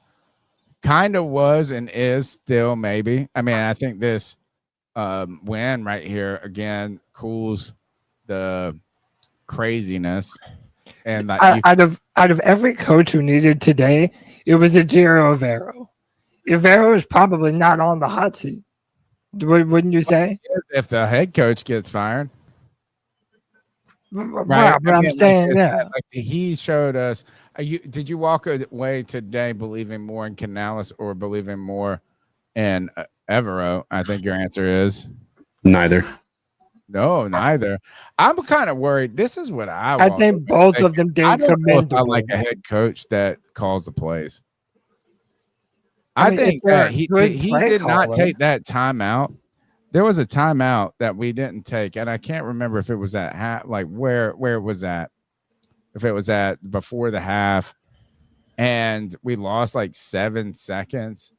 kind of was and is still maybe. I mean, I think this win right here again cools the craziness. And out of every coach who needed today, it was Ejiro Evero. Evero is probably not on the hot seat. Wouldn't you say? If the head coach gets fired. Right, but I'm saying, like he showed us. Did you walk away today believing more in Canales or believing more in Evero? I think your answer is neither. No, neither. I'm kind of worried. This is what I think both of them did I don't know if I commendable. like a head coach that calls the plays. I I mean, think if they're that a he good play did not caller. take that timeout. There was a timeout that we didn't take, and I can't remember if it was at like where it was at. If it was at before the half, and we lost like 7 seconds.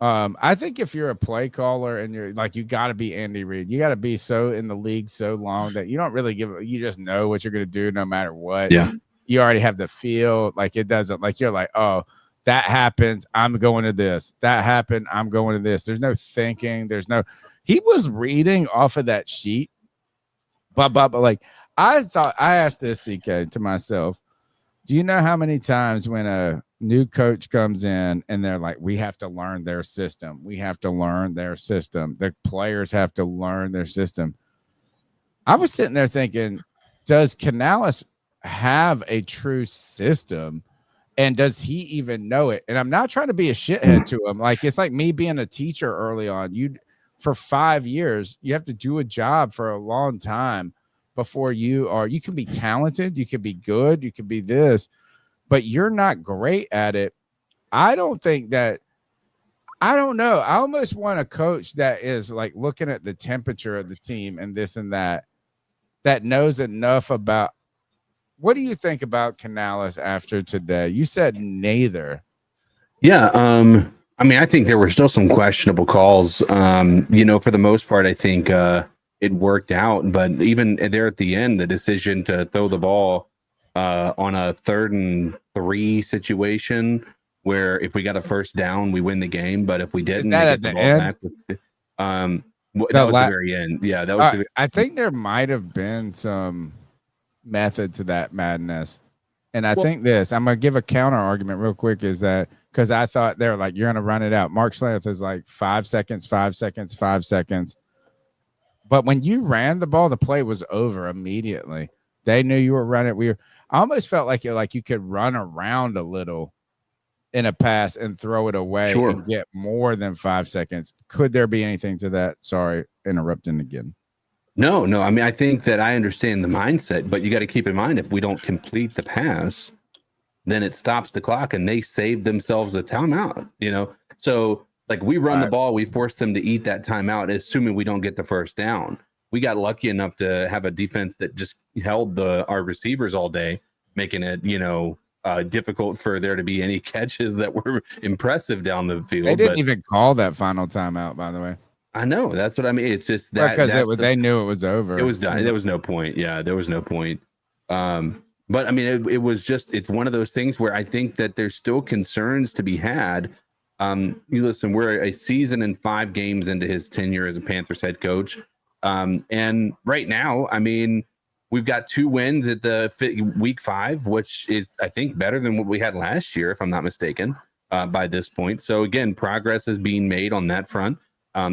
I think if you're a play caller and you're like, you got to be Andy Reid. You got to be so in the league so long that you don't really you just know what you're going to do no matter what. Yeah. You already have the feel. Like it doesn't, like you're like, oh, that happened, I'm going to this. That happened, I'm going to this. There's no thinking. He was reading off of that sheet. But like, I asked this, CK, to myself, do you know how many times when a new coach comes in and they're like, we have to learn their system. We have to learn their system. The players have to learn their system. I was sitting there thinking, does Canales have a true system? And does he even know it? And I'm not trying to be a shithead to him. Like, it's like me being a teacher early on. For 5 years, you have to do a job for a long time before you can be talented, you can be good, you can be this, but you're not great at it. I don't know. I almost want a coach that is like looking at the temperature of the team and this and that knows enough about. What do you think about Canales after today? You said neither. Yeah. I mean, I think there were still some questionable calls. For the most part, I think it worked out. But even there at the end, the decision to throw the ball on a 3rd and 3 situation where if we got a first down, we win the game. But if we didn't, that they at get the ball end? back. That was the very end. Yeah, that was. I think there might have been some method to that madness. And I think I'm going to give a counter argument real quick, is that because I thought they're like, you're going to run it out. Mark Schlereth is like 5 seconds, 5 seconds, 5 seconds. But when you ran the ball, the play was over immediately. They knew you were running. I almost felt like you could run around a little in a pass and throw it away and get more than 5 seconds. Could there be anything to that? Sorry, interrupting again. No. I mean, I think that I understand the mindset, but you got to keep in mind, if we don't complete the pass, then it stops the clock and they save themselves a timeout, So like, we run the ball, we force them to eat that timeout, assuming we don't get the first down. We got lucky enough to have a defense that just held our receivers all day, making it, difficult for there to be any catches that were impressive down the field. They didn't even call that final timeout, by the way. I know, that's what I mean. It's just that because they knew it was over. It was done. There was no point. Yeah, there was no point. But I mean, it was just, it's one of those things where I think that there's still concerns to be had. You listen, we're a season and 5 games into his tenure as a Panthers head coach. And right now, I mean, we've got 2 wins at the week 5, which is, I think, better than what we had last year, if I'm not mistaken, by this point. So again, progress is being made on that front.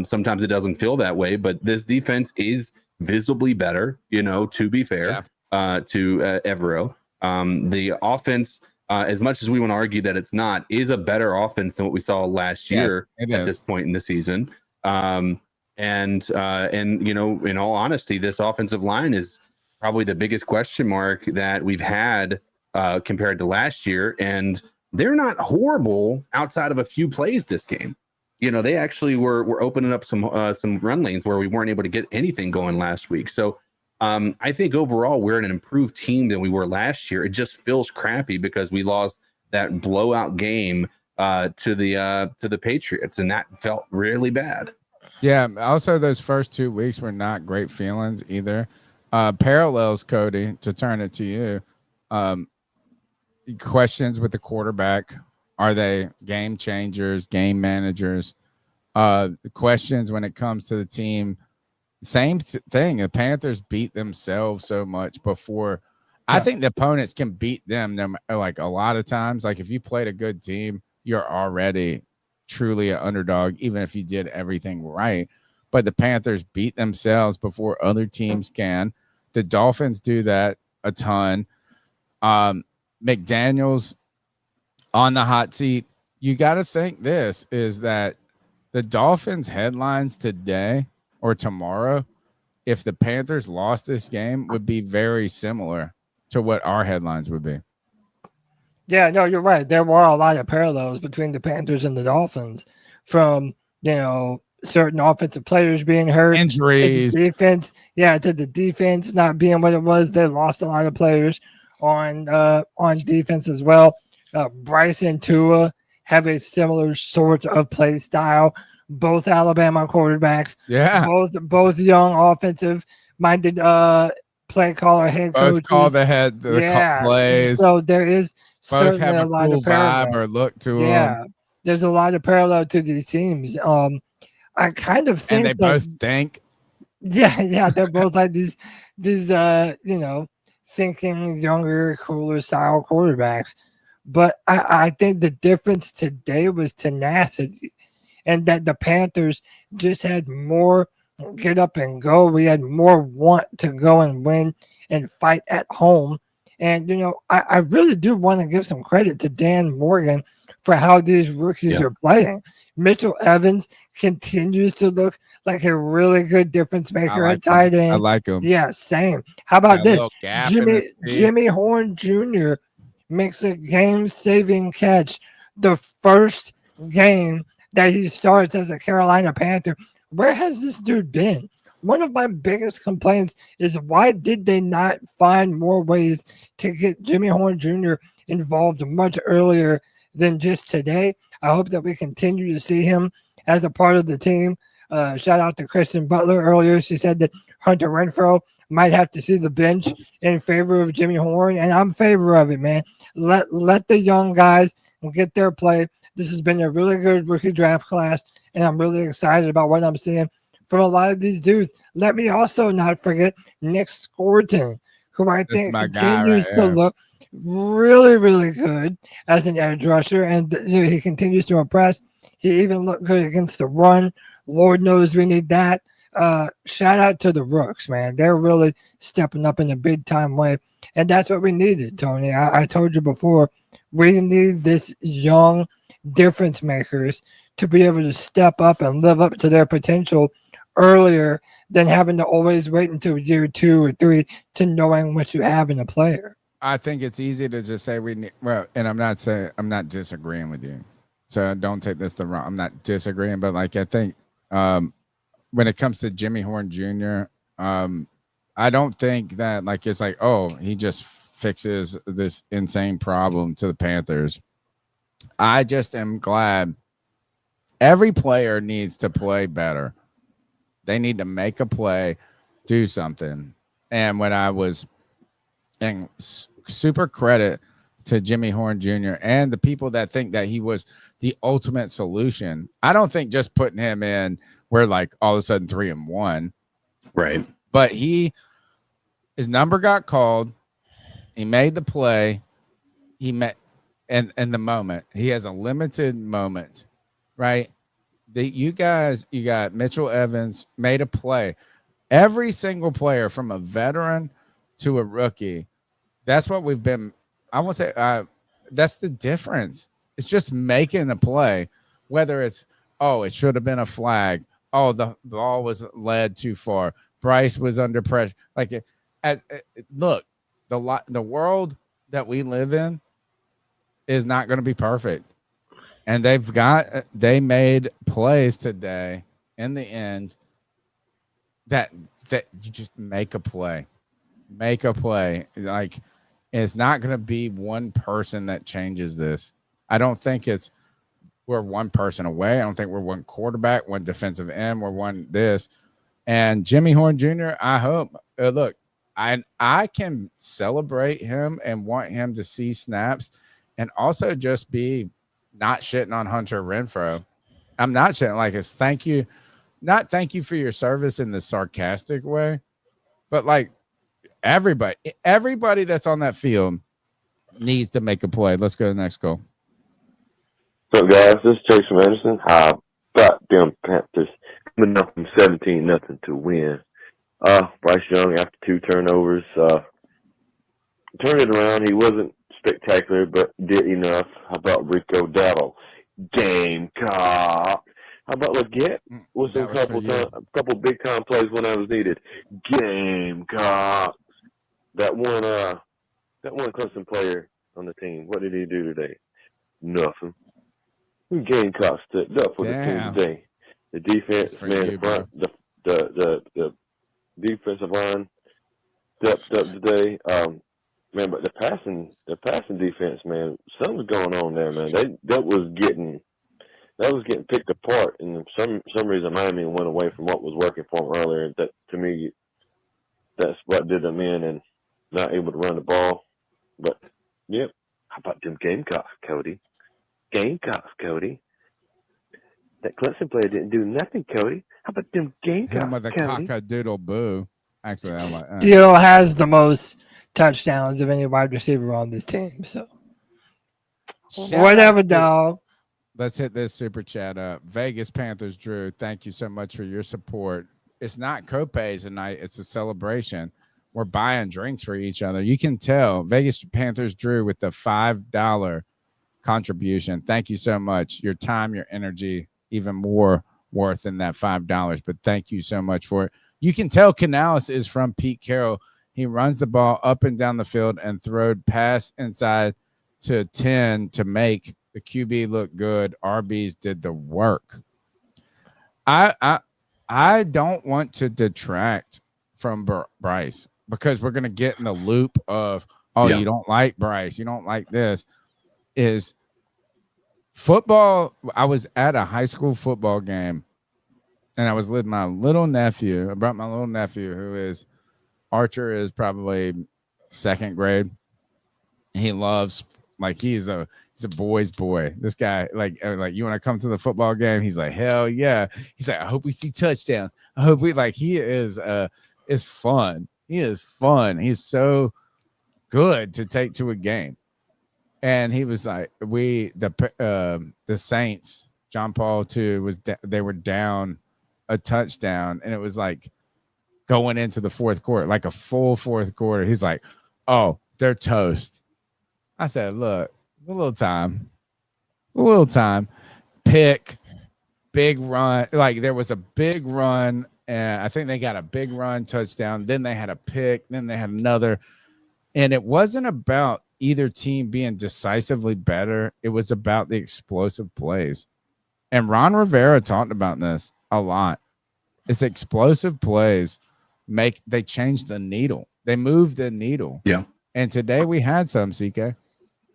Sometimes it doesn't feel that way, but this defense is visibly better, to be fair, to Evero. The offense, as much as we want to argue that it's not, is a better offense than what we saw last year at this point in the season. And in all honesty, this offensive line is probably the biggest question mark that we've had compared to last year. And they're not horrible outside of a few plays this game. They actually were opening up some run lanes where we weren't able to get anything going last week. So I think overall we're an improved team than we were last year. It just feels crappy because we lost that blowout game to the Patriots, and that felt really bad. Yeah. Also, those first 2 weeks were not great feelings either. Parallels, Cody, to turn it to you. Questions with the quarterback. Are they game changers, game managers? The questions when it comes to the team, same thing. The Panthers beat themselves so much before. Yeah. I think the opponents can beat them like a lot of times. Like if you played a good team, you're already truly an underdog, even if you did everything right. But the Panthers beat themselves before other teams can. The Dolphins do that a ton. McDaniels on the hot seat. You got to think this is that the Dolphins headlines today or tomorrow, if the Panthers lost this game, would be very similar to what our headlines would be. Yeah, no, you're right. There were a lot of parallels between the Panthers and the Dolphins, from certain offensive players being hurt, injuries, defense, to the defense not being what it was. They lost a lot of players on defense as well. Bryce and Tua have a similar sort of play style. Both Alabama quarterbacks, both young offensive minded play caller, head coaches. Both call the plays. So there is both certainly have a lot cool of parallel. vibe or look to them. Yeah, there's a lot of parallel to these teams. I kind of think, and they both think. Yeah, they're both like these thinking younger, cooler style quarterbacks. But I think the difference today was tenacity, and that the Panthers just had more get up and go. We had more want to go and win and fight at home. And, I really do want to give some credit to Dan Morgan for how these rookies are playing. Mitchell Evans continues to look like a really good difference maker at tight end. I like him. Yeah, same. How about this? Jimmy Horn Jr. makes a game-saving catch the first game that he starts as a Carolina Panther. Where has this dude been? One of my biggest complaints is, why did they not find more ways to get Jimmy Horn Jr. involved much earlier than just today? I hope that we continue to see him as a part of the team. Shout out to Kristen Butler earlier. She said that Hunter Renfrow might have to see the bench in favor of Jimmy Horn, and I'm in favor of it, man. Let the young guys get their play. This has been a really good rookie draft class, and I'm really excited about what I'm seeing from a lot of these dudes. Let me also not forget Nick Scorton, who I think continues to look really, really good as an edge rusher, and he continues to impress. He even looked good against the run. Lord knows we need that. Shout out to the Rooks, man. They're really stepping up in a big time way, and that's what we needed, Tony. I told you before, we need this young difference makers to be able to step up and live up to their potential earlier than having to always wait until year 2 or 3 to knowing what you have in a player. I think it's easy to just say we need, and I'm not disagreeing with you, so don't take this the wrong. I'm not disagreeing, but like I think when it comes to Jimmy Horn Jr., I don't think that like it's like, oh, he just fixes this insane problem to the Panthers. I just am glad every player needs to play better. They need to make a play, do something. And when I was, and super credit to Jimmy Horn Jr. and the people that think that he was the ultimate solution. I don't think just putting him in, we're like all of a sudden 3-1. Right. But his number got called. He made the play. He met in the moment. He has a limited moment, right? You got Mitchell Evans made a play. Every single player from a veteran to a rookie, that's what we've been. I won't say that's the difference. It's just making the play, whether it's, oh, it should have been a flag. Oh, the ball was led too far. Bryce was under pressure. Like, look, the world that we live in is not going to be perfect. And they made plays today in the end that you just make a play. Like, it's not going to be one person that changes this. I don't think we're one person away. I don't think we're one quarterback, one defensive end, we're one this. And Jimmy Horn Jr., I hope, look, I can celebrate him and want him to see snaps and also just be not shitting on Hunter Renfrow. I'm not shitting, like, it's thank you, not thank you for your service in the sarcastic way, but like everybody that's on that field needs to make a play. Let's go to the next goal. So guys, this is Chase Anderson. How about them Panthers coming up from 17-0 to win? Bryce Young after 2 turnovers turned it around. He wasn't spectacular, but did enough. How about Rico Dattle? Gamecock. How about Leggett with a couple big time plays when I was needed? Gamecock. That one Clemson player on the team. What did he do today? Nothing. Gamecock stepped up for the team today. The defense, man, the defensive line stepped up today. Man, but the passing defense, man, something's going on there, man. That was getting picked apart, and for some reason Miami went away from what was working for them earlier. And that, to me, that's what did them in, and not able to run the ball. But yep, how about them Gamecocks, Cody? Gamecocks, Cody. That Clemson player didn't do nothing, Cody. How about them Gamecocks, Hit him with a Cody? cock-a-doodle boo. Actually, I'm like, Still has the most touchdowns of any wide receiver on this team. So whatever, dog. Let's hit this super chat up. Vegas Panthers Drew, thank you so much for your support. It's not copays tonight. It's a celebration. We're buying drinks for each other. You can tell. Vegas Panthers Drew with the $5 contribution. Thank you so much. Your time, your energy, even more worth than that $5. But thank you so much for it. You can tell Canales is from Pete Carroll. He runs the ball up and down the field and throwed pass inside to 10 to make the QB look good. RBs did the work. I don't want to detract from Bryce because we're going to get in the loop of, you don't like Bryce, you don't like this. Is football. I was at a high school football game, and I was with my little nephew. I brought my little nephew, who is Archer, is probably 2nd grade. He loves, like, he's a boy's boy. This guy, like you want to come to the football game? He's like, hell yeah. He's like, I hope we see touchdowns. I hope we, like, he is fun. He is fun. He's so good to take to a game. And he was like, the Saints, John Paul II they were down a touchdown, and it was like going into the 4th quarter, like a full 4th quarter. He's like, oh, they're toast. I said, look, a little time. Pick, big run. Like, there was a big run, and I think they got a big run touchdown. Then they had a pick. Then they had another. And it wasn't about either team being decisively better. It was about the explosive plays. And Ron Rivera talked about this a lot. It's explosive plays. They change the needle. They move the needle. Yeah. And today we had some, CK.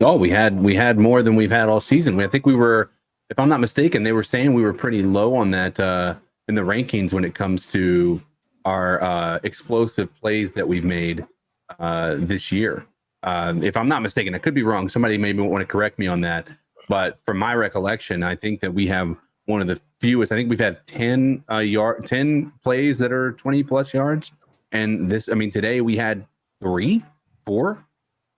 Oh, we had more than we've had all season. I think we were, if I'm not mistaken, they were saying we were pretty low on that in the rankings when it comes to our explosive plays that we've made this year. If I'm not mistaken, I could be wrong. Somebody maybe want to correct me on that. But from my recollection, I think that we have one of the fewest. I think we've had 10 plays that are 20 plus yards. And today we had 3, 4.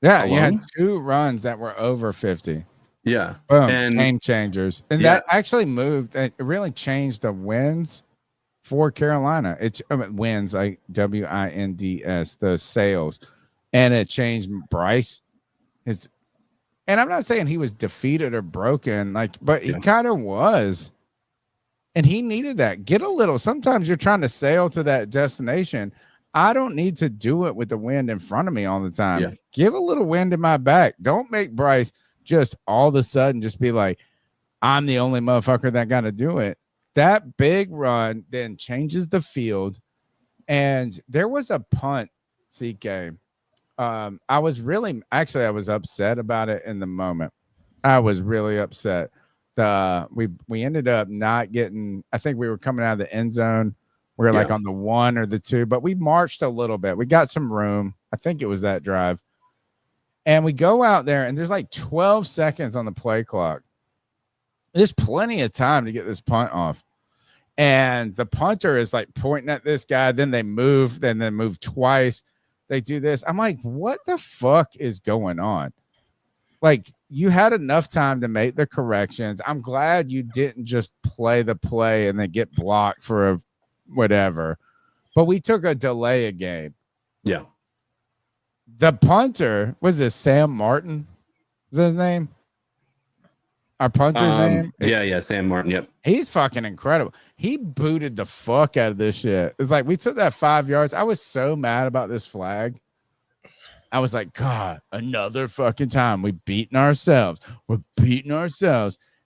Yeah, you had 2 runs that were over 50. Yeah. Boom, And game changers. And that actually moved. It really changed the wins for Carolina. It wins, like WINDS, the sales. And it changed Bryce. And I'm not saying he was defeated or broken, but he kind of was. And he needed that. Get a little. Sometimes you're trying to sail to that destination. I don't need to do it with the wind in front of me all the time. Yeah. Give a little wind in my back. Don't make Bryce just all of a sudden just be like, I'm the only motherfucker that got to do it. That big run then changes the field. And there was a punt, CK. I was upset about it in the moment. I was really upset. We ended up not getting, I think we were coming out of the end zone. We were like on the 1 or the 2, but we marched a little bit. We got some room. I think it was that drive. And we go out there, and there's like 12 seconds on the play clock. There's plenty of time to get this punt off. And the punter is like pointing at this guy. Then they move, then they move twice. They do this. I'm like, what the fuck is going on? Like, you had enough time to make the corrections. I'm glad you didn't just play the play and then get blocked for a whatever. but we took a delay a game. Yeah. The punter was this Sam Martin? Is that his name? Our punter's name? Yeah, Sam Martin. Yep. He's fucking incredible. He booted the fuck out of this shit. It's like we took that 5 yards. I was so mad about this flag. I was like, God, another fucking time. We're beating ourselves.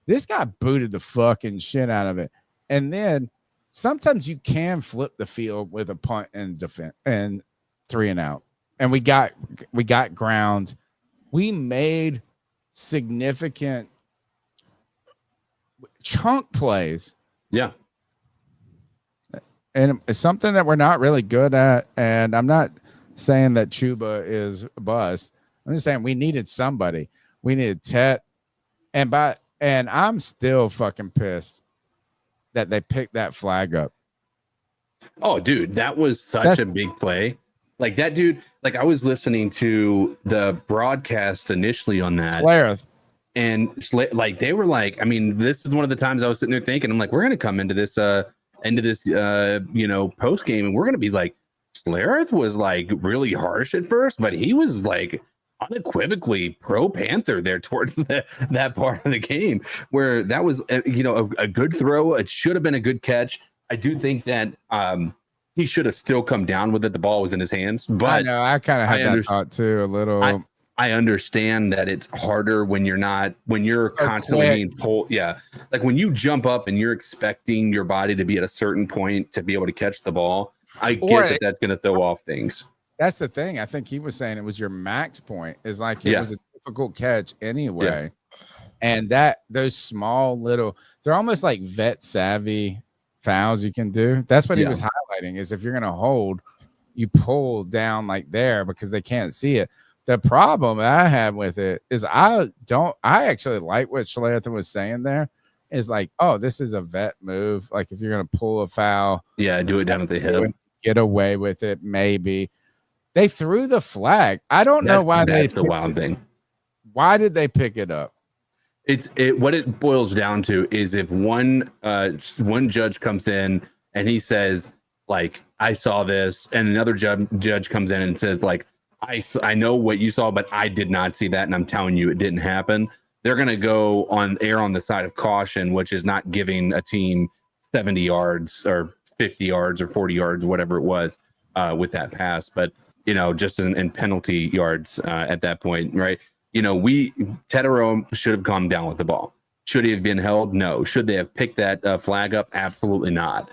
This guy booted the fucking shit out of it. And then sometimes you can flip the field with a punt and defense and 3 and out. And we got ground. We made significant chunk plays. Yeah. And it's something that we're not really good at. And I'm not saying that Chuba is a bust. I'm just saying we needed somebody. We needed Tet. And I'm still fucking pissed that they picked that flag up. Oh, dude, that was such a big play. Like that dude, like I was listening to the broadcast initially on that. Schlereth. And like they were like, I mean, this is one of the times I was sitting there thinking, I'm like, we're gonna come into this post game, and we're gonna be like, Schlereth was like really harsh at first, but he was like unequivocally pro Panther there towards that part of the game where that was a good throw. It should have been a good catch. I do think that he should have still come down with it. The ball was in his hands, but I know I kind of had that thought too a little. I understand that it's harder when you're constantly being pulled. Yeah. Like when you jump up and you're expecting your body to be at a certain point to be able to catch the ball. I get that that's going to throw off things. That's the thing. I think he was saying it was your max point. Is like it was a difficult catch anyway. Yeah. And those small little, they're almost like vet savvy fouls you can do. That's what he was highlighting is if you're going to hold, you pull down like there because they can't see it. The problem I have with it is I actually like what Schlereth was saying there is like, oh, this is a vet move. Like if you're going to pull a foul. Yeah, do it down at the hip. Get away with it, maybe. They threw the flag. I don't know why that's the wild thing. Why did they pick it up? What it boils down to is if one judge comes in and he says like I saw this, and another judge comes in and says like I know what you saw, but I did not see that, and I'm telling you it didn't happen. They're going to err on the side of caution, which is not giving a team 70 yards or 50 yards or 40 yards, whatever it was, with that pass. But just in penalty yards at that point, right? Tetero should have come down with the ball. Should he have been held? No. Should they have picked that flag up? Absolutely not.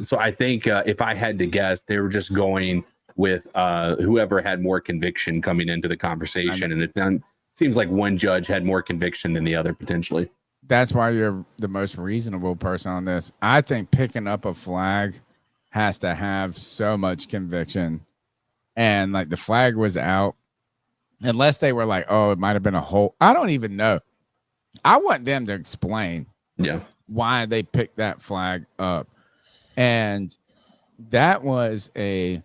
So I think if I had to guess, they were just going with whoever had more conviction coming into the conversation. And it seems like one judge had more conviction than the other potentially. That's why you're the most reasonable person on this. I think picking up a flag has to have so much conviction. And like the flag was out. Unless they were like, oh, it might have been a hole. I don't even know. I want them to explain why they picked that flag up. And that was a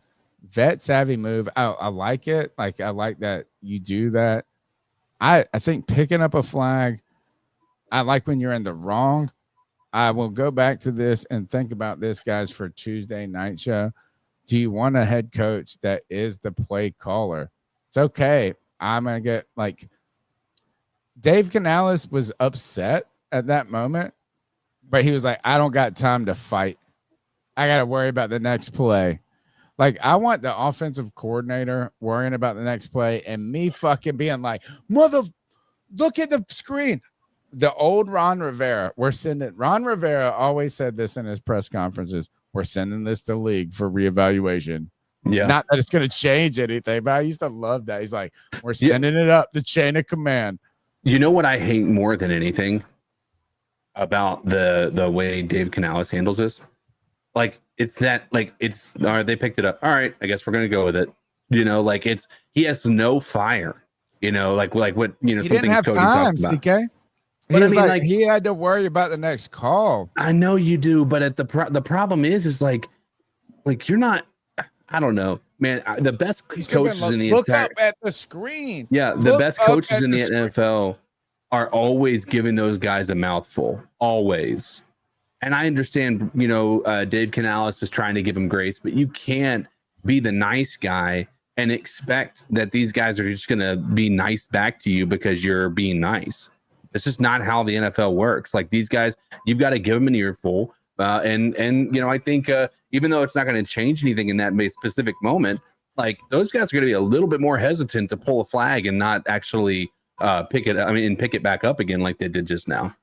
vet savvy move. I like it. Like, I like that you do that. I think picking up a flag, I like when you're in the wrong. I will go back to this and think about this, guys, for Tuesday night show. Do you want a head coach that is the play caller? It's okay. I'm going to get like Dave Canales was upset at that moment, but he was like, I don't got time to fight. I got to worry about the next play. Like, I want the offensive coordinator worrying about the next play and me fucking being like, look at the screen. The old Ron Rivera, Ron Rivera always said this in his press conferences. We're sending this to league for reevaluation. Yeah. Not that it's going to change anything, but I used to love that. He's like, we're sending it up the chain of command. You know what I hate more than anything about the way Dave Canales handles this? Like, it's that, like, it's, all right, they picked it up. All right, I guess we're going to go with it. Like, he has no fire, like what, he didn't have Cody time, talks about. CK. He was like, he had to worry about the next call. I know you do, but the problem is like you're not, I don't know, man. The best coaches in the look up at the screen. Yeah, the best coaches in the NFL are always giving those guys a mouthful, always. And I understand, Dave Canales is trying to give him grace, but you can't be the nice guy and expect that these guys are just going to be nice back to you because you're being nice. It's just not how the NFL works. Like these guys, you've got to give them an earful. And I think even though it's not going to change anything in that specific moment, like those guys are going to be a little bit more hesitant to pull a flag and not actually pick it back up again like they did just now.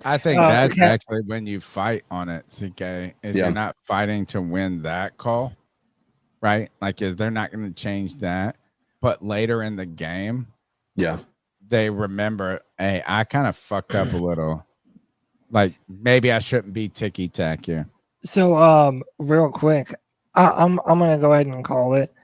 I think that's actually when you fight on it, CK, is you're not fighting to win that call, right? Like, they're not going to change that. But later in the game, they remember, hey, I kind of fucked up a little. Like, maybe I shouldn't be ticky-tack here. So, real quick, I'm going to go ahead and call it.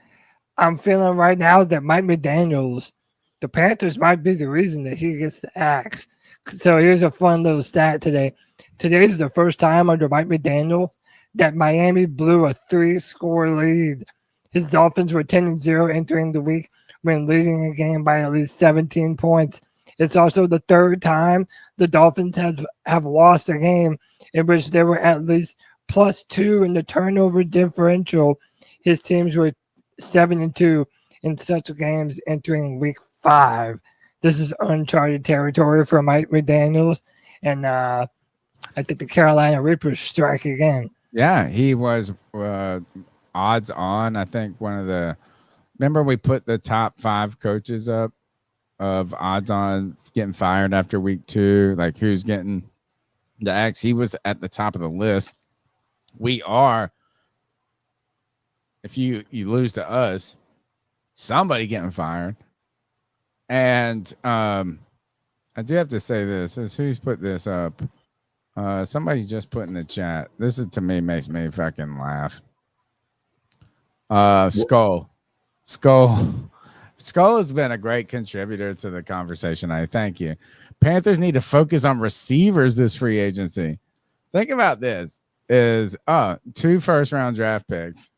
I'm feeling right now that Mike McDaniels, the Panthers might be the reason that he gets the axe. So here's a fun little stat today. Today's the first time under Mike McDaniel that Miami blew a 3-score lead. His Dolphins were 10-0 entering the week when leading a game by at least 17 points. It's also the third time the Dolphins have lost a game in which they were at least +2 in the turnover differential. His teams were 7-2 in such games entering week 5. This is uncharted territory for Mike McDaniels, and I think the Carolina Reapers strike again. Yeah, he was odds on. I think remember we put the top 5 coaches up of odds on getting fired after week 2, like who's getting the axe. He was at the top of the list. We are, if you lose to us, somebody getting fired. And I do have to say this is who's put this up. Somebody just put in the chat. This is, to me, makes me fucking laugh. Skull has been a great contributor to the conversation. I thank you. Panthers need to focus on receivers this free agency. Think about this: is 2 first-round draft picks.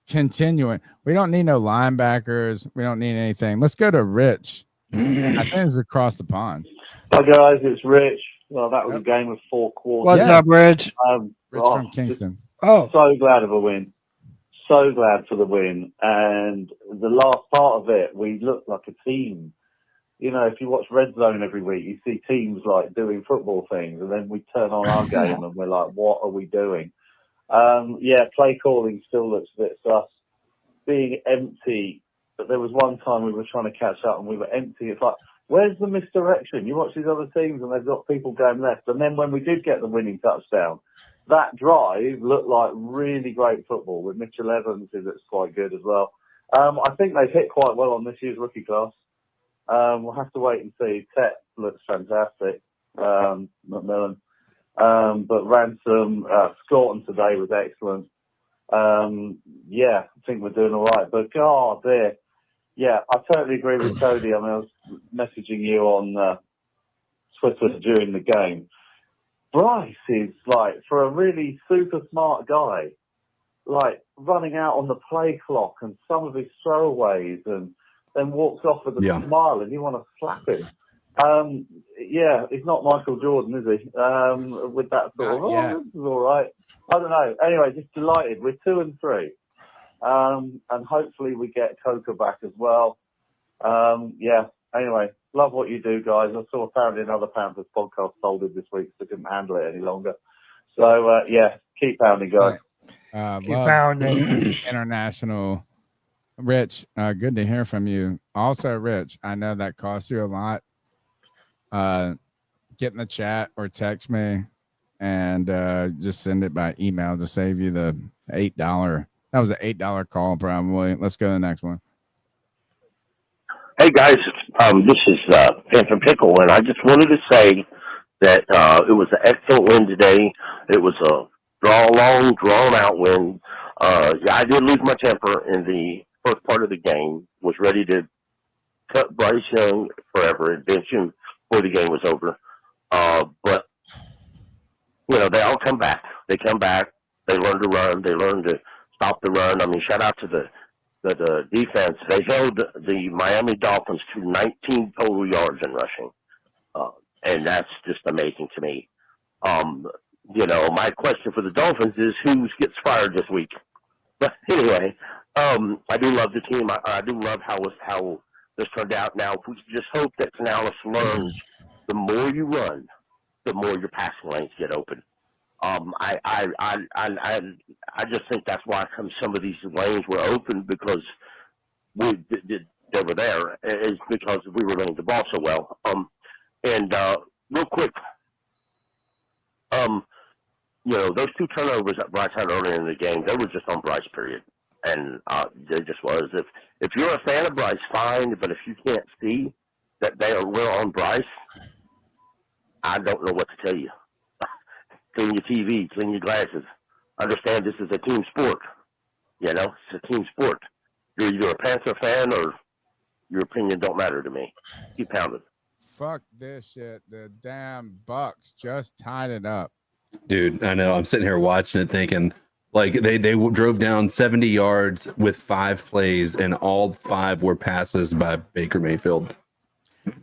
Continuing, we don't need no linebackers. We don't need anything. Let's go to Rich. I think it's across the pond. Hi guys, it's Rich. Well, that was a game of 4 quarters. What's up, Rich? Rich from Kingston. So glad of a win. So glad for the win. And the last part of it, we looked like a team. If you watch Red Zone every week, you see teams like doing football things, and then we turn on our game and we're like, what are we doing? Play calling still looks a bit sus. Being empty, but there was one time we were trying to catch up and we were empty. It's like, where's the misdirection? You watch these other teams and they've got people going left. And then when we did get the winning touchdown, that drive looked like really great football with Mitchell Evans, who looks quite good as well. I think they've hit quite well on this year's rookie class. We'll have to wait and see. Tet looks fantastic. McMillan. But Ransom, Scorton today was excellent. I think we're doing all right. But God, I totally agree with Cody. I was messaging you on Twitter during the game. Bryce is like, for a really super smart guy, like running out on the play clock and some of his throwaways, and then walks off with a smile, and you want to slap him. He's not Michael Jordan, is he? With that sort of, this is all right. I don't know. Anyway, just delighted. We're 2-3. And hopefully we get Coca back as well. Anyway, love what you do, guys. I saw apparently another Panthers podcast folded this week, so couldn't handle it any longer. So, keep pounding, guys. Keep pounding. International. Rich, good to hear from you. Also, Rich, I know that costs you a lot. Get in the chat or text me and just send it by email to save you the $8. That was an $8 call, probably. Let's go to the next one. Hey, guys. This is Panther Pickle, and I just wanted to say that it was an excellent win today. It was a long, drawn-out win. I did lose my temper in the first part of the game, was ready to cut Bryce Young forever and bench him before the game was over. But, they all come back. They come back. They learn to run. They learn to stop the run. I mean, shout out to the defense. They held the Miami Dolphins to 19 total yards in rushing. And that's just amazing to me. My question for the Dolphins is who gets fired this week. But anyway, I do love the team. I do love how this turned out. Now, if we just hope that Canales learns, the more you run, the more your passing lanes get open. I just think that's why some of these lanes were open because they were there is because we were running the ball so well. Real quick, those 2 turnovers that Bryce had earlier in the game, they were just on Bryce, period. And they just was. If you're a fan of Bryce, fine. But if you can't see that we're on Bryce, I don't know what to tell you. Clean your TV, clean your glasses. Understand this is a team sport. It's a team sport. You're either a Panther fan or your opinion don't matter to me. Keep pounding. Fuck this shit. The damn Bucks just tied it up. Dude, I know. I'm sitting here watching it thinking, like, they drove down 70 yards with 5 plays, and all 5 were passes by Baker Mayfield.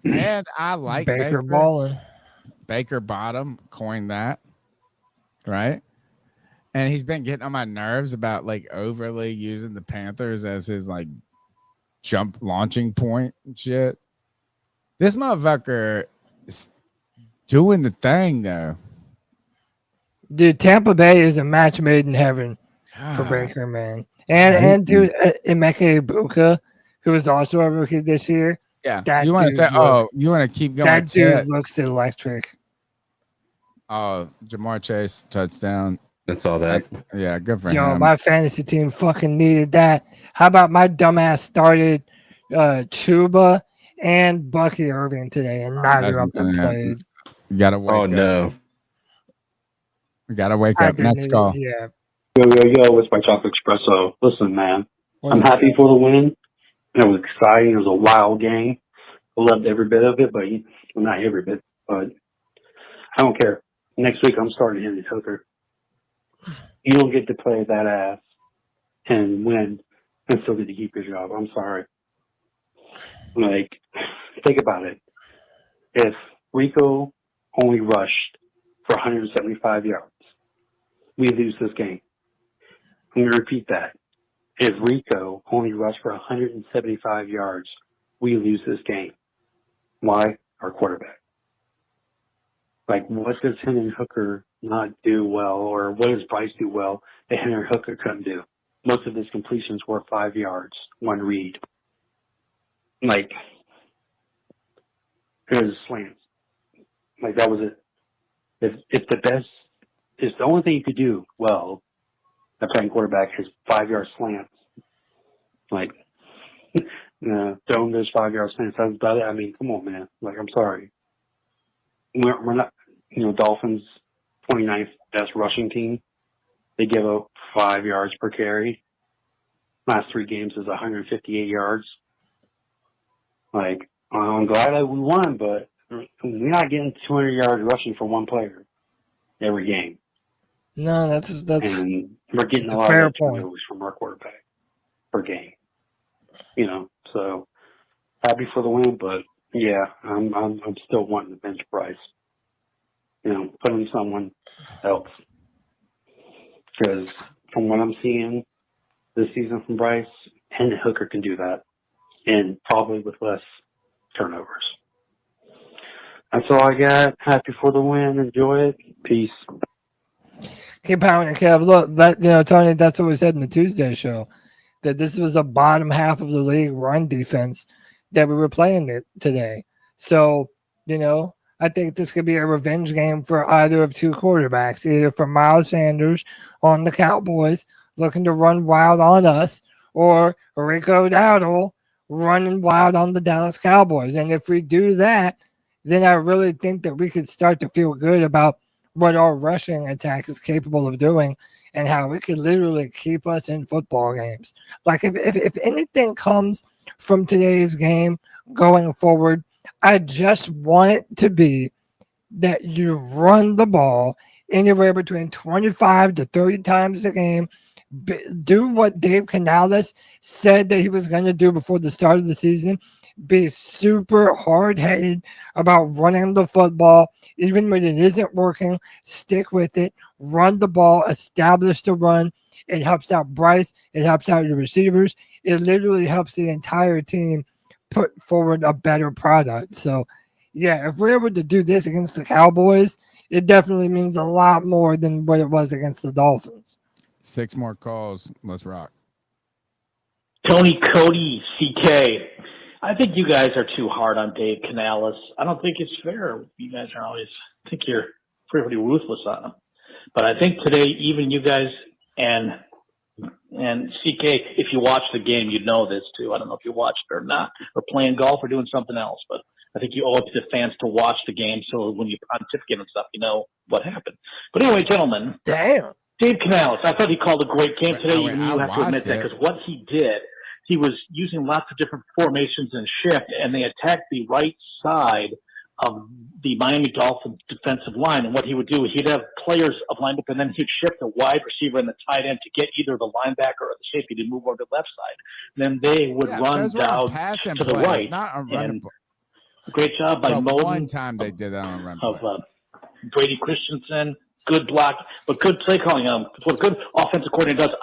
And I like Baker balling. Baker Bottom coined that, right? And he's been getting on my nerves about, like, overly using the Panthers as his, like, jump launching point and shit. This motherfucker is doing the thing, though. Dude, Tampa Bay is a match made in heaven for Baker, man. And dude, Emeka Ibuka, who was also a rookie this year. Yeah. You want to say, you want to keep going? That dude looks electric. Oh, Jamar Chase, touchdown. That's all that. Yeah, good for Yo, him. my fantasy team fucking needed that. How about my dumbass started Chuba and Bucky Irving today, and neither of them played. You gotta wake up. No. You gotta wake up. Next call. Yeah. Yo, it's my chocolate espresso. Listen, man, I'm happy for the win. It was exciting. It was a wild game. I loved every bit of it, but not every bit. But I don't care. Next week, I'm starting Henry Hooker. You don't get to play that ass and win and still get to keep your job. I'm sorry. Like, think about it. If Rico only rushed for 175 yards, we lose this game. I'm going to repeat that. If Rico only rushed for 175 yards, we lose this game. Why? Our quarterback. Like, what does Henry Hooker not do well, or what does Bryce do well that Henry Hooker couldn't do? Most of his completions were 5 yards, 1 read. Like, it was slants. Like, that was it. If the only thing you could do well at playing quarterback is 5-yard slants, like, throwing those 5-yard slants, that's about it. I mean, come on, man. Like, I'm sorry. We're not, Dolphins 29th best rushing team. They give up 5 yards per carry. Last 3 games is 158 yards. Like, I'm glad that we won, but we're not getting 200 yards rushing for one player every game. No, that's and we're getting a lot fair of point turnovers from our quarterback per game. So happy for the win, but yeah, I'm still wanting to bench Bryce. Put in someone else, because from what I'm seeing this season from Bryce, Hendon Hooker can do that, and probably with less turnovers. That's all I got. Happy for the win. Enjoy it. Peace. Keep pounding, Kev. Look, Tony, that's what we said in the Tuesday show, that this was a bottom half of the league run defense that we were playing it today. So, I think this could be a revenge game for either of 2 quarterbacks, either for Miles Sanders on the Cowboys looking to run wild on us, or Rico Dattle running wild on the Dallas Cowboys. And if we do that, then I really think that we could start to feel good about what our rushing attack is capable of doing and how it could literally keep us in football games. Like, if anything comes from today's game going forward, I just want it to be that you run the ball anywhere between 25 to 30 times a game. Do what Dave Canales said that he was going to do before the start of the season. be super hard-headed about running the football, even when it isn't working. Stick with it. Run the ball. Establish the run. It helps out Bryce. It helps out your receivers. It literally helps the entire team put forward a better product. So, yeah, if we're able to do this against the Cowboys, it definitely means a lot more than what it was against the Dolphins. 6 more calls. Let's rock. Tony, Cody, CK. I think you guys are too hard on Dave Canales. I don't think it's fair. You guys are always, I think you're pretty ruthless on him. But I think today, even you guys and CK, if you watch the game, you'd know this too. I don't know if you watched it or not, or playing golf or doing something else, but I think you owe it to the fans to watch the game so when you pontificate and stuff, you know what happened. But anyway, gentlemen. Damn. Dave Canales, I thought he called a great game today. Wait, Even you have to admit that, because what he did, he was using lots of different formations and shift, and they attacked the right side of the Miami Dolphins defensive line. And what he would do is he'd have players of linebacker, and then he'd shift the wide receiver and the tight end to get either the linebacker or the safety to move over to the left side. And then they would run down to the right. Not a run. Great job by Moden. One time they did that on a run of Brady Christensen. Good block, but good play calling. What a good offensive coordinator does,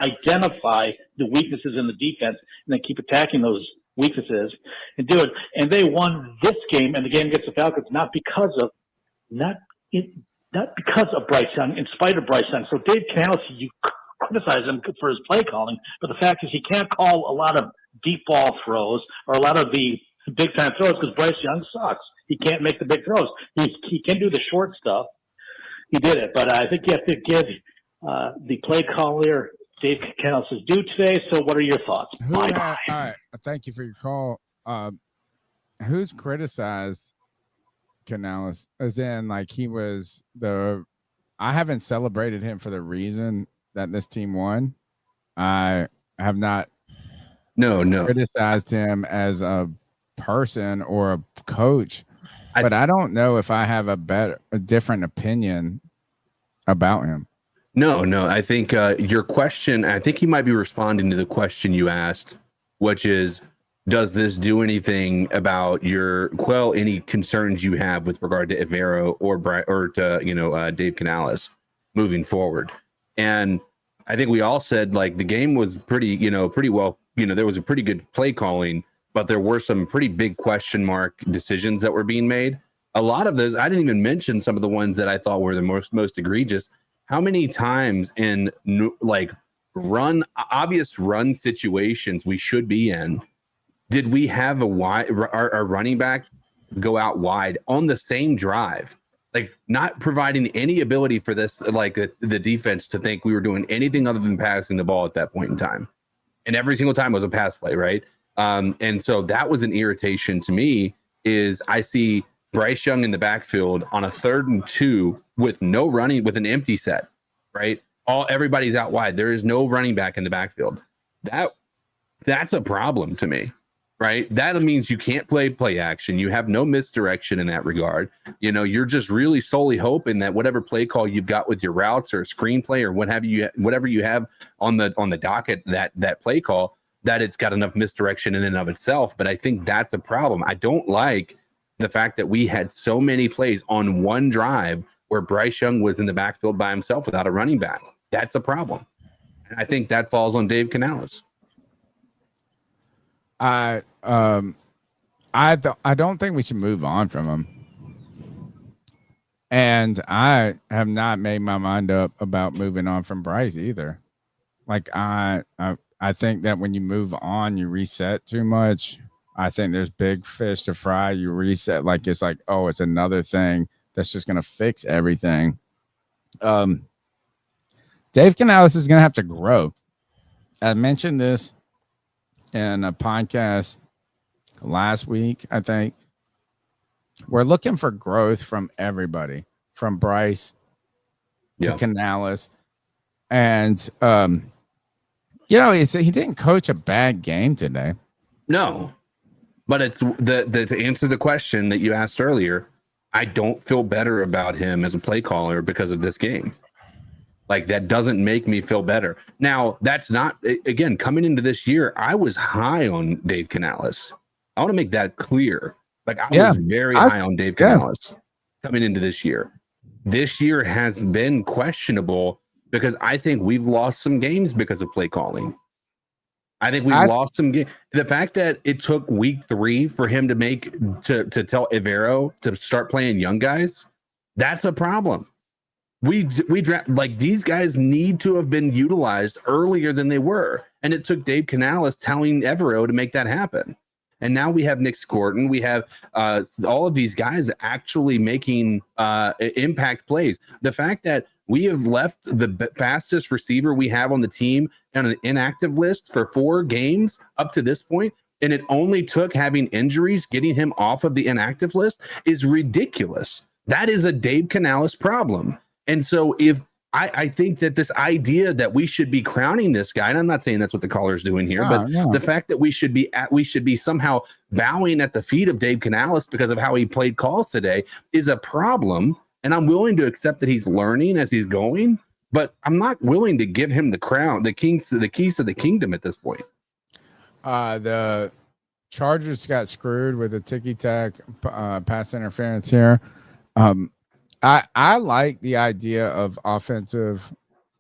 identify the weaknesses in the defense and then keep attacking those weaknesses and do it. And they won this game and the game against the Falcons not because of Bryce Young, in spite of Bryce Young. So Dave Canales, you criticize him for his play calling, but the fact is he can't call a lot of deep ball throws or a lot of the big time throws because Bryce Young sucks. He can't make the big throws. He can do the short stuff. He did it, but I think you have to give the play caller Dave Canales his due today. So, what are your thoughts? All right, thank you for your call. Who's criticized Canales? As in, like he was I haven't celebrated him for the reason that this team won. I have not. No. Criticized him as a person or a coach. But I don't know if I have a different opinion about him. No. I think your question, I think he might be responding to the question you asked, which is, does this do anything about any concerns you have with regard to Evero or to Dave Canales moving forward? And I think we all said like the game was pretty well, there was a pretty good play calling, but there were some pretty big question mark decisions that were being made. A lot of those, I didn't even mention some of the ones that I thought were the most egregious. How many times in like obvious run situations we should be in, did we have our running back go out wide on the same drive? Like not providing any ability for this, like the defense to think we were doing anything other than passing the ball at that point in time. And every single time was a pass play, right? And so that was an irritation to me is I see Bryce Young in the backfield on a 3rd and 2 with no running, with an empty set, right? Everybody's out wide. There is no running back in the backfield. That's a problem to me, right? That means you can't play action. You have no misdirection in that regard. You're just really solely hoping that whatever play call you've got with your routes or screenplay or whatever you have on the docket, that play call, that it's got enough misdirection in and of itself. But I think that's a problem. I don't like the fact that we had so many plays on one drive where Bryce Young was in the backfield by himself without a running back. That's a problem. And I think that falls on Dave Canales. I don't think we should move on from him. And I have not made my mind up about moving on from Bryce either. Like I think that when you move on, you reset too much. I think there's big fish to fry. You reset like it's like, oh, it's another thing that's just gonna fix everything. Dave Canales is gonna have to grow. I mentioned this in a podcast last week, I think. We're looking for growth from everybody, from Bryce to Canales. And he didn't coach a bad game today. No. But it's to answer the question that you asked earlier, I don't feel better about him as a play caller because of this game. Like that doesn't make me feel better. Now, that's not, again, coming into this year, I was high on Dave Canales. I want to make that clear. Like I Yeah, was very high on Dave Canales coming into this year. This year has been questionable because I think we've lost some games because of play calling. I think we've lost some games. The fact that it took week 3 for him to tell Evero to start playing young guys, that's a problem. We draft like these guys need to have been utilized earlier than they were, and it took Dave Canales telling Evero to make that happen. And now we have Nick Scorton. We have all of these guys actually making impact plays. The fact that we have left the fastest receiver we have on the team on an inactive list for 4 games up to this point, and it only took having injuries getting him off of the inactive list is ridiculous. That is a Dave Canales problem. And so if I think that this idea that we should be crowning this guy, and I'm not saying that's what the caller's doing here, but the fact that we should be somehow bowing at the feet of Dave Canales because of how he played calls today is a problem. And I'm willing to accept that he's learning as he's going, but I'm not willing to give him the crown, the keys to the kingdom at this point. The Chargers got screwed with a ticky-tack pass interference here. I like the idea of offensive,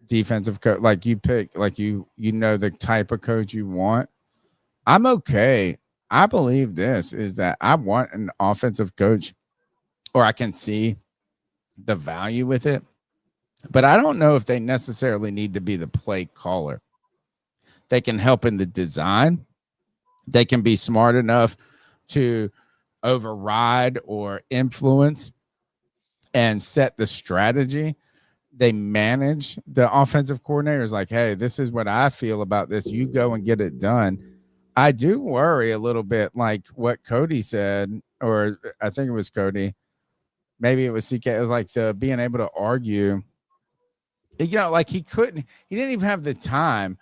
defensive coach. Like you pick, like you know the type of coach you want. I'm okay. I believe this is that I want an offensive coach, or I can see the value with it, but I don't know if they necessarily need to be the play caller. They can help in the design. They can be smart enough to override or influence and set the strategy. They manage the offensive coordinators like, hey, this is what I feel about this. You go and get it done. I do worry a little bit like what Cody said, or I think it was Cody. Maybe it was CK. It was like the being able to argue. You know, like he didn't even have the time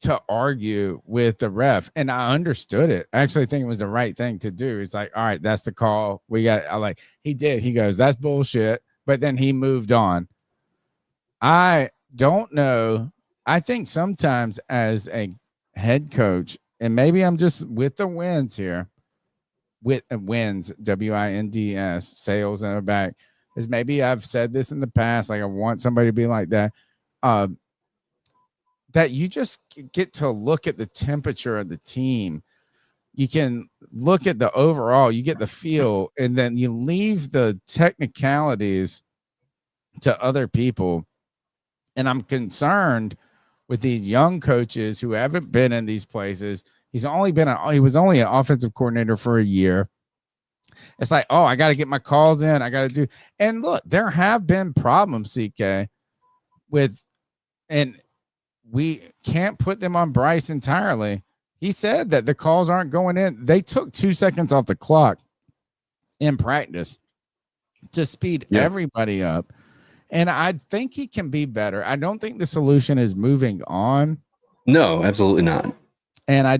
to argue with the ref. And I understood it. I actually think it was the right thing to do. It's like, all right, that's the call. He did. He goes, that's bullshit. But then he moved on. I don't know. I think sometimes as a head coach, and maybe I'm just with the wins here, with wins, WINDS, sales in the back, is maybe I've said this in the past, like I want somebody to be like that. That you just get to look at the temperature of the team. You can look at the overall, you get the feel, and then you leave the technicalities to other people. And I'm concerned with these young coaches who haven't been in these places. He was only an offensive coordinator for a year. It's like, oh, I got to get my calls in. I got to do. And look, there have been problems, CK, and we can't put them on Bryce entirely. He said that the calls aren't going in. They took 2 seconds off the clock in practice to speed everybody up. And I think he can be better. I don't think the solution is moving on. No, absolutely not. And I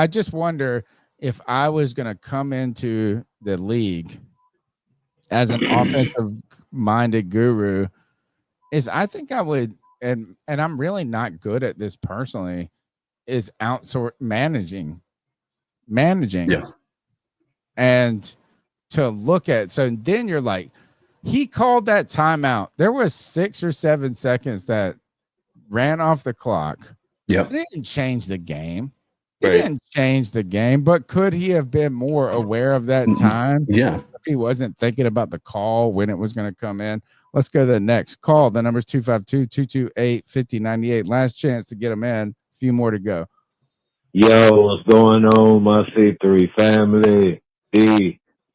just wonder if I was going to come into the league as an offensive minded guru, I think I would, and I'm really not good at this personally, is outsource managing. Yeah. And to look at, so then you're like, he called that timeout. There was 6 or 7 seconds that ran off the clock. Yeah. It didn't change the game. It didn't change the game, but could he have been more aware of that time? Yeah. If he wasn't thinking about the call when it was going to come in. Let's go to the next call. The number's 252-228-5098. Last chance to get them in. A few more to go. Yo, what's going on, my C3 family?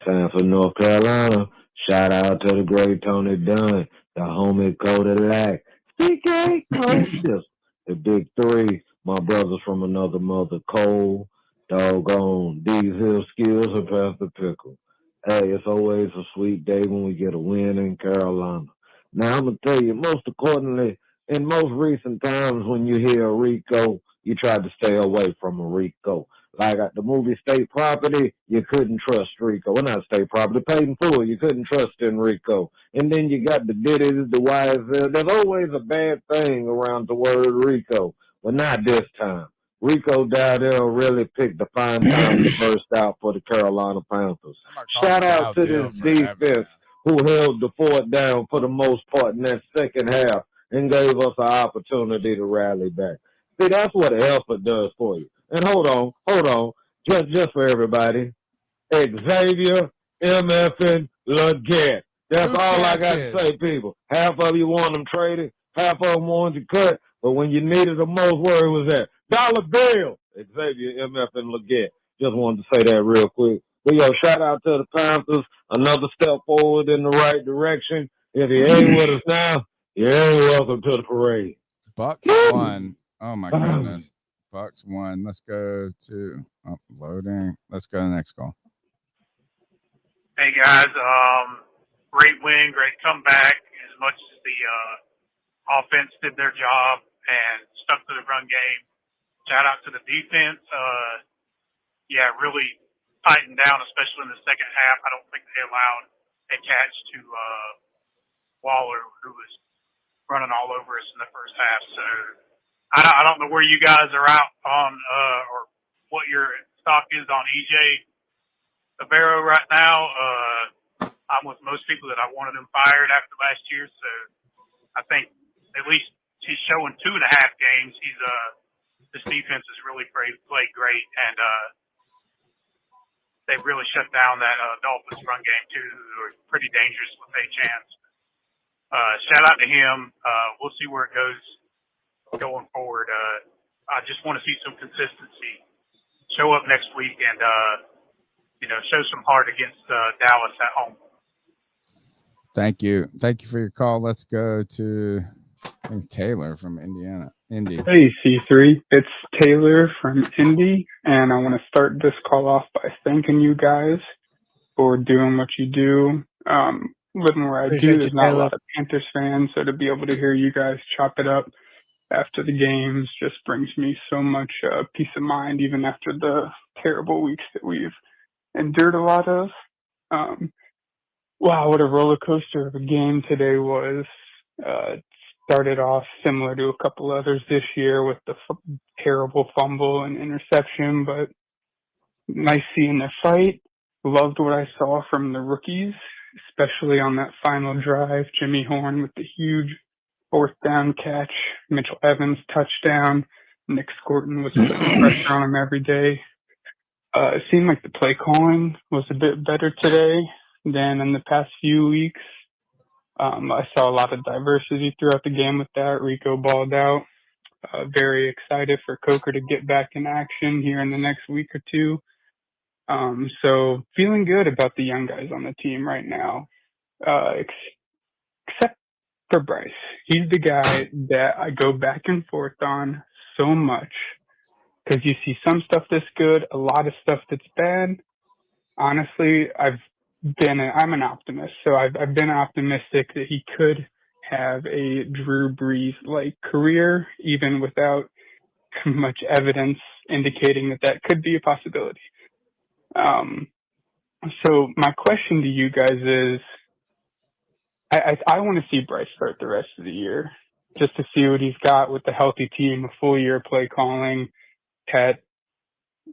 Time for North Carolina. Shout out to the great Tony Dunn, the homie Cody Lack, CK Coaches, the big 3, my brothers from another mother, Cole, doggone, these Hill Skills, and Pastor Pickle. Hey, it's always a sweet day when we get a win in Carolina. Now, I'm going to tell you, most accordingly, in most recent times when you hear a Rico, you try to stay away from a Rico. Like at the movie State Property, you couldn't trust Rico. Well, not State Property, Paid in Full, you couldn't trust Enrico. And then you got the Diddy's, the YSL. There's always a bad thing around the word Rico, but not this time. Rico Dattle really picked the fine time to burst out for the Carolina Panthers. Shout out to this defense who held the fort down for the most part in that second half and gave us an opportunity to rally back. See, that's what an effort does for you. And hold on, just for everybody, Xavier MFN Leggett. That's all I got to say, people. Half of you want them traded, half of them want you cut, but when you needed the most, where was that? Dollar bill. Xavier MFN Leggett. Just wanted to say that real quick. But yo, shout out to the Panthers. Another step forward in the right direction. If you ain't with us now, you ain't welcome to the parade. Bucks won. Oh my goodness. Bucks won. Let's go to uploading. Let's go to the next call. Hey guys, great win, great comeback. As much as the offense did their job and stuck to the run game, shout out to the defense. Really tightened down, especially in the second half. I don't think they allowed a catch to Waller, who was running all over us in the first half. So I don't know where you guys are out on or what your stock is on EJ Avero right now. I'm with most people that I wanted him fired after last year, so I think at least he's showing 2.5 games. This defense has really played great, and they've really shut down that Dolphins run game too, who are pretty dangerous with a chance. Shout out to him. We'll see where it goes going forward. I just want to see some consistency. Show up next week and show some heart against Dallas at home. Thank you for your call. Let's go to Taylor from Indiana. Indy. Hey, C3. It's Taylor from Indy, and I want to start this call off by thanking you guys for doing what you do. Living where I do, there's not a lot of Panthers fans, so to be able to hear you guys chop it up after the games just brings me so much peace of mind, even after the terrible weeks that we've endured a lot of. Wow, what a roller coaster of a game today was. Started off similar to a couple others this year with the terrible fumble and interception, but nice seeing their fight. Loved what I saw from the rookies, especially on that final drive. Jimmy Horn with the huge 4th down catch, Mitchell Evans touchdown. Nick Scorton was putting pressure on him every day. It seemed like the play calling was a bit better today than in the past few weeks. I saw a lot of diversity throughout the game with that. Rico balled out. Very excited for Coker to get back in action here in the next week or two. So feeling good about the young guys on the team right now, except for Bryce. He's the guy that I go back and forth on so much because you see some stuff that's good, a lot of stuff that's bad. Honestly, I'm an optimist, so I've been optimistic that he could have a Drew Brees-like career, even without much evidence indicating that could be a possibility. So my question to you guys is, I want to see Bryce start the rest of the year, just to see what he's got with the healthy team, a full year play calling, Tet,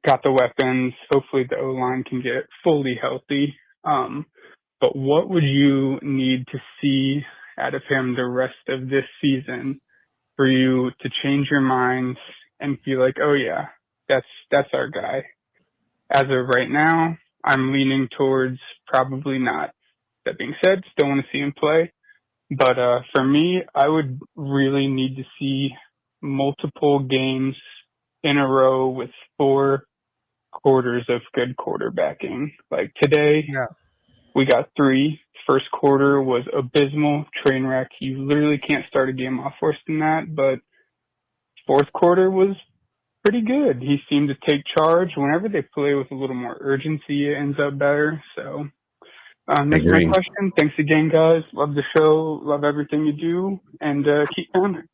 got the weapons. Hopefully the O-line can get fully healthy. But what would you need to see out of him the rest of this season for you to change your minds and feel like, oh yeah, that's our guy? As of right now, I'm leaning towards probably not. That being said, still want to see him play. But for me, I would really need to see multiple games in a row with 4 quarters of good quarterbacking. Like today, we got 3. First quarter was abysmal, train wreck. You literally can't start a game off worse than that. But 4th quarter was pretty good. He seemed to take charge. Whenever they play with a little more urgency, it ends up better. So that's my question. Thanks again, guys. Love the show. Love everything you do. And keep pounding.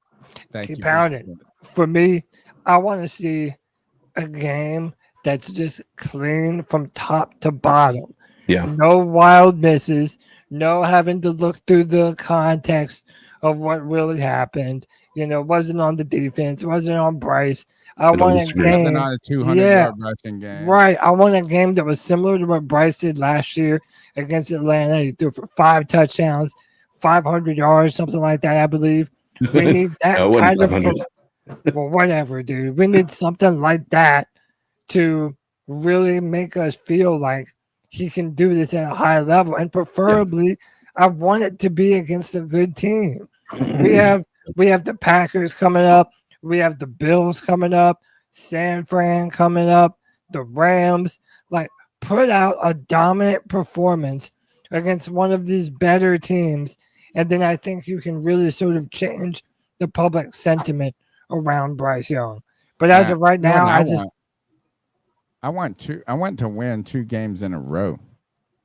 Keep pounding. For me, I want to see a game that's just clean from top to bottom. Yeah. No wild misses. No having to look through the context of what really happened. Wasn't on the defense. Wasn't on Bryce. I want a game. On a 200 Yeah, yard rushing game. right. I want a game that was similar to what Bryce did last year against Atlanta. He threw for 5 touchdowns, 500 yards, something like that, I believe. We need that No, it wasn't kind of 500. well, whatever, dude. We need something like that to really make us feel like he can do this at a high level, and preferably, I want it to be against a good team. We have the Packers coming up. We have the Bills coming up. San Fran coming up. The Rams. Like, put out a dominant performance against one of these better teams, and then I think you can really sort of change the public sentiment around Bryce Young. But as of right now, I want to win 2 games in a row.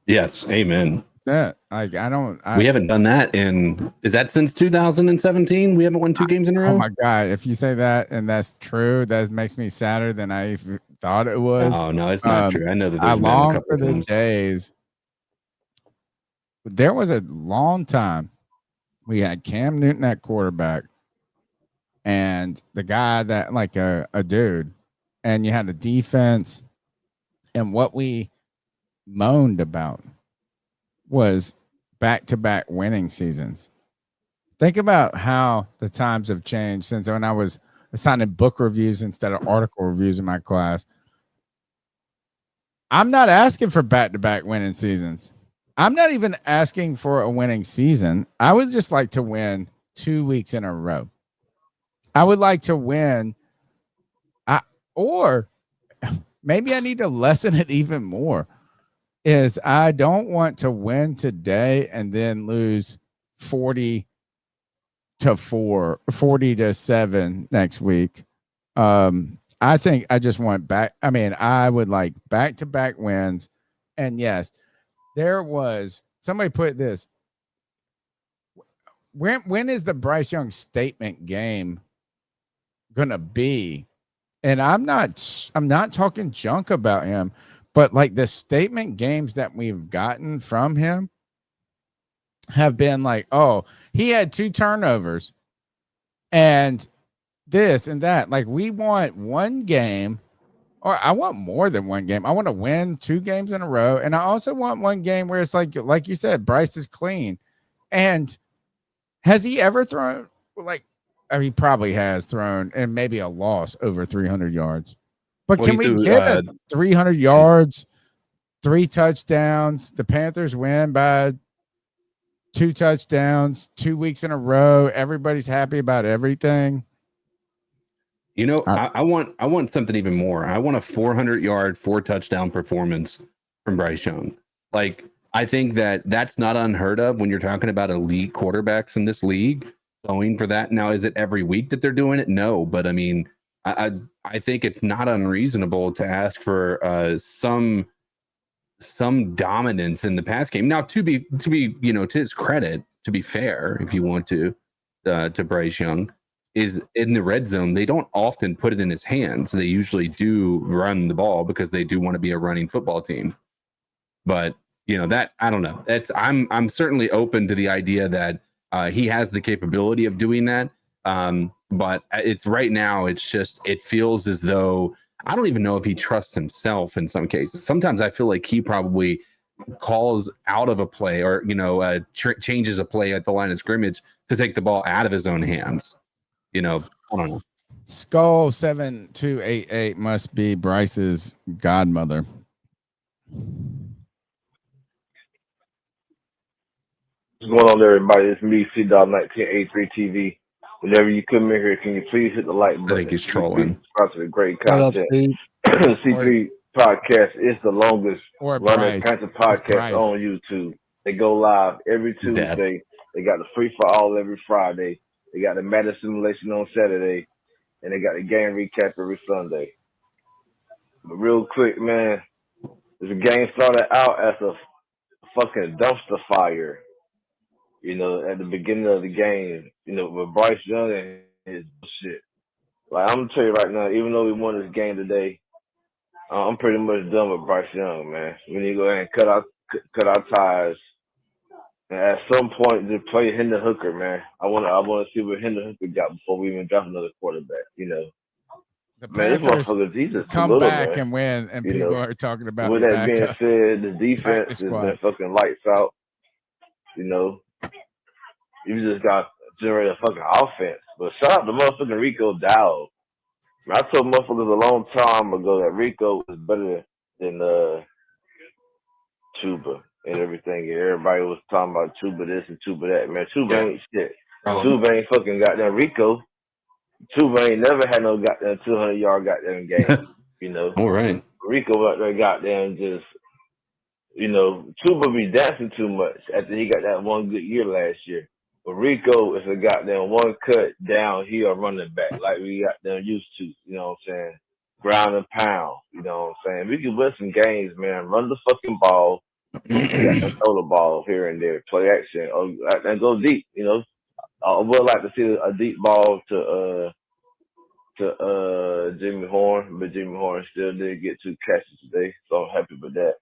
Yes, amen. That's it. We haven't done that is that since 2017? We haven't won 2 games in a row? Oh my God. If you say that and that's true, that makes me sadder than I thought it was. Oh, no, it's not true. I know that I there's been a long couple for the times. days. There was a long time we had Cam Newton at quarterback and the guy that like a dude, and you had a defense, and what we moaned about was back-to-back winning seasons. Think about how the times have changed since when I was assigning book reviews instead of article reviews in my class. I'm not asking for back-to-back winning seasons. I'm not even asking for a winning season. I would just like to win 2 weeks in a row. I would like to win, or maybe I need to lessen it even more. Is I don't want to win today and then lose 40-4, 40-7 next week. I think I just want back. I mean, I would like back-to-back wins. And yes, there was somebody put this. When is the Bryce Young statement game gonna be? And I'm not talking junk about him, but like the statement games that we've gotten from him have been like, oh, he had 2 turnovers and this and that. Like, we want one game, or I want more than one game. I want to win 2 games in a row. And I also want one game where it's like you said, Bryce is clean. And has he ever thrown he probably has thrown and maybe a loss over 300 yards. But can we get 300 yards, 3 touchdowns? The Panthers win by 2 touchdowns, 2 weeks in a row. Everybody's happy about everything. You know, I want something even more. I want a 400-yard, 4-touchdown performance from Bryce Young. Like, I think that's not unheard of when you're talking about elite quarterbacks in this league. Going for that. Now, is it every week that they're doing it? No, but I mean, I think it's not unreasonable to ask for some dominance in the pass game. Now, to be to his credit, to be fair, if you want to Bryce Young, is in the red zone. They don't often put it in his hands. They usually do run the ball because they do want to be a running football team. But that I don't know. I'm certainly open to the idea that he has the capability of doing that. But it's right now, it feels as though I don't even know if he trusts himself in some cases. Sometimes I feel like he probably calls out of a play or, changes a play at the line of scrimmage to take the ball out of his own hands. I don't know. Skull 7288 must be Bryce's godmother. What's going on there, everybody? It's me, C-Dog 1983 TV. Whenever you come in here, can you please hit the like button? I think he's trolling. Sponsor the great content. C3 podcast is the longest running Panther podcast on YouTube. They go live every Tuesday. They got the free for all every Friday. They got the Madden simulation on Saturday, and they got the game recap every Sunday. But real quick, man, the game started out as a fucking dumpster fire. At the beginning of the game, with Bryce Young and his shit. Like, I'm gonna tell you right now, even though we won this game today, I'm pretty much done with Bryce Young, man. We need to go ahead and cut our ties, and at some point just play Hendon Hooker, man. I wanna see what Hendon Hooker got before we even draft another quarterback. Man, this Panthers motherfucker, he's just come little, back man. and win, and You people know, are talking about with the that being backup said, the defense practice has squad. been fucking lights out. You know, you just got to generate a fucking offense. But shout out to motherfucking Rico Dattle. I told motherfuckers a long time ago that Rico was better than Chuba and everything. And everybody was talking about Chuba this and Chuba that. Man, Chuba ain't shit. Chuba ain't fucking goddamn Rico. Chuba ain't never had no goddamn 200-yard goddamn game. You know, All right. Rico out there goddamn just, you know, Chuba be dancing too much after he got that one good year last year. But Rico is a goddamn one cut downhill running back like we got them used to, you know what I'm saying? Ground and pound, you know what I'm saying? We can win some games, man. Run the fucking ball. Throw the ball here and there. Play action. And go deep, you know. I would like to see a deep ball to Jimmy Horn, but Jimmy Horn still did get 2 catches today, so I'm happy with that.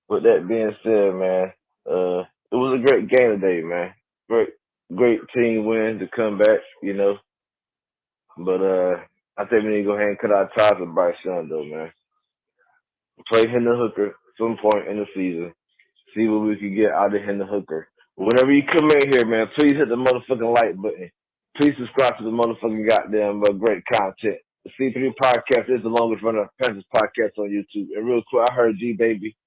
With that being said, man, it was a great game today, man. Great team win to come back, you know. But I think we need to go ahead and cut our ties with Bryce Young, though, man. Play Hendon Hooker at some point in the season. See what we can get out of Hendon Hooker. Whenever you come in here, man, please hit the motherfucking like button. Please subscribe to the motherfucking goddamn great content. The C3 podcast is the longest running Panthers podcast on YouTube. And real quick, I heard G Baby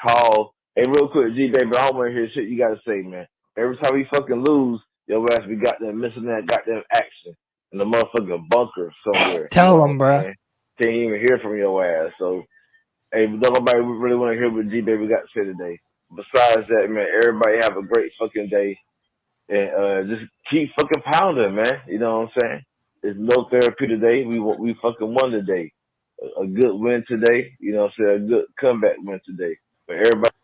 call. Hey, real quick, G Baby, I don't want to hear shit you got to say, man. Every time we fucking lose, your ass be goddamn missing that goddamn action in the motherfucking bunker somewhere. Tell them, bro. Can't even hear from your ass. So, hey, don't nobody really want to hear what G Baby got to say today. Besides that, man, everybody have a great fucking day. And just keep fucking pounding, man. You know what I'm saying? There's no therapy today. We fucking won today. A good win today. You know what I'm saying? A good comeback win today. But everybody.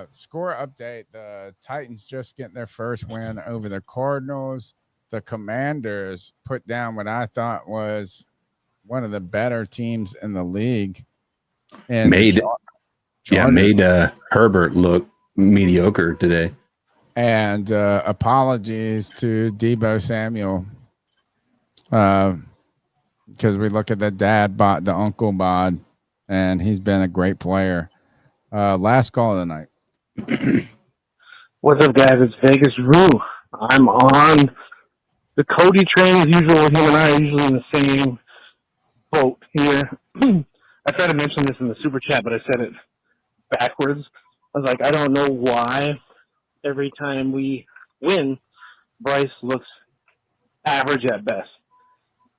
Score update. The Titans just getting their first win over the Cardinals. The Commanders put down what I thought was one of the better teams in the league. And made Herbert look mediocre today. And apologies to Deebo Samuel, because we look at the dad bod, the uncle bod, and he's been a great player. Last call of the night. What's up, guys? It's Vegas Rue. I'm on the Cody train as usual. Him and I are usually in the same boat here. I tried to mention this in the super chat, but I said it backwards. I was like, I don't know why every time we win, Bryce looks average at best.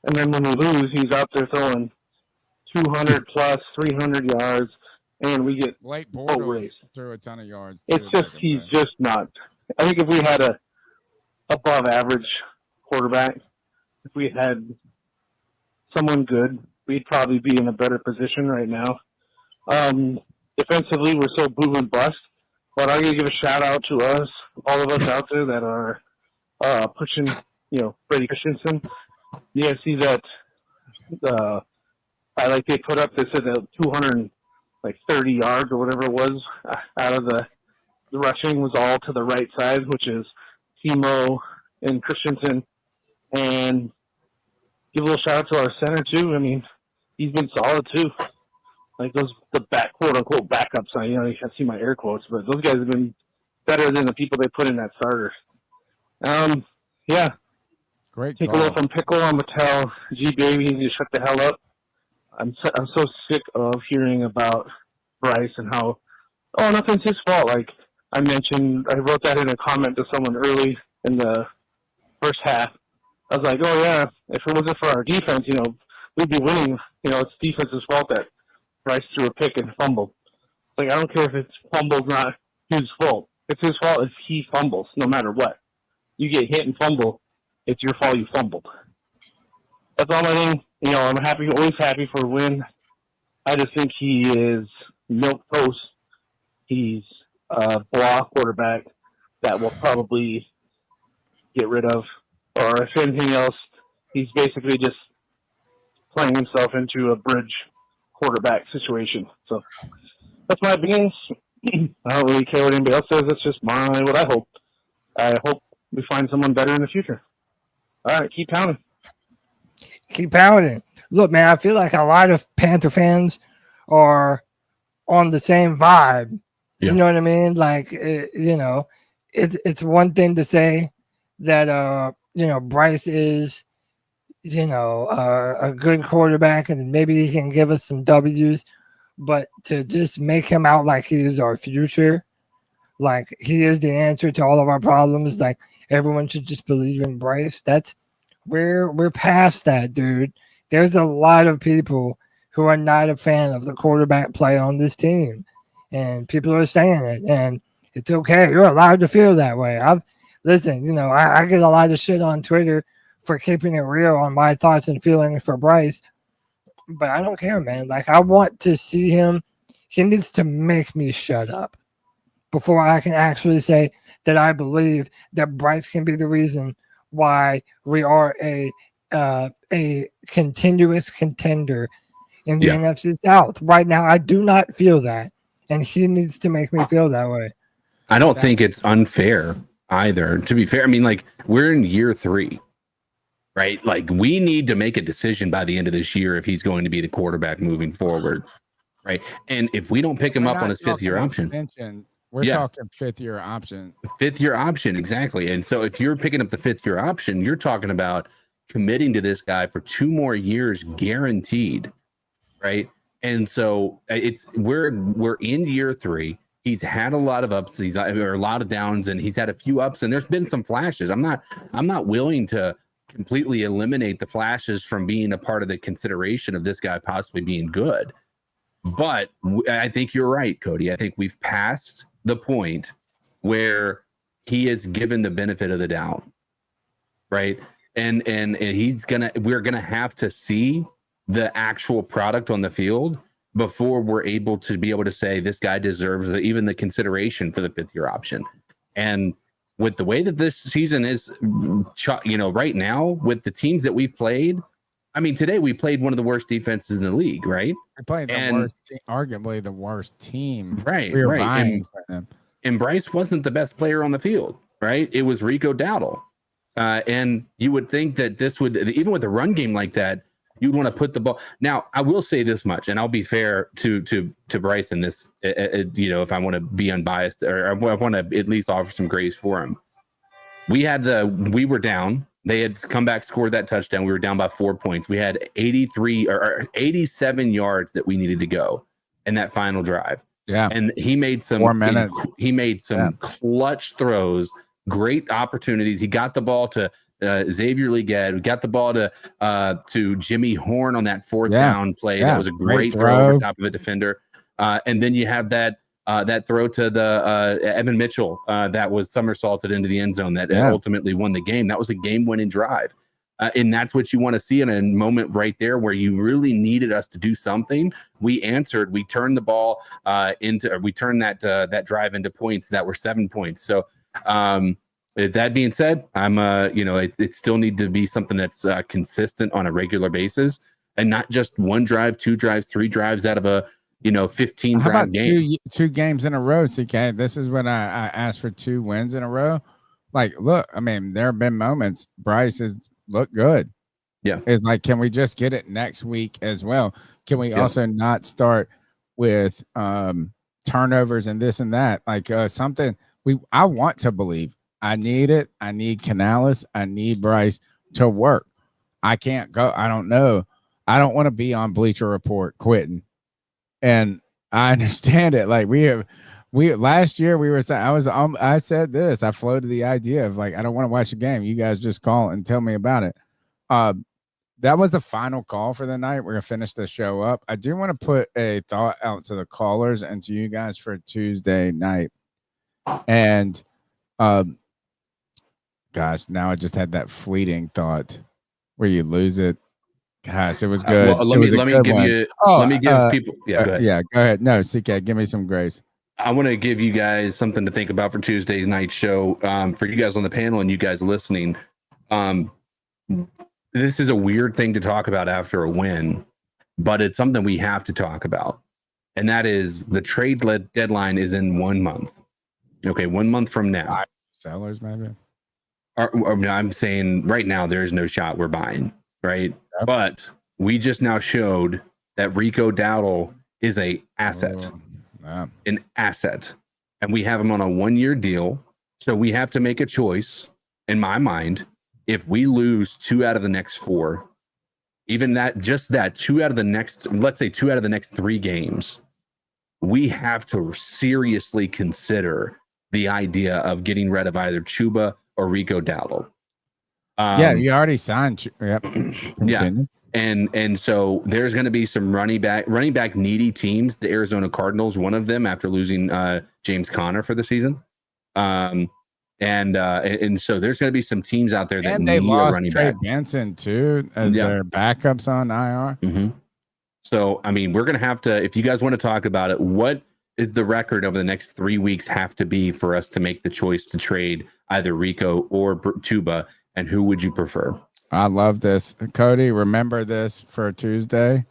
And then when we lose, he's out there throwing 200 plus, 300 yards, and we get Blake boat Bortles race. threw a ton of yards. It's just, he's just not. I think if we had a above average quarterback, if we had someone good, we'd probably be in a better position right now. Defensively, we're so boom and bust. But I'm going to give a shout out to us, all of us out there that are pushing, Brady Christensen. You guys see that they put up, they said that 230 yards or whatever it was out of the rushing was all to the right side, which is Timo and Christensen. And give a little shout out to our center, too. I mean, he's been solid, too. Like the quote-unquote backups. You can't see my air quotes, but those guys have been better than the people they put in that starter. Yeah. Great Take call. a little from Pickle. I'm going to tell G Baby he needs to shut the hell up. I'm so sick of hearing about Bryce and how, nothing's his fault. Like I mentioned, I wrote that in a comment to someone early in the first half. I was like, oh yeah, if it wasn't for our defense, we'd be winning. It's defense's fault that Bryce threw a pick and fumbled. Like, I don't care if it's fumble's not his fault. It's his fault if he fumbles, no matter what. You get hit and fumble, it's your fault you fumbled. That's all I think. I'm always happy for a win. I just think he is milquetoast. He's a block quarterback that we'll probably get rid of. Or if anything else, he's basically just playing himself into a bridge quarterback situation. So that's my opinions. I don't really care what anybody else says. That's just what I hope. I hope we find someone better in the future. All right, keep pounding. keep pounding. Look, man, I feel like a lot of Panther fans are on the same vibe. Yeah. You know what I mean? Like, it's one thing to say that Bryce is a good quarterback and maybe he can give us some W's, but to just make him out like he is our future, like he is the answer to all of our problems, like everyone should just believe in Bryce. We're past that, dude. There's a lot of people who are not a fan of the quarterback play on this team, and people are saying it, and it's okay. You're allowed to feel that way. I get a lot of shit on Twitter for keeping it real on my thoughts and feelings for Bryce, but I don't care, man. Like, I want to see him. He needs to make me shut up before I can actually say that I believe that Bryce can be the reason why we are a continuous contender in the NFC South. Right now, I do not feel that, and he needs to make me feel that way. I don't think it's unfair either. To be fair, I mean, like, we're in year 3, right? Like, we need to make a decision by the end of this year if he's going to be the quarterback moving forward, right? And if we don't pick him up on his 5th-year option, we're talking 5th-year option. 5th-year option, exactly. And so if you're picking up the 5th-year option, you're talking about committing to this guy for 2 more years guaranteed, right? And so we're in year 3. He's had a lot of ups, or a lot of downs, and he's had a few ups, and there's been some flashes. I'm not willing to completely eliminate the flashes from being a part of the consideration of this guy possibly being good. But I think you're right, Cody. I think we've passed the point where he is given the benefit of the doubt, right? And we're gonna have to see the actual product on the field before we're able to say this guy deserves even the consideration for the 5th-year option. And with the way that this season is, right now with the teams that we've played, I mean, today we played one of the worst defenses in the league, right? We played arguably the worst team. Right, we were right. vying for them. And Bryce wasn't the best player on the field, right? It was Rico Dattle. And you would think that this would, even with a run game like that, you'd want to put the ball. Now, I will say this much, and I'll be fair to Bryce in this, if I want to be unbiased, or I want to at least offer some grace for him. We were down. They had come back, scored that touchdown. We were down by 4 points. We had 87 yards that we needed to go in that final drive. Yeah. And he made some 4 minutes. He made some clutch throws, great opportunities. He got the ball to Xavier Legette. We got the ball to Jimmy Horn on that 4th down play. That was a great throw over top of a defender. And then you have that throw to the Evan Mitchell that was somersaulted into the end zone that ultimately won the game. That was a game-winning drive. And that's what you want to see in a moment right there where you really needed us to do something. We answered. We turned the ball we turned that drive into points that were 7 points. So that being said, I'm it still need to be something that's consistent on a regular basis and not just 1 drive, 2 drives, 3 drives out of a 15 How drive about game. two games in a row, CK? This is when I asked for 2 wins in a row. Like, look, I mean, there have been moments Bryce has looked good. Yeah. It's like, can we just get it next week as well? Can we also not start with turnovers and this and that? Like something I want to believe. I need it. I need Canales. I need Bryce to work. I can't go. I don't know. I don't want to be on Bleacher Report quitting. And I understand it. Like last year we were saying, I said this, I floated the idea of like, I don't want to watch a game. You guys just call and tell me about it. That was the final call for the night. We're going to finish the show up. I do want to put a thought out to the callers and to you guys for Tuesday night. And, gosh, now I just had that fleeting thought where you lose it. Gosh, it was good. Let me give people. Yeah, go ahead. Yeah, go ahead. No, CK, give me some grace. I want to give you guys something to think about for Tuesday's night show. For you guys on the panel and you guys listening, this is a weird thing to talk about after a win, but it's something we have to talk about, and that is the trade deadline is in 1 month. Okay, 1 month from now. Sellers, maybe. I'm saying right now there is no shot we're buying. right? But we just now showed that Rico Dattle is a asset, an asset, and we have him on a 1-year deal. So we have to make a choice. In my mind, if we lose 2 out of the next 4, even that, just that 2 out of the next, let's say 2 out of the next 3 games, we have to seriously consider the idea of getting rid of either Chuba or Rico Dattle. Yeah, you already signed. Yep. Yeah. And so there's going to be some running back needy teams. The Arizona Cardinals, one of them, after losing James Conner for the season. And so there's going to be some teams out there that And need they a lost running Trey back. Benson too as their backups on IR. Mm-hmm. So I mean, we're going to have to. If you guys want to talk about it, what is the record over the next 3 weeks have to be for us to make the choice to trade either Rico or Chuba, and who would you prefer? I love this, Cody. Remember this for Tuesday.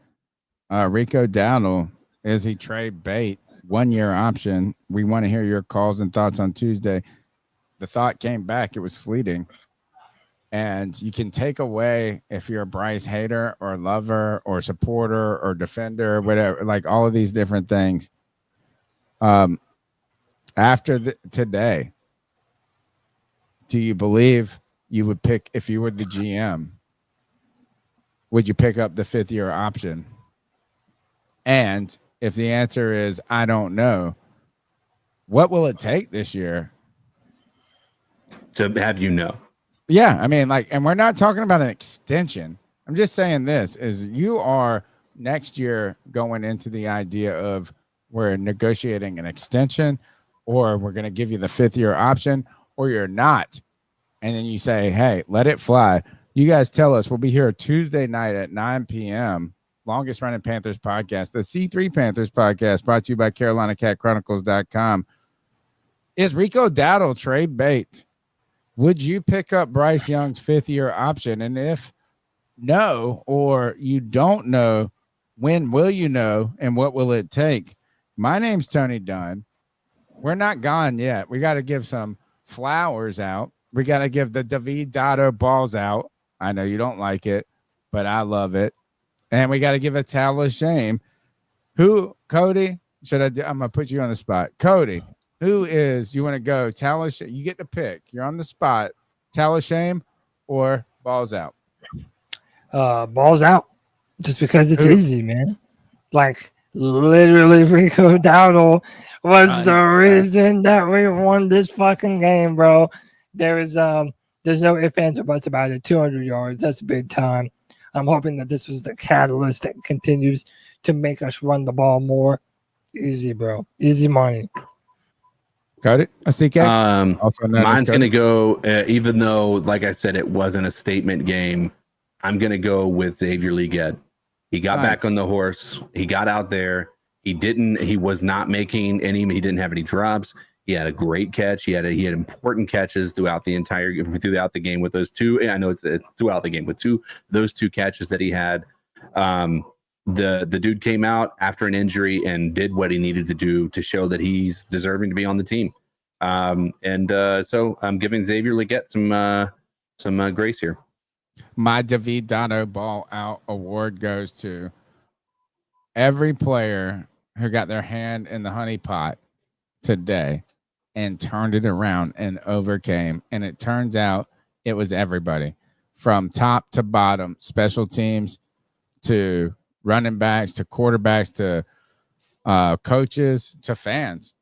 Rico Dattle, is he trade bait? 1-year option. We want to hear your calls and thoughts on Tuesday. The thought came back. It was fleeting. And you can take away if you're a Bryce hater or lover or supporter or defender or whatever, like all of these different things. After today, do you believe you would pick, if you were the GM, would you pick up the 5th-year option? And if the answer is, I don't know, what will it take this year to have you know? Yeah, I mean, like, and we're not talking about an extension. I'm just saying this is you are next year going into the idea of we're negotiating an extension, or we're going to give you the 5th-year option, or you're not. And then you say, hey, let it fly. You guys tell us. We'll be here Tuesday night at 9 p.m. Longest running Panthers podcast, the C3 Panthers podcast, brought to you by CarolinaCatChronicles.com. Is Rico Dattle trade bait? Would you pick up Bryce Young's 5th-year option? And if no, or you don't know, when will you know, and what will it take? My name's Tony Dunn. We're not gone yet. We got to give some flowers out. We got to give the David Datto balls out. I know you don't like it, but I love it. And we got to give a towel of shame. Who, Cody, should I do? I'm going to put you on the spot. Cody, who is, you want to go towel of shame? You get to pick. You're on the spot. Towel of shame or balls out? Balls out. Just because it's easy, man. Like, literally, Rico Dattle was the reason that we won this fucking game, bro. There's no ifs, ands, or buts about it. 200 yards. That's big time. I'm hoping that this was the catalyst that continues to make us run the ball more. Easy, bro. Easy money. Got it. CK? Mine's going to go, even though, like I said, it wasn't a statement game, I'm going to go with Xavier Legette. He got back on the horse. He got out there. He didn't have any drops. He had a great catch. He had important catches throughout the game with those two. I know it's throughout the game with those two catches that he had. The dude came out after an injury and did what he needed to do to show that he's deserving to be on the team. So I'm giving Xavier Legette some grace here. My David Datto ball out award goes to every player who got their hand in the honey pot today and turned it around and overcame. And it turns out it was everybody from top to bottom, special teams to running backs to quarterbacks to coaches to fans.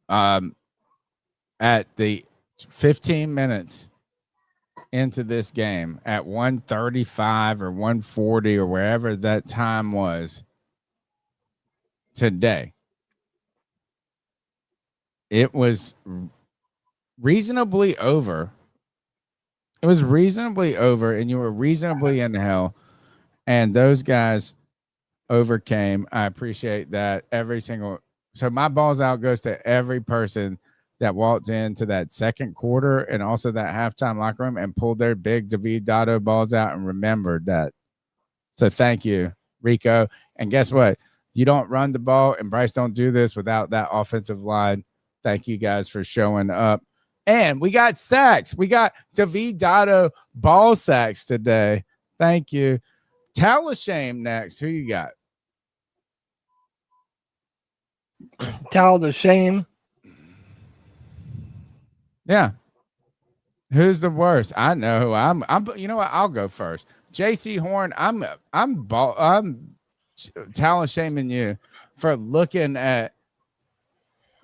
At the 15 minutes into this game at 1:35 or 1:40 or wherever that time was today, it was reasonably over. It was reasonably over, and you were reasonably in hell. And those guys overcame. I appreciate that. So my balls out goes to every person that walked into that second quarter and also that halftime locker room and pulled their big David Datto balls out and remembered that. So thank you, Rico. And guess what? You don't run the ball, and Bryce don't do this without that offensive line. Thank you guys for showing up. And we got sacks. We got David Datto ball sacks today. Thank you. Towel of shame next. Who you got? Towel of shame. Yeah. Who's the worst? I know who I'm. You know what? I'll go first. JC Horn. I'm talent shaming you for looking at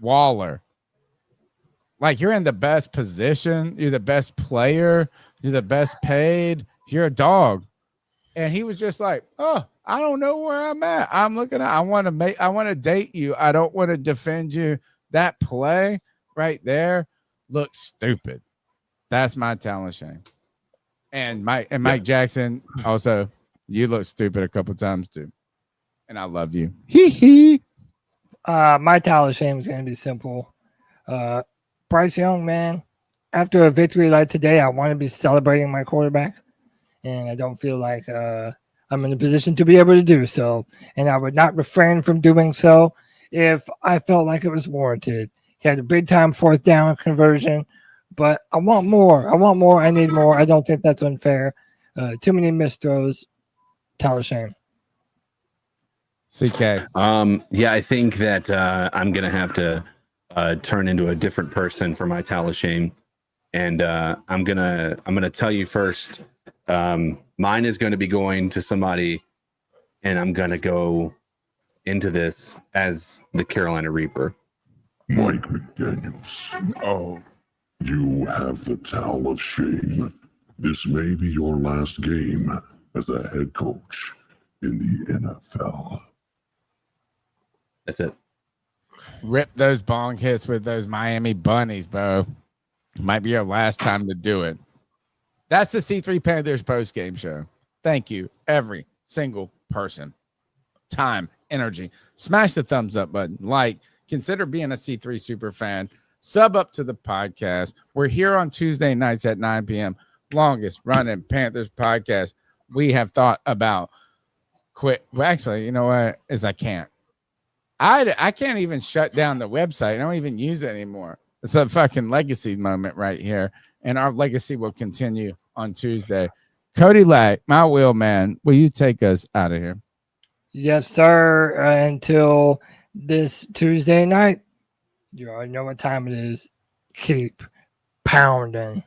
Waller. Like, you're in the best position. You're the best player. You're the best paid. You're a dog. And he was just like, oh, I don't know where I'm at. I'm looking at, I want to date you. I don't want to defend you. That play right there looks stupid. That's my talent shame. And Mike Jackson, also, you look stupid a couple times too. And I love you. Hee. My talent shame is going to be simple. Bryce Young, man, after a victory like today, I want to be celebrating my quarterback. And I don't feel like I'm in a position to be able to do so. And I would not refrain from doing so if I felt like it was warranted. He had a big-time fourth down conversion, but I want more. I need more. I don't think that's unfair. Too many missed throws. Tower shame. CK. Yeah, I think that I'm going to have to turn into a different person for my towel of shame. And I'm gonna tell you first. Mine is going to be going to somebody, and I'm going to go into this as the Carolina Reaper. Mike McDaniels. Oh. You have the towel of shame. This may be your last game as a head coach in the NFL. That's it. Rip those bong hits with those Miami bunnies, bro. Might be your last time to do it. That's the C3 Panthers post-game show. Thank you, every single person. Time, energy. Smash the thumbs up button. Like, consider being a C3 super fan. Sub up to the podcast. We're here on Tuesday nights at 9 p.m. Longest running Panthers podcast we have thought about. Quit. Well, actually, you know what? I can't. I can't even shut down the website. I don't even use it anymore. It's a fucking legacy moment right here. And our legacy will continue on Tuesday. Cody Lack, my wheel man, will you take us out of here? Yes, sir. Until this Tuesday night, you already know what time it is. Keep pounding.